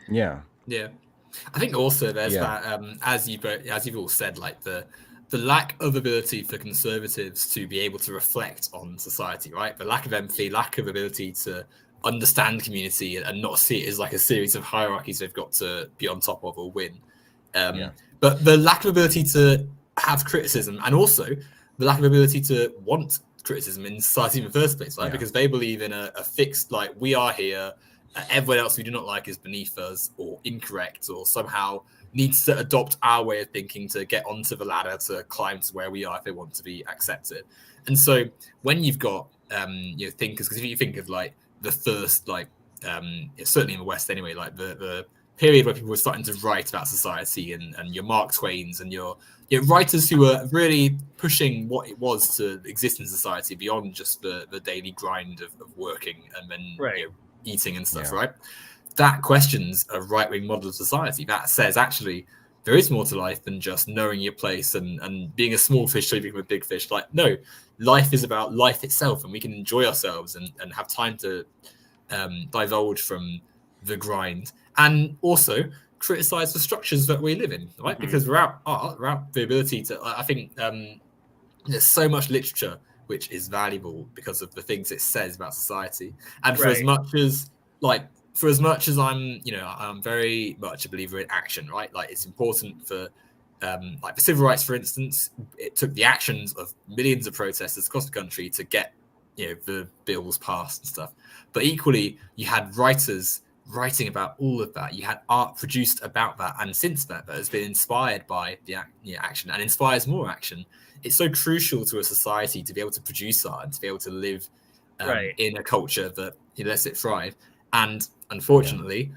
Yeah. I think also there's that, as you've all said, like the lack of ability for conservatives to be able to reflect on society, right? The lack of empathy, lack of ability to understand community and not see it as like a series of hierarchies they've got to be on top of or win. But the lack of ability to have criticism, and also the lack of ability to want criticism in society in the first place, right? Because they believe in a fixed, like, we are here, everyone else we do not like is beneath us or incorrect or somehow needs to adopt our way of thinking to get onto the ladder to climb to where we are if they want to be accepted. And so when you've got thinkers, because if you think of like the first, like certainly in the West anyway, like the period where people were starting to write about society, and your Mark Twains and your writers who were really pushing what it was to exist in society beyond just the daily grind of working and then eating and stuff, right? That questions a right-wing model of society that says actually there is more to life than just knowing your place and being a small fish so you become a big fish. Like, no, life is about life itself, and we can enjoy ourselves and have time to divulge from the grind, and also criticize the structures that we live in, right? Because without art, without the ability to, I think there's so much literature which is valuable because of the things it says about society. And for as much as I'm very much a believer in action, right? Like, it's important for like for civil rights, for instance, it took the actions of millions of protesters across the country to get the bills passed and stuff. But equally, you had writers writing about all of that. You had art produced about that, and since that has been inspired by the action and inspires more action. It's so crucial to a society to be able to produce art and to be able to live in a culture that lets it thrive. And unfortunately,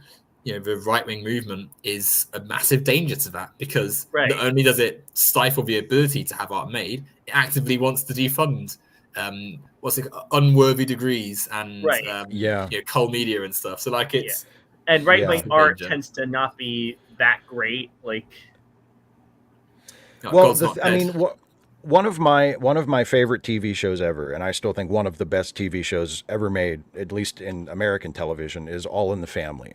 the right-wing movement is a massive danger to that, because not only does it stifle the ability to have art made, it actively wants to defund unworthy degrees and cull media and stuff. So like it's and right-wing art tends to not be that great. Like, one of my favorite TV shows ever, and I still think one of the best TV shows ever made, at least in American television, is All in the Family,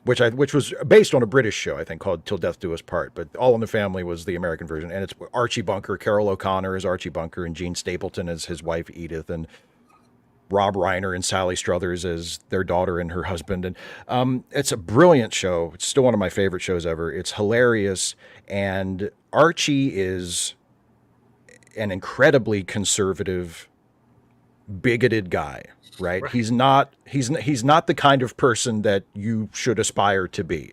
which was based on a British show, I think, called Till Death Do Us Part. But All in the Family was the American version, and it's Archie Bunker, Carol O'Connor as Archie Bunker, and Gene Stapleton as his wife Edith, and Rob Reiner and Sally Struthers as their daughter and her husband. And it's a brilliant show. It's still one of my favorite shows ever. It's hilarious. And Archie is an incredibly conservative, bigoted guy, right? He's not the kind of person that you should aspire to be,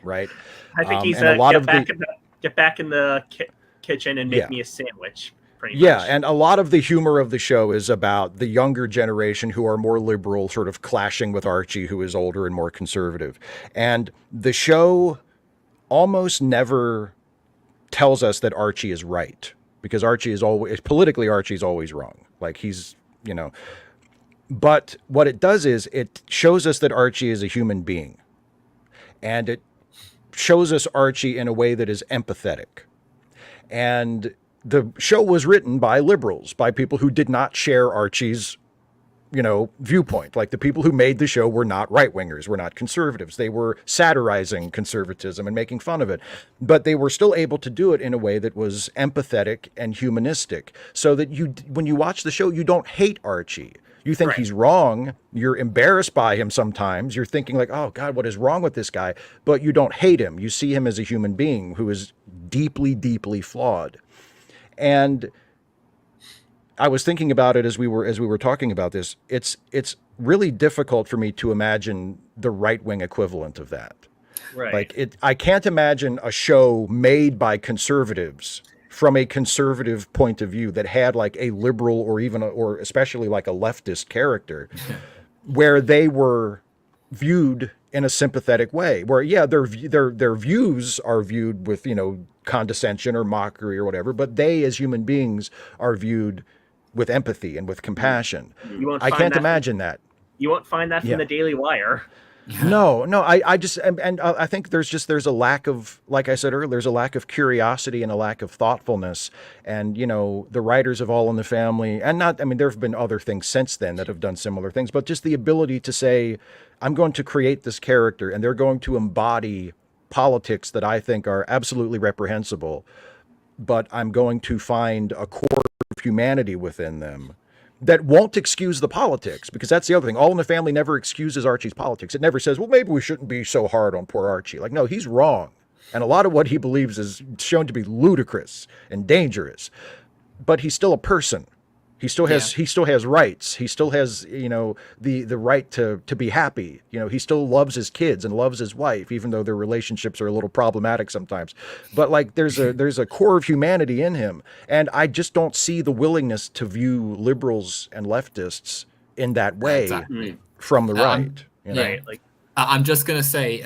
right? I think he's get back in the kitchen and make me a sandwich. And a lot of the humor of the show is about the younger generation who are more liberal, sort of clashing with Archie, who is older and more conservative. And the show almost never tells us that Archie is right, because Archie's always wrong. Like, he's, but what it does is it shows us that Archie is a human being, and it shows us Archie in a way that is empathetic. And the show was written by liberals, by people who did not share Archie's, viewpoint. Like, the people who made the show were not right-wingers, were not conservatives. They were satirizing conservatism and making fun of it. But they were still able to do it in a way that was empathetic and humanistic, so that when you watch the show, you don't hate Archie. You think he's wrong. You're embarrassed by him sometimes. You're thinking like, oh, God, what is wrong with this guy? But you don't hate him. You see him as a human being who is deeply, deeply flawed. And I was thinking about it as we were talking about this. It's really difficult for me to imagine the right-wing equivalent of that. Right. Like, I can't imagine a show made by conservatives from a conservative point of view that had like a liberal or especially like a leftist character where they were viewed in a sympathetic way, where their views are viewed with condescension or mockery or whatever, but they as human beings are viewed with empathy and with compassion. I can't imagine that. You won't find that from the Daily Wire. No, I just, and I think there's a lack of, like I said earlier, there's a lack of curiosity and a lack of thoughtfulness. And, the writers of All in the Family, and there have been other things since then that have done similar things, but just the ability to say, I'm going to create this character and they're going to embody politics that I think are absolutely reprehensible, but I'm going to find a core of humanity within them that won't excuse the politics, because that's the other thing. All in the Family never excuses Archie's politics. It never says, well, maybe we shouldn't be so hard on poor Archie. Like, no, he's wrong. And a lot of what he believes is shown to be ludicrous and dangerous. But he's still a person. He still has rights. He still has, the right to be happy. He still loves his kids and loves his wife, even though their relationships are a little problematic sometimes. But like there's a core of humanity in him. And I just don't see the willingness to view liberals and leftists in that way from the right. Right. Like I'm just going to say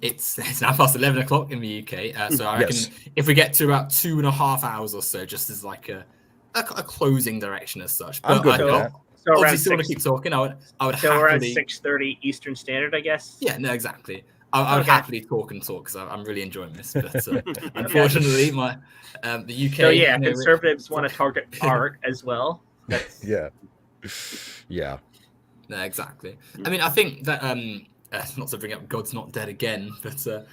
it's now past 11 o'clock in the UK. So I reckon if we get to about 2.5 hours or so, just as like a closing direction as such. But I'm good with that. So obviously still want to keep talking. I would so happily... around 6:30 Eastern Standard, I guess. Yeah, no, exactly. I would happily talk because I'm really enjoying this. But unfortunately, the UK... So yeah, conservatives want to target art as well. Yeah. No, exactly. I mean, I think that... not to bring up God's Not Dead again, but that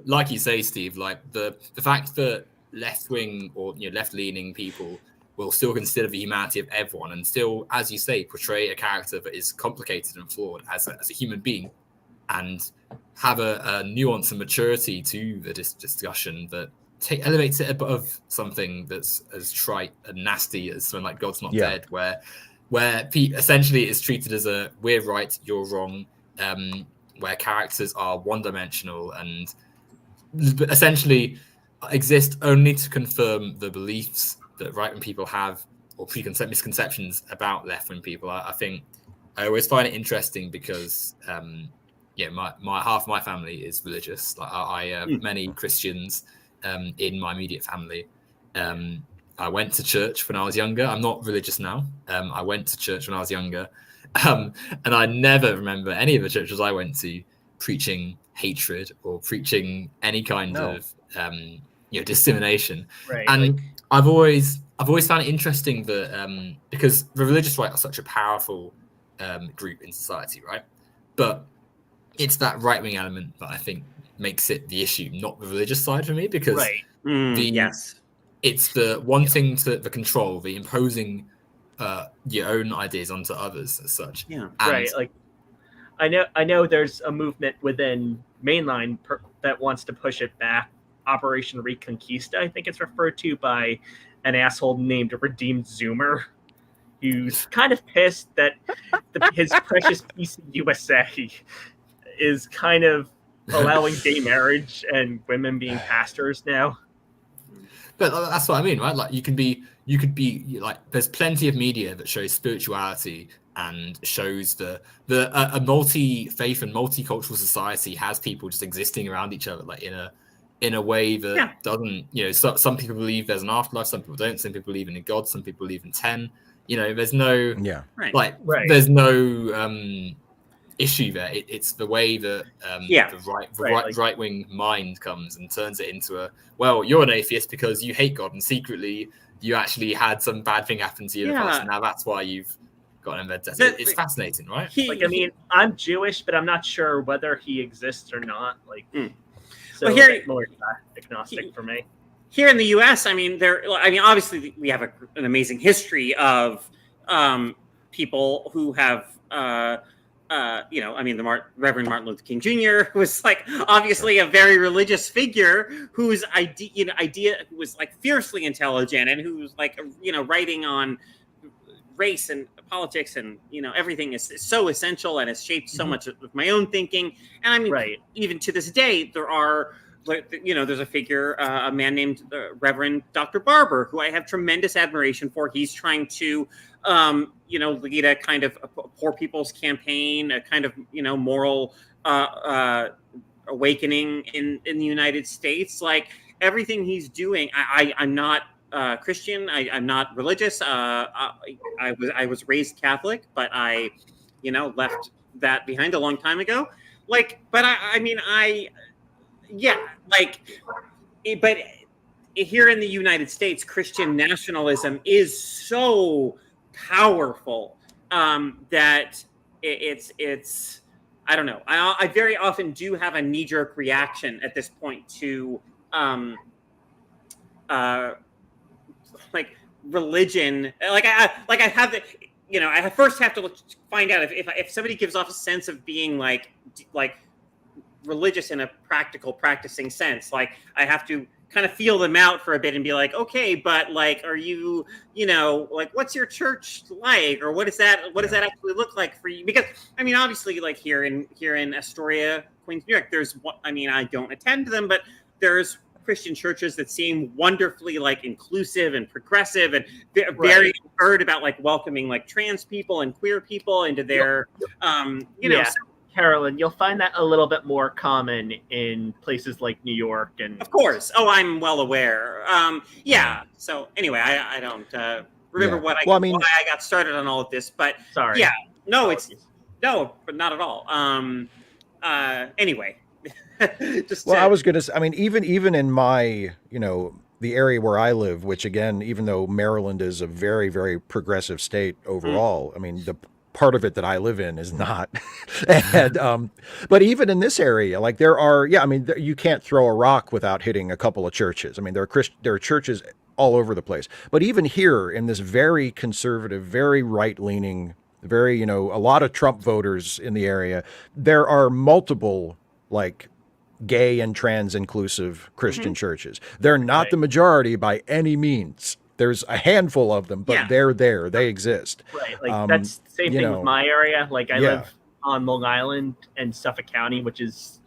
like you say, Steve, like the fact that left-wing or left-leaning people will still consider the humanity of everyone and still, as you say, portray a character that is complicated and flawed as a human being, and have a nuance and maturity to the discussion that elevates it above something that's as trite and nasty as something like God's Not Dead, where essentially it's treated as a we're right, you're wrong, where characters are one-dimensional and essentially exist only to confirm the beliefs that right-wing people have or misconceptions about left-wing people. I think I always find it interesting because my half of my family is religious. Like I have many Christians in my immediate family. I went to church when I was younger. I'm not religious now. I went to church when I was younger, and I never remember any of the churches I went to preaching hatred or preaching any kind of dissemination. Right. And I've always found it interesting that because the religious right are such a powerful group in society, right? But it's that right-wing element that I think makes it the issue, not the religious side for me, because it's the wanting the control, the imposing your own ideas onto others as such. Yeah. And right. Like I know there's a movement within mainline that wants to push it back. Operation Reconquista, I think it's referred to by an asshole named Redeemed Zoomer, who's kind of pissed that his precious piece of USA is kind of allowing gay marriage and women being pastors now. But that's what I mean, right? Like you could be like, there's plenty of media that shows spirituality and shows a multi-faith and multicultural society has people just existing around each other, like in a way that doesn't, some people believe there's an afterlife, some people don't, some people believe in a God, some people believe in 10. There's no there's no issue there. It's the way that the right-wing mind comes and turns it into you're an atheist because you hate God and secretly you actually had some bad thing happen to you in the past, and now that's why you've got an vendetta. It's fascinating, right? I'm Jewish, but I'm not sure whether he exists or not. Like, so well, here, more agnostic for me. Here in the U.S., obviously we have an amazing history of people who have, the Reverend Martin Luther King Jr. was like obviously a very religious figure whose idea was like fiercely intelligent and who was like writing on race and politics and everything is so essential and has shaped so much of my own thinking. And even to this day, there's a figure, a man named Reverend Dr. Barber, who I have tremendous admiration for. He's trying to, lead a kind of a poor people's campaign, a kind of, moral awakening in the United States. Like everything he's doing, I'm not Christian. I'm not religious. I was raised Catholic, but I, left that behind a long time ago. But here in the United States, Christian nationalism is so powerful that it's I don't know. I very often do have a knee-jerk reaction at religion. Like I have the, I first have to find out if somebody gives off a sense of being like religious in a practical practicing sense. Like I have to kind of feel them out for a bit and be like, okay, but like, are you, like, what's your church like, or what does that actually look like for you? Because I mean, obviously, like here in Astoria, Queens, New York, I don't attend them, but there's Christian churches that seem wonderfully like inclusive and progressive and very heard about like welcoming like trans people and queer people into their, Carolyn, you'll find that a little bit more common in places like New York, and of course. Oh, I'm well aware. So anyway, I don't remember why I got started on all of this, but sorry. Yeah, no, but not at all. Anyway, I was gonna say, I mean, even in my, the area where I live, which again, even though Maryland is a very, very progressive state overall, I mean, the part of it that I live in is not. And but even in this area, like there are, you can't throw a rock without hitting a couple of churches. I mean, there are churches all over the place. But even here in this very conservative, very right-leaning, very, a lot of Trump voters in the area, there are multiple like gay and trans inclusive Christian churches. They're not the majority by any means. There's a handful of them, but they're there. They exist. Right. Like that's the same thing with my area. Like I live on Long Island and Suffolk County, which is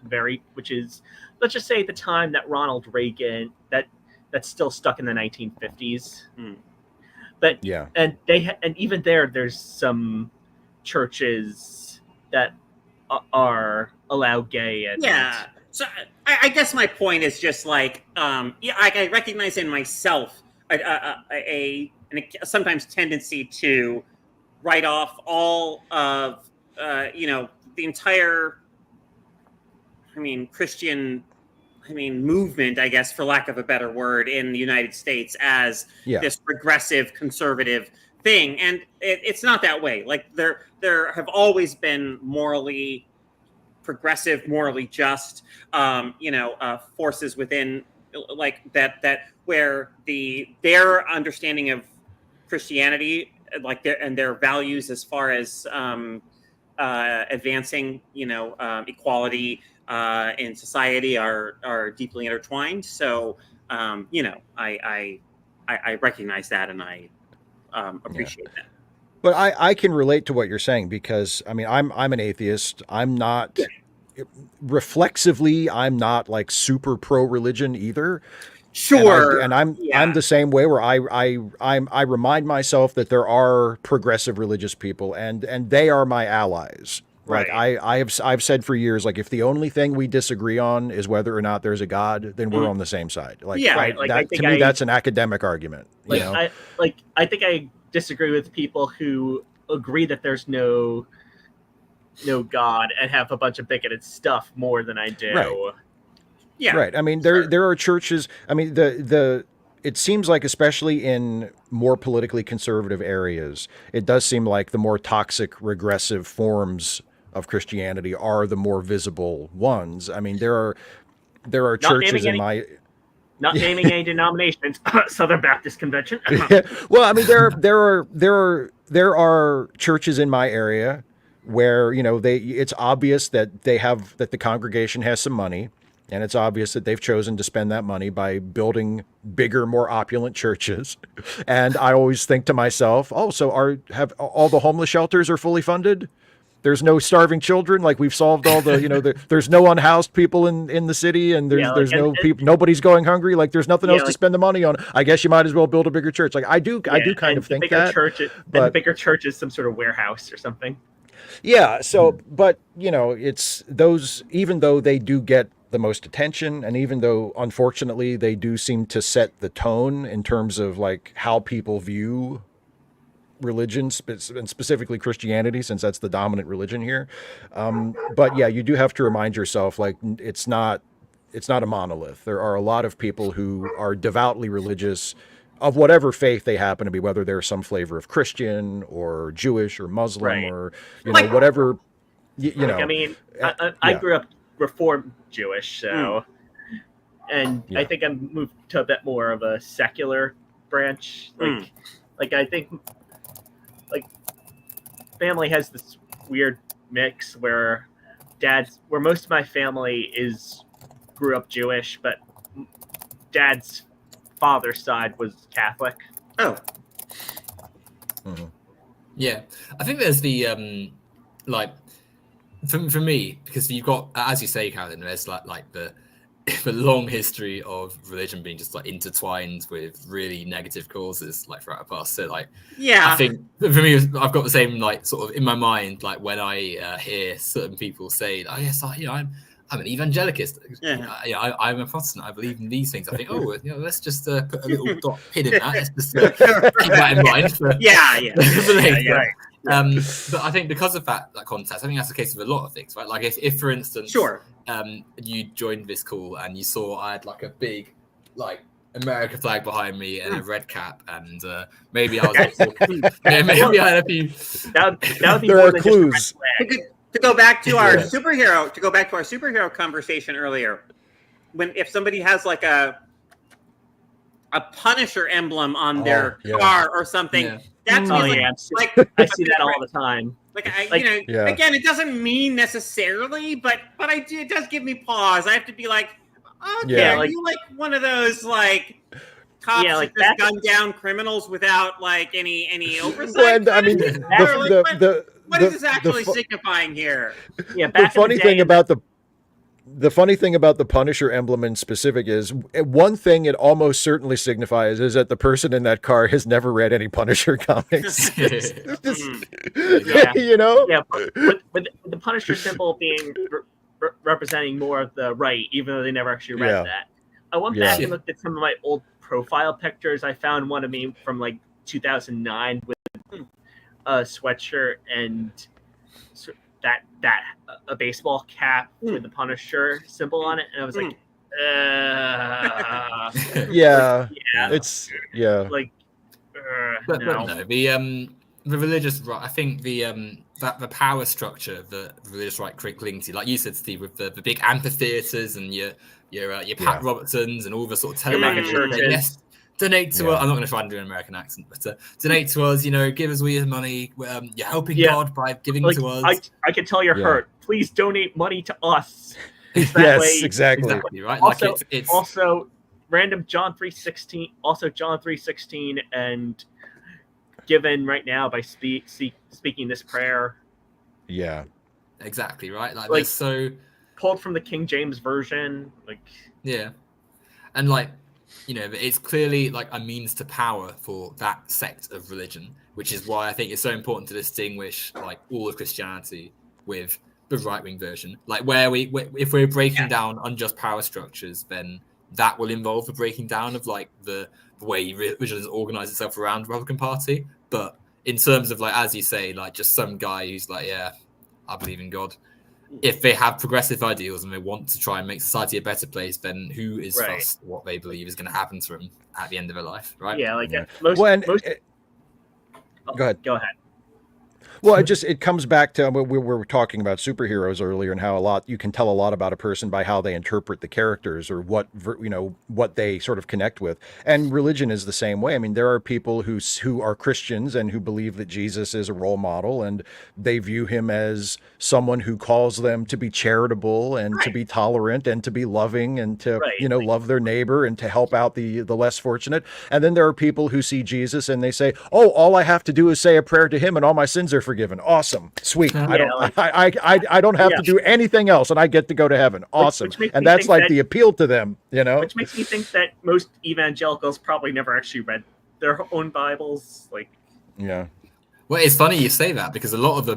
let's just say at the time that Ronald Reagan, that's still stuck in the 1950s. But and even there's some churches that are allow gay and So I guess my point is just like I recognize in myself a sometimes tendency to write off all of the entire Christian movement, I guess, for lack of a better word, in the United States as this progressive conservative thing, and it's not that way. Like there have always been morally progressive, morally just forces within like that where their understanding of Christianity, like their values as far as advancing equality in society are deeply intertwined. So I recognize that, and I appreciate that. But I can relate to what you're saying, because I mean I'm an atheist. I'm not reflexively, I'm not like super pro religion either. Sure. And I'm the same way, where I remind myself that there are progressive religious people and they are my allies. Like I've said for years, like if the only thing we disagree on is whether or not there's a God, then we're on the same side. Like to me that's an academic argument. I think I disagree with people who agree that there's no God and have a bunch of bigoted stuff more than I do. Right. Yeah. Right. I mean, there are churches. I mean, it seems like, especially in more politically conservative areas, it does seem like the more toxic, regressive forms of Christianity are the more visible ones. I mean, there are churches in my. Not naming any denominations, Southern Baptist Convention. Well, I mean, there are churches in my area where it's obvious that that the congregation has some money, and it's obvious that they've chosen to spend that money by building bigger, more opulent churches. And I always think to myself, oh, so have all the homeless shelters are fully funded? There's no starving children. Like we've solved all the, there's no unhoused people in the city, and there's no people, nobody's going hungry. Like there's nothing else to spend the money on. I guess you might as well build a bigger church. Like I do kind of think that. And the bigger church is some sort of warehouse or something. Yeah. So, but it's those, even though they do get the most attention, and even though unfortunately they do seem to set the tone in terms of like how people view religion, and specifically Christianity, since that's the dominant religion here. But yeah, you do have to remind yourself, like, it's not a monolith. There are a lot of people who are devoutly religious of whatever faith they happen to be, whether they're some flavor of Christian or Jewish or Muslim or whatever. I mean, I grew up Reformed Jewish, so and I think I moved to a bit more of a secular branch. Like I think like family has this weird mix where most of my family grew up Jewish, but dad's father's side was Catholic. Oh. Yeah, I think there's the like for me, because you've got, as you say, Carolyn, there's like the long history of religion being just like intertwined with really negative causes like throughout the past. So like, yeah, I think for me, I've got the same like sort of in my mind, like when I hear certain people say, "Oh yes, I'm an evangelicist. Yeah, I'm a Protestant. I believe in these things." I think, let's just put a little pin in that. Let's just keep that in mind. For later. Right. But I think because of that context, I think that's the case with a lot of things, right? Like if for instance, you joined this call and you saw I had like a big like America flag behind me and a red cap, and maybe I was maybe I had a few. That would be there are clues. To go back to our superhero conversation earlier, if somebody has like a Punisher emblem on their car or something, that's like I see that all the time. Again, it doesn't mean necessarily, but it does give me pause. I have to be like, okay, are you like one of those like cops that just gun down criminals without like any oversight? Well, I mean, what is this actually signifying here? Yeah, the funny thing about the Punisher emblem in specific is one thing it almost certainly signifies is that the person in that car has never read any Punisher comics. You know? Yeah, with the Punisher symbol being representing more of the right, even though they never actually read that. I went back and looked at some of my old profile pictures. I found one of me from like 2009 with a sweatshirt and a baseball cap with the Punisher symbol on it, and I was like, but no, the religious right. I think the power structure the religious right cling to, like you said, Steve, with the big amphitheaters and your Pat Robertsons and all the sort of mega churches. Yes, donate to us. I'm not going to try and do an American accent, but donate to us. Give us all your money. You're helping God by giving to us. I can tell you're hurt. Please donate money to us. Exactly. Right. Also, like it's also random John 3:16. Also John 3:16, and given right now by speaking this prayer. Yeah. Exactly right. Like so pulled from the King James version. And like. It's clearly like a means to power for that sect of religion, which is why I think it's so important to distinguish like all of Christianity with the right-wing version. Like if we're breaking down unjust power structures, then that will involve the breaking down of like the way religion has organized itself around the Republican Party. But in terms of like, as you say, like just some guy who's like, I believe in God. If they have progressive ideals and they want to try and make society a better place, then who is fussed what they believe is going to happen to them at the end of their life, right? Yeah, like Go ahead. Go ahead. Well, it comes back to we were talking about superheroes earlier and how you can tell a lot about a person by how they interpret the characters or what they sort of connect with. And religion is the same way. I mean, there are people who are Christians and who believe that Jesus is a role model, and they view him as someone who calls them to be charitable and to be tolerant and to be loving and to love their neighbor and to help out the less fortunate. And then there are people who see Jesus and they say, "Oh, all I have to do is say a prayer to him and all my sins are forgiven." Awesome. Sweet. I don't have to do anything else and I get to go to heaven. Awesome. And that's like the appeal to them, Which makes me think that most evangelicals probably never actually read their own Bibles. Well, it's funny you say that because a lot of the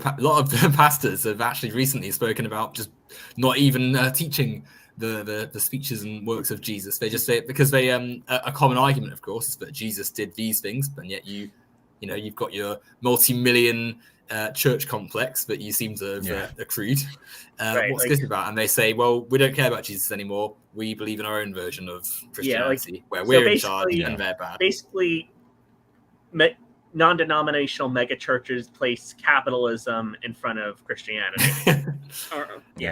pastors have actually recently spoken about just not even teaching the speeches and works of Jesus. They just say it because they a common argument, of course, is that Jesus did these things, but yet you've got your multi-million church complex that you seem to have accrued. What's this about? And they say, well, we don't care about Jesus anymore. We believe in our own version of Christianity, where we're in charge and they're bad. Basically, non-denominational mega churches place capitalism in front of Christianity.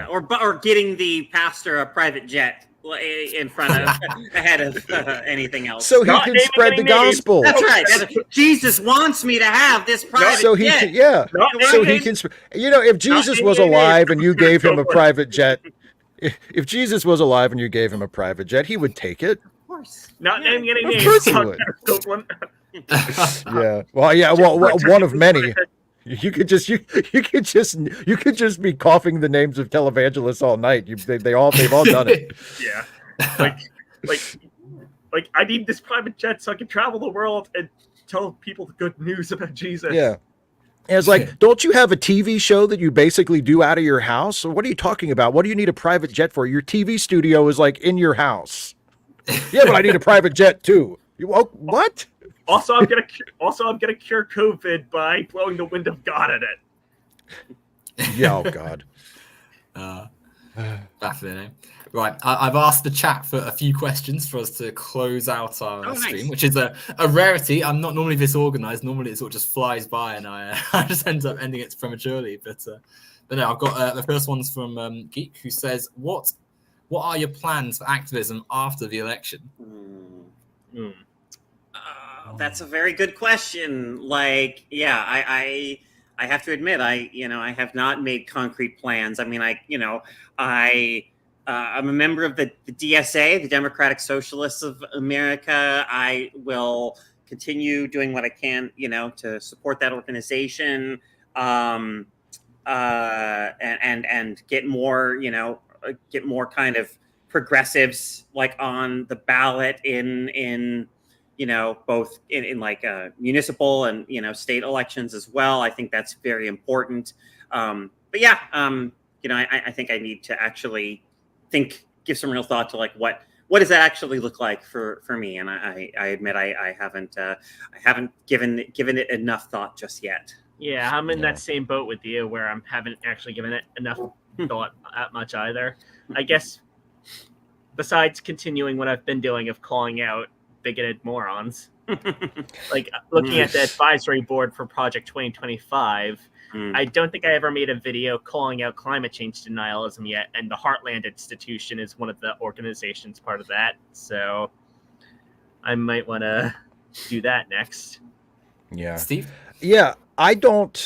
or getting the pastor a private jet in front of ahead of anything else. So he Not can naming spread any the names. gospel. That's right. Jesus wants me to have this private So he jet. can, yeah. Not So naming he can, if Jesus naming was any alive names. and you gave him a Go for it. private jet, if Jesus was alive and you gave him a private jet, he would take it. Of course. Not Yeah. naming any Of names. course he Not would. Copeland. Yeah. Well, yeah. Well, one of many. You could just be coughing the names of televangelists all night. They've all done it. Yeah. Like I need this private jet so I can travel the world and tell people the good news about Jesus. Yeah. And it's like, don't you have a TV show that you basically do out of your house? So what are you talking about? What do you need a private jet for? Your TV studio is like in your house. Yeah, but I need a private jet too. What? Also, I'm gonna cure COVID by blowing the wind of God at it. Yeah. Oh God. Fascinating. Right, I've asked the chat for a few questions for us to close out our stream, nice. which is a rarity. I'm not normally this organized. Normally it sort of just flies by and I just end up ending it prematurely. But no, I've got the first one's from Geek, who says, what are your plans for activism after the election? That's a very good question. Like, yeah, I have to admit, I have not made concrete plans. I mean, I'm a member of the DSA, the Democratic Socialists of America. I will continue doing what I can, to support that organization, and get more, kind of progressives like on the ballot in both in like municipal and state elections as well. I think that's very important. But yeah, I think I need to actually give some real thought to like what does that actually look like for me, and I admit I haven't given it enough thought just yet. Yeah, I'm in that same boat with you where I haven't actually given it enough thought that much either. I guess besides continuing what I've been doing of calling out bigoted morons, like looking at the advisory board for Project 2025. I don't think I ever made a video calling out climate change denialism yet, and the Heartland Institution is one of the organizations part of that, so I might want to do that next. Yeah. Steve? Yeah, I'm the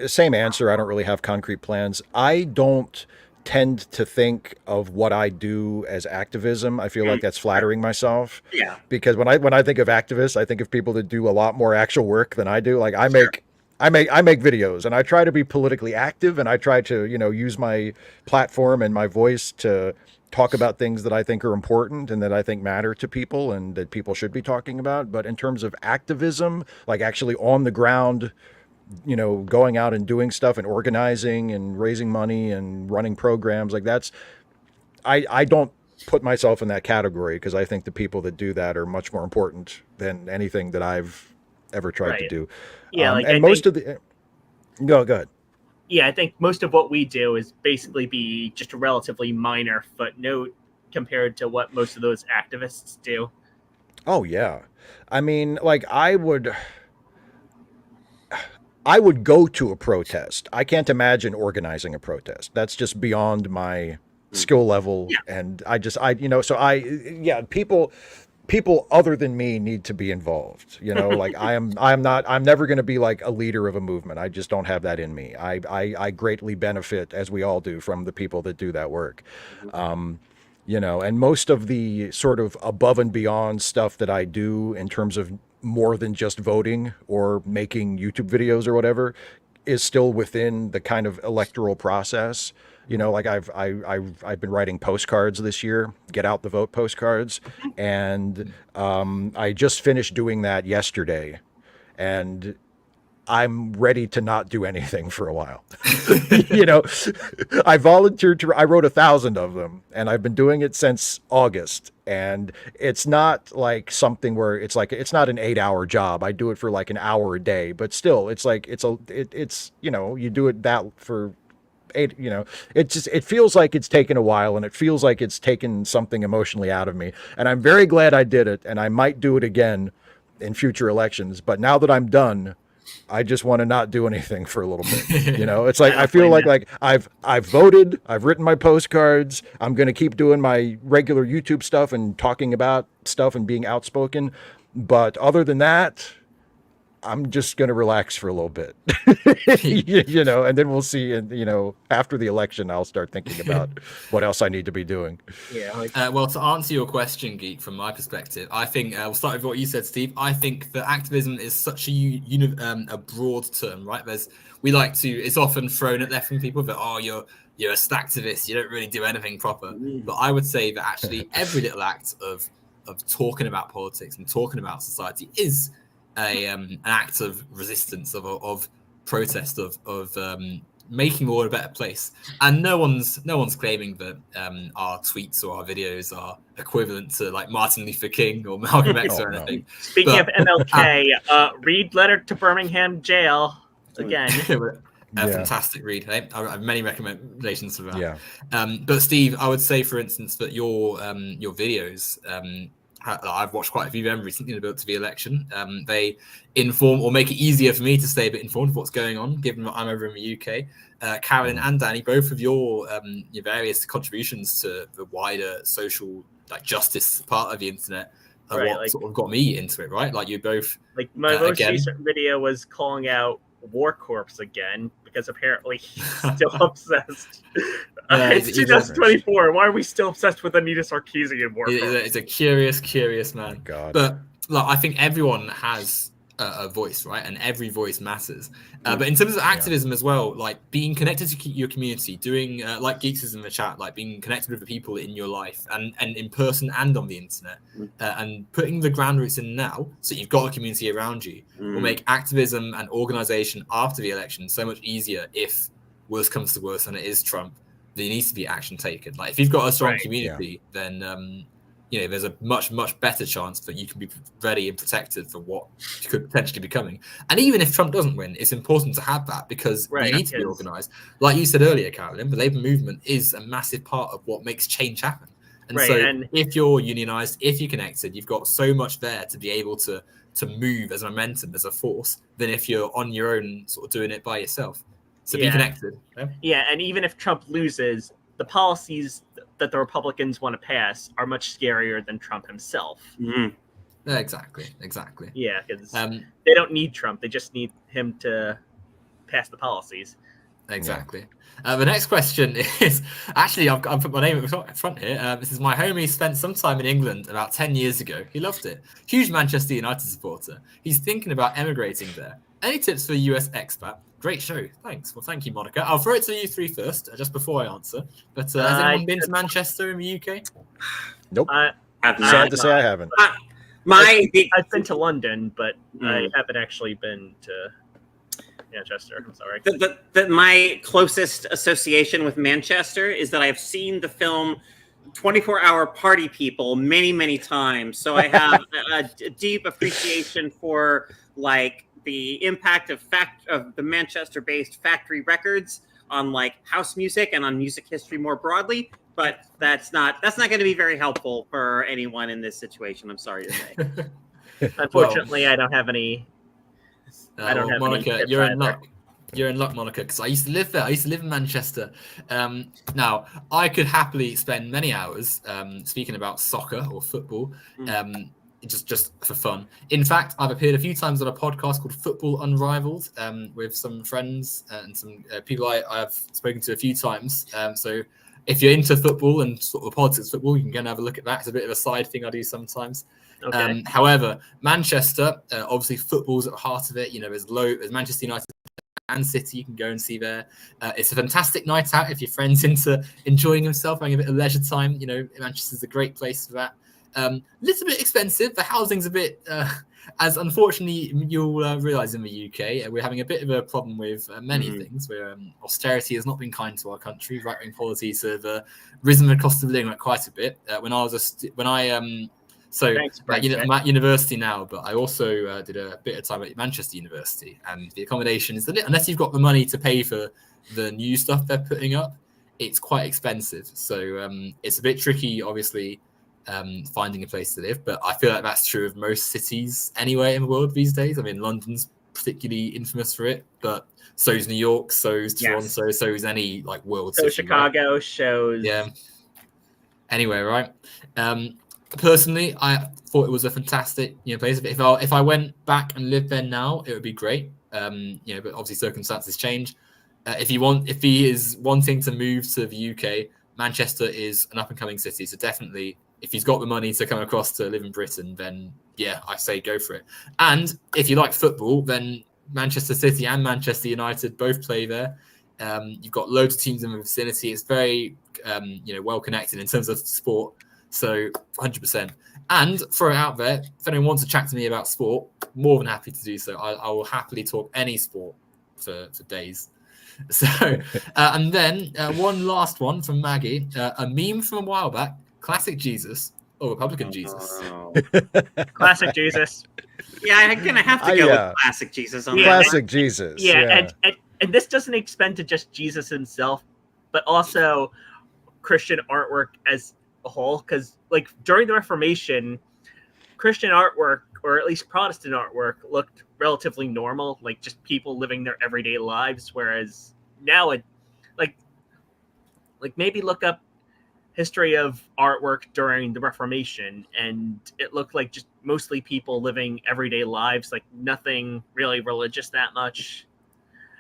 same answer. I don't really have concrete plans. I don't tend to think of what I do as activism. I feel like that's flattering myself. Yeah. Because when I think of activists, I think of people that do a lot more actual work than I do. Like I make videos and I try to be politically active and I try to, use my platform and my voice to talk about things that I think are important and that I think matter to people and that people should be talking about. But in terms of activism, like actually on the ground, going out and doing stuff and organizing and raising money and running programs like that's, I don't put myself in that category because I think the people that do that are much more important than anything that I've ever tried to do. Yeah, Go ahead. Yeah, I think most of what we do is basically be just a relatively minor footnote compared to what most of those activists do. Oh yeah, I mean, like I would go to a protest. I can't imagine organizing a protest. That's just beyond my skill level, and people other than me need to be involved. Like I'm never going to be like a leader of a movement. I just don't have that in me. I greatly benefit, as we all do, from the people that do that work. And most of the sort of above and beyond stuff that I do in terms of more than just voting or making YouTube videos or whatever is still within the kind of electoral process. Like I've been writing postcards this year, get out the vote postcards. And I just finished doing that yesterday. And I'm ready to not do anything for a while. I volunteered I wrote 1,000 of them and I've been doing it since August. And it's not like something where it's not an 8-hour job. I do it for like an hour a day, but still it's like, you do it that for 8, it feels like it's taken a while and it feels like it's taken something emotionally out of me. And I'm very glad I did it. And I might do it again in future elections. But now that I'm done, I just want to not do anything for a little bit. You know, it's like I feel like I've voted, I've written my postcards, I'm going to keep doing my regular YouTube stuff and talking about stuff and being outspoken, but other than that, I'm just going to relax for a little bit. You know, and then we'll see. And you know, after the election, I'll start thinking about what else I need to be doing. Yeah. Well, to answer your question, Geek, from my perspective, I think we'll start with what you said, Steve. I think that activism is such a broad term, right? We like to. It's often thrown at there from people that you're a stacktivist, you don't really do anything proper. But I would say that actually every little act of talking about politics and talking about society is an act of resistance, of protest, of making the world a better place. And no one's claiming that our tweets or our videos are equivalent to like Martin Luther King or Malcolm X or anything. No. Speaking of MLK, read Letter to Birmingham Jail again. Fantastic read. Hey? I have many recommendations for that. Yeah. But Steve, I would say, for instance, that your videos, I've watched quite a few of them recently in the build to the election. They inform or make it easier for me to stay a bit informed of what's going on, given that I'm over in the UK. Carolyn and Danny, both of your various contributions to the wider social justice part of the internet are what sort of got me into it, right? Like you both. Like my most recent video was calling out Korcz again because apparently he's still obsessed. It's 2024. Why are we still obsessed with Anita Sarkeesian? It's a curious man. God. But I think everyone has a voice, right? And every voice matters. But in terms of activism as well, like being connected to your community, doing like Geeks is in the chat, like being connected with the people in your life and in person and on the internet, and putting the ground roots in now, so you've got a community around you, will make activism and organization after the election so much easier. If worse comes to worse and it is Trump, there needs to be action taken. Like if you've got a strong community, then there's a much better chance that you can be ready and protected for what could potentially be coming. And even if Trump doesn't win, it's important to have that because you need to be organized. Like you said earlier, Carolyn, the Labour movement is a massive part of what makes change happen. And if you're unionized, if you're connected, you've got so much there to be able to move as a momentum, as a force, than if you're on your own, sort of doing it by yourself. So be connected. Yeah, and even if Trump loses, the policies that the Republicans want to pass are much scarier than Trump himself. Exactly. Yeah, because they don't need Trump; they just need him to pass the policies. Exactly. The next question is actually I've put my name at the front here. This is my homie. Spent some time in England about 10 years ago. He loved it. Huge Manchester United supporter. He's thinking about emigrating there. Any tips for a US expat? Great show. Thanks. Well, thank you, Monica. I'll throw it to you three first, just before I answer. But has anyone been to Manchester in the UK? Nope. Sad to say I haven't. I've been to London, but I haven't actually been to Manchester. I'm sorry. My closest association with Manchester is that I've seen the film 24-Hour Party People many times. So I have a deep appreciation for the impact of the Manchester-based factory records on house music and on music history more broadly, but that's not going to be very helpful for anyone in this situation. I'm sorry to say. Unfortunately, I don't have any. I don't have Monica, any you're in luck. You're in luck, Monica, because I used to live there. I used to live in Manchester. Now, I could happily spend many hours speaking about soccer or football. Just for fun. In fact, I've appeared a few times on a podcast called Football Unrivaled with some friends and some people I've spoken to a few times. So if you're into football and sort of politics of football, you can go and have a look at that. It's a bit of a side thing I do sometimes. Okay. However, Manchester, obviously football's at the heart of it. There's Manchester United and City you can go and see there. It's a fantastic night out if your friend's into enjoying himself, having a bit of leisure time. Manchester's a great place for that. Little bit expensive. The housing's a bit, as unfortunately you'll realise in the UK, we're having a bit of a problem with many things. Where austerity has not been kind to our country. Right-wing policies have risen the cost of living quite a bit. I'm at university now, but I also did a bit of time at Manchester University, and the accommodation is unless you've got the money to pay for the new stuff they're putting up, it's quite expensive. So it's a bit tricky, obviously. Finding a place to live, but I feel like that's true of most cities anyway in the world these days. I mean, London's particularly infamous for it, but so's New York, so's Toronto, so's any like world So city. Chicago right? shows. Yeah. Anyway, right. Personally, I thought it was a fantastic, place. If I went back and lived there now, it would be great. But obviously circumstances change. If he is wanting to move to the UK, Manchester is an up and coming city. So definitely, if he's got the money to come across to live in Britain, then yeah, I say go for it. And if you like football, then Manchester City and Manchester United both play there. You've got loads of teams in the vicinity. It's very, well connected in terms of sport. So 100%. And throw it out there. If anyone wants to chat to me about sport, more than happy to do so. I will happily talk any sport for days. So, and then one last one from Maggie, a meme from a while back, classic Jesus or Republican Jesus. Classic Jesus. Yeah, I'm gonna have to go with classic Jesus on classic Jesus. Yeah, and this doesn't extend to just Jesus himself, but also Christian artwork as a whole. Because like during the Reformation, Christian artwork, or at least Protestant artwork, looked relatively normal, like just people living their everyday lives. Whereas now it, like maybe look up history of artwork during the Reformation, and it looked like just mostly people living everyday lives, like nothing really religious that much.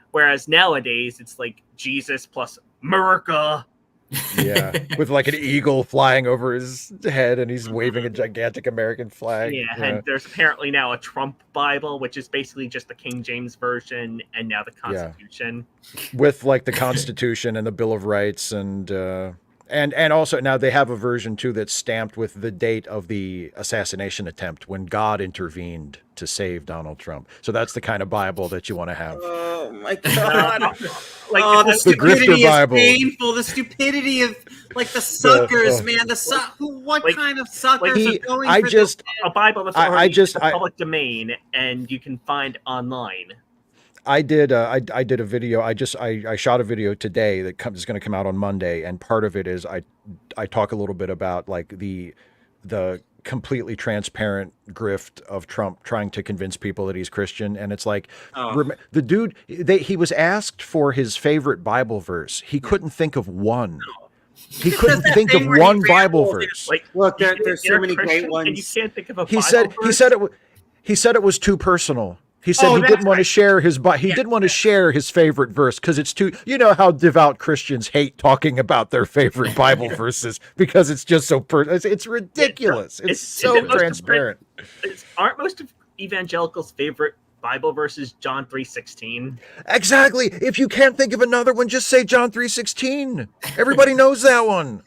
Whereas nowadays it's like Jesus plus America. Yeah, with like an eagle flying over his head, and he's waving a gigantic American flag. Yeah, and there's apparently now a Trump Bible, which is basically just the King James version, and now the Constitution. With like the Constitution and the Bill of Rights, and also now they have a version too that's stamped with the date of the assassination attempt when God intervened to save Donald Trump. So that's the kind of Bible that you want to have. Oh my God! the stupidity is painful. The stupidity of like the suckers, man. What kind of suckers are going for this? A Bible that's already public domain, and you can find online. I did a video. I shot a video today that is going to come out on Monday, and part of it is I talk a little bit about like the completely transparent grift of Trump trying to convince people that he's Christian. And it's like, the dude, he was asked for his favorite Bible verse. He couldn't think of one. He couldn't think of one Bible verse. Like, look, there's so many great ones. And you can't think of a he Bible verse? He said it was too personal. He said he didn't want to share his didn't want to share his favorite verse because it's too. You know how devout Christians hate talking about their favorite Bible verses because it's just so it's ridiculous. It's so transparent. Aren't most of evangelicals' favorite Bible verses John 3:16? Exactly. If you can't think of another one, just say John 3:16. Everybody knows that one.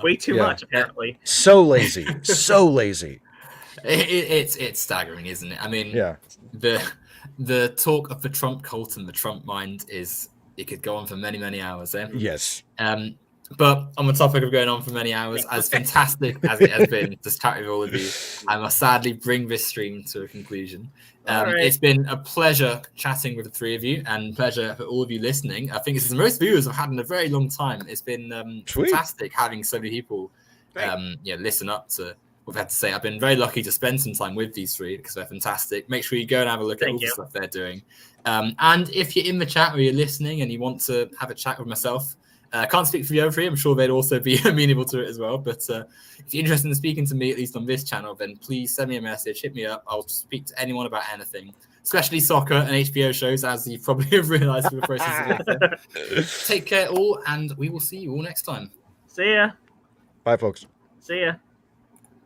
Way too much, apparently. So lazy. So lazy. It's staggering, isn't it? I mean, the talk of the Trump cult and the Trump mind it could go on for many, many hours. Yes. But on the topic of going on for many hours, as fantastic as it has been to chat with all of you, I must sadly bring this stream to a conclusion. It's been a pleasure chatting with the three of you, and pleasure for all of you listening. I think this is the most viewers I've had in a very long time. It's been fantastic having so many people listen up to what I've had to say. I've been very lucky to spend some time with these three because they're fantastic. Make sure you go and have a look at all the stuff they're doing. And if you're in the chat or you're listening and you want to have a chat with myself, I can't speak for the other three. I'm sure they'd also be amenable to it as well. But if you're interested in speaking to me, at least on this channel, then please send me a message, hit me up. I'll speak to anyone about anything, especially soccer and HBO shows, as you probably have realized through the process of it. Take care all, and we will see you all next time. See ya. Bye, folks. See ya.